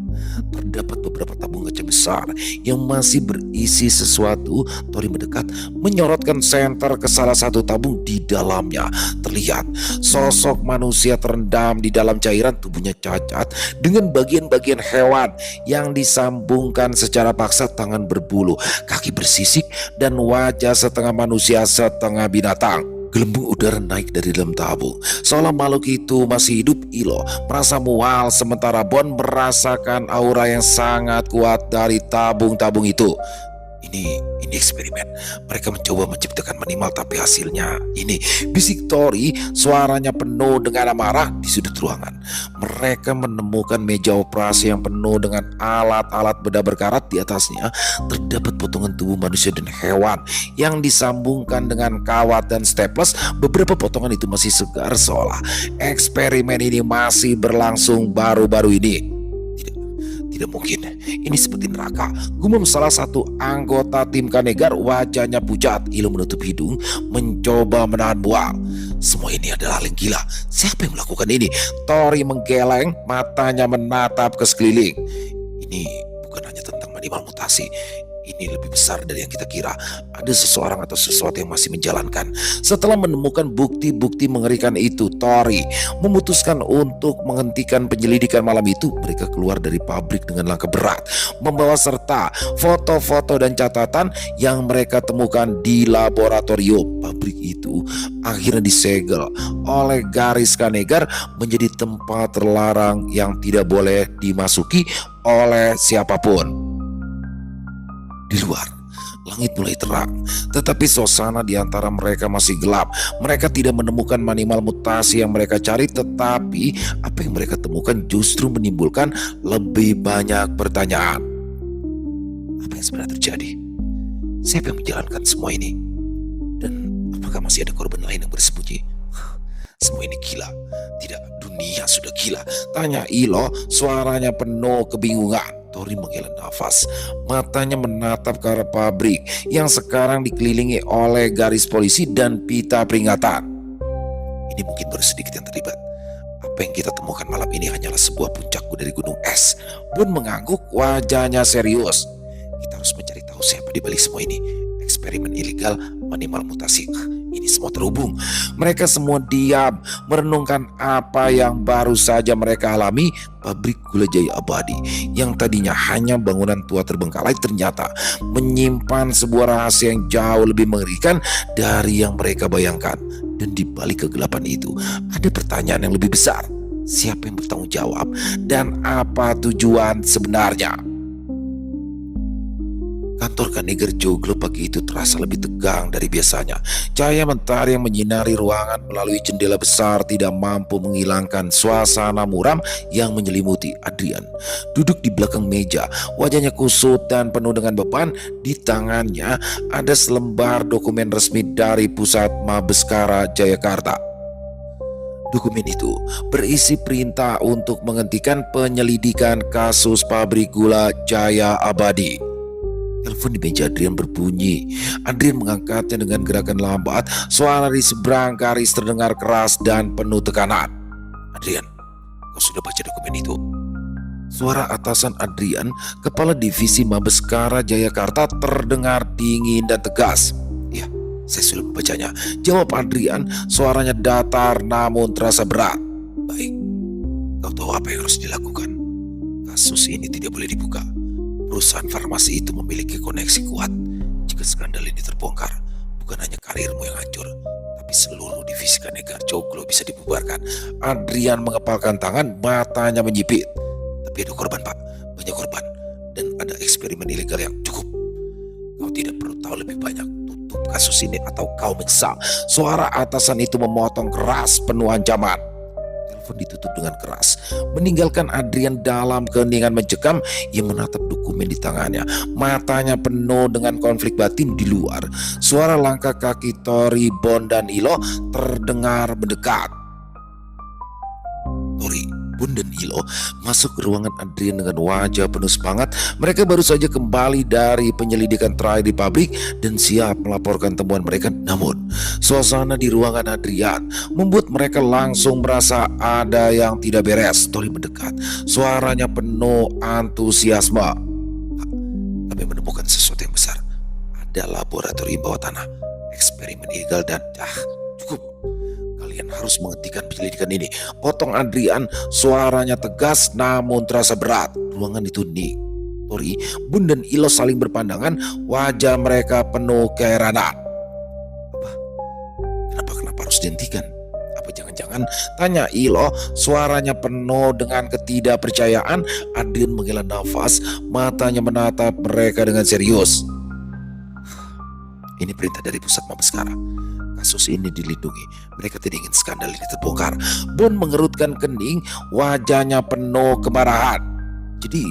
terdapat beberapa tabung kaca besar yang masih berisi sesuatu. Tori mendekat, menyorotkan senter ke salah satu tabung. Di dalamnya terlihat sosok manusia terendam di dalam cairan. Tubuhnya cacat dengan bagian-bagian hewan yang disambungkan secara paksa. Tangan berbulu, kaki bersisik, dan wajah setengah manusia setengah binatang. Gelembung udara naik dari dalam tabung, seolah makhluk itu masih hidup. Ilo merasa mual, sementara Bon merasakan aura yang sangat kuat dari tabung-tabung itu. Ini eksperimen. Mereka mencoba menciptakan animal, tapi hasilnya ini. Bisik Tori, suaranya penuh dengan amarah. Di sudut ruangan mereka menemukan meja operasi yang penuh dengan alat-alat bedah berkarat. Di atasnya terdapat potongan tubuh manusia dan hewan yang disambungkan dengan kawat dan staples. Beberapa potongan itu masih segar, seolah eksperimen ini masih berlangsung baru-baru ini. Tidak mungkin, ini seperti neraka, gumam salah satu anggota tim Kanegar. Wajahnya pucat. Ilo menutup hidung, mencoba menahan bual. Semua ini adalah hal yang gila. Siapa yang melakukan ini? Tori menggeleng, matanya menatap ke sekeliling. Ini bukan hanya tentang animal mutasi. Ini lebih besar dari yang kita kira. Ada seseorang atau sesuatu yang masih menjalankan. Setelah menemukan bukti-bukti mengerikan itu, Tori memutuskan untuk menghentikan penyelidikan malam itu. Mereka keluar dari pabrik dengan langkah berat, membawa serta foto-foto dan catatan yang mereka temukan di laboratorium. Pabrik itu akhirnya disegel oleh garis Kanegar menjadi tempat terlarang yang tidak boleh dimasuki oleh siapapun. Di luar, langit mulai terang, tetapi suasana di antara mereka masih gelap. Mereka tidak menemukan animal mutasi yang mereka cari, tetapi apa yang mereka temukan justru menimbulkan lebih banyak pertanyaan. Apa yang sebenarnya terjadi? Siapa yang menjalankan semua ini? Dan apakah masih ada korban lain yang bersembunyi? Semua ini gila. Tidak, dunia sudah gila, tanya Ilo, suaranya penuh kebingungan. Tori menghela nafas, matanya menatap ke arah pabrik yang sekarang dikelilingi oleh garis polisi dan pita peringatan. Ini mungkin baru sedikit yang terlibat. Apa yang kita temukan malam ini hanyalah sebuah puncak dari gunung es. Bon mengangguk, wajahnya serius. Kita harus mencari tahu siapa di balik semua ini. Eksperimen ilegal, animal mutasi, ini semua terhubung. Mereka semua diam, merenungkan apa yang baru saja mereka alami. Pabrik gula jaya abadi yang tadinya hanya bangunan tua terbengkalai ternyata menyimpan sebuah rahasia yang jauh lebih mengerikan dari yang mereka bayangkan. Dan di balik kegelapan itu ada pertanyaan yang lebih besar. Siapa yang bertanggung jawab? Dan apa tujuan sebenarnya? Kantor Kaniger Joglo pagi itu terasa lebih tegang dari biasanya. Cahaya mentari yang menyinari ruangan melalui jendela besar tidak mampu menghilangkan suasana muram yang menyelimuti Adrian. Duduk di belakang meja, wajahnya kusut dan penuh dengan beban. Di tangannya ada selembar dokumen resmi dari Pusat Mabeskara Jayakarta. Dokumen itu berisi perintah untuk menghentikan penyelidikan kasus pabrik gula Jaya Abadi. Telepon di meja Adrian berbunyi. Adrian mengangkatnya dengan gerakan lambat. Suara di seberang garis terdengar keras dan penuh tekanan. Adrian, kau sudah baca dokumen itu? Suara atasan Adrian, kepala divisi Mabeskara Jayakarta, terdengar dingin dan tegas. Ya, saya sudah membacanya, jawab Adrian. Suaranya datar namun terasa berat. Baik, kau tahu apa yang harus dilakukan. Kasus ini tidak boleh dibuka. Perusahaan farmasi itu memiliki koneksi kuat. Jika skandal ini terbongkar, bukan hanya karirmu yang hancur, tapi seluruh divisi Kaniger Joglo bisa dibubarkan. Adrian mengepalkan tangan, matanya menyipit. Tapi ada korban, Pak. Banyak korban. Dan ada eksperimen ilegal yang cukup. Kau tidak perlu tahu lebih banyak. Tutup kasus ini atau kau menyesal. Suara atasan itu memotong keras penuh ancaman. Telepon ditutup dengan keras, meninggalkan Adrian dalam keheningan mencekam. Ia menatap dokumen di tangannya, matanya penuh dengan konflik batin. Di luar, suara langkah kaki Tori, Bon, dan Ilo terdengar mendekat. Tori, Bon, dan Ilo masuk ke ruangan Adrian dengan wajah penuh semangat. Mereka baru saja kembali dari penyelidikan terakhir di pabrik dan siap melaporkan temuan mereka. Namun, suasana di ruangan Adrian membuat mereka langsung merasa ada yang tidak beres. Tori mendekat, suaranya penuh antusiasme. "Pak, kami menemukan sesuatu yang besar. Ada laboratorium bawah tanah, eksperimen ilegal dan cukup. Kalian harus menghentikan penyelidikan ini," potong Adrian. Suaranya tegas namun terasa berat. Ruangan itu hening. Tori, Bun, dan Ilo saling berpandangan. Wajah mereka penuh keheranan. Kenapa harus dihentikan? Apa jangan-jangan, tanya Ilo, suaranya penuh dengan ketidakpercayaan. Adrian menghela nafas, matanya menatap mereka dengan serius. Ini perintah dari Pusat Mabeskara. Kasus ini dilindungi. Mereka tidak ingin skandal ini terbongkar. Bon mengerutkan kening, wajahnya penuh kemarahan. Jadi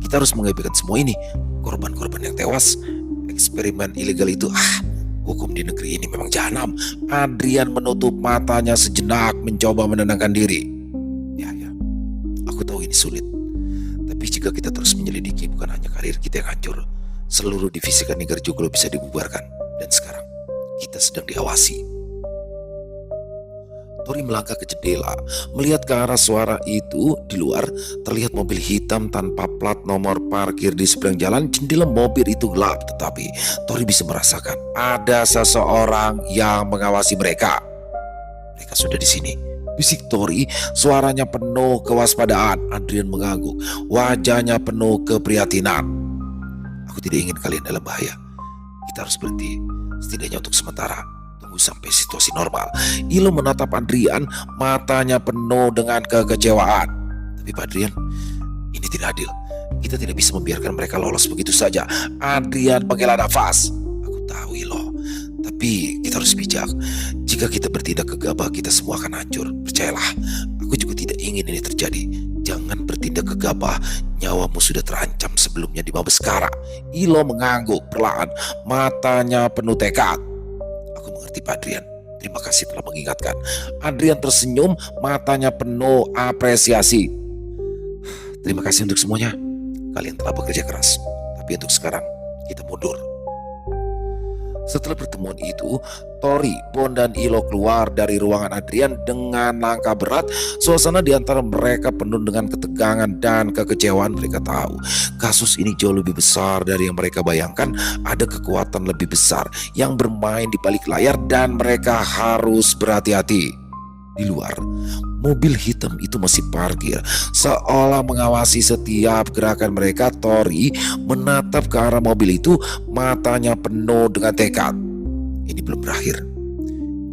kita harus mengabaikan semua ini. Korban-korban yang tewas, eksperimen ilegal itu. Hukum di negeri ini memang jahanam. Adrian menutup matanya sejenak, mencoba menenangkan diri. Ya, aku tahu ini sulit. Tapi jika kita terus menyelidiki, bukan hanya karir kita yang hancur, seluruh divisi Kaniger Joglo bisa dibubarkan. Dan sekarang kita sedang diawasi. Tori melangkah ke jendela, melihat ke arah suara itu. Di luar terlihat mobil hitam tanpa plat nomor parkir di seberang jalan. Jendela mobil itu gelap, tetapi Tori bisa merasakan ada seseorang yang mengawasi mereka. Mereka sudah di sini, bisik Tori, suaranya penuh kewaspadaan. Adrian mengangguk, wajahnya penuh keprihatinan. Aku tidak ingin kalian dalam bahaya. Kita harus berhenti, setidaknya untuk sementara. Tunggu sampai situasi normal. Ilo menatap Adrian, matanya penuh dengan kekecewaan. Tapi Pak Adrian, ini tidak adil. Kita tidak bisa membiarkan mereka lolos begitu saja. Adrian menghela nafas. Aku tahu Ilo, tapi kita harus bijak. Jika kita bertindak gegabah, kita semua akan hancur. Percayalah, aku juga tidak ingin ini terjadi. Jangan bertindak gegabah, nyawamu sudah terancam sebelumnya di Mabeskara. Ilo mengangguk perlahan, matanya penuh tekad. Aku mengerti Pak Adrian, terima kasih telah mengingatkan. Adrian tersenyum, matanya penuh apresiasi. Terima kasih untuk semuanya, kalian telah bekerja keras. Tapi untuk sekarang, kita mundur. Setelah pertemuan itu, Tori, Bon, dan Ilo keluar dari ruangan Adrian dengan langkah berat. Suasana di antara mereka penuh dengan ketegangan dan kekecewaan. Mereka tahu kasus ini jauh lebih besar dari yang mereka bayangkan. Ada kekuatan lebih besar yang bermain di balik layar dan mereka harus berhati-hati. Di luar, mobil hitam itu masih parkir, seolah mengawasi setiap gerakan mereka. Tori menatap ke arah mobil itu, matanya penuh dengan tekad. Ini belum berakhir.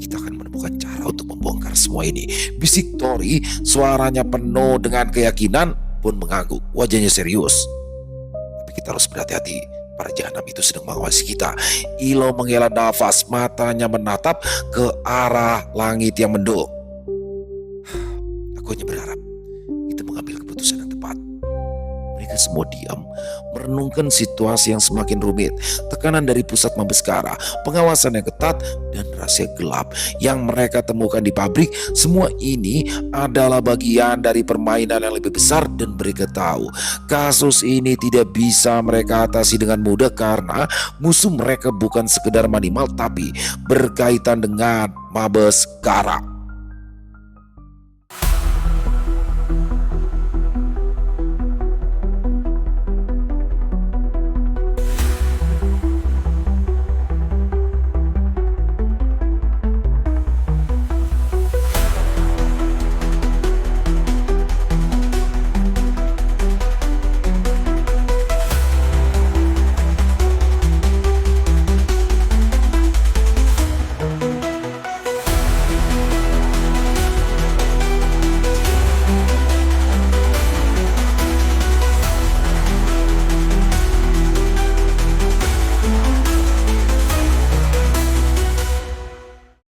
Kita akan menemukan menemukan cara untuk membongkar semua ini. Bisik Tori, suaranya penuh dengan keyakinan, pun mengangguk, wajahnya serius. Tapi kita harus berhati-hati, para jahanam itu sedang mengawasi kita. Ilo menghela nafas, matanya menatap ke arah langit yang mendung. Aku hanya berharap kita mengambil keputusan yang tepat. Mereka semua diam, merenungkan situasi yang semakin rumit. Tekanan dari pusat Mabeskara, pengawasan yang ketat, dan rahasia gelap yang mereka temukan di pabrik. Semua ini adalah bagian dari permainan yang lebih besar, dan mereka tahu kasus ini tidak bisa mereka atasi dengan mudah karena musuh mereka bukan sekedar Manimal tapi berkaitan dengan Mabeskara.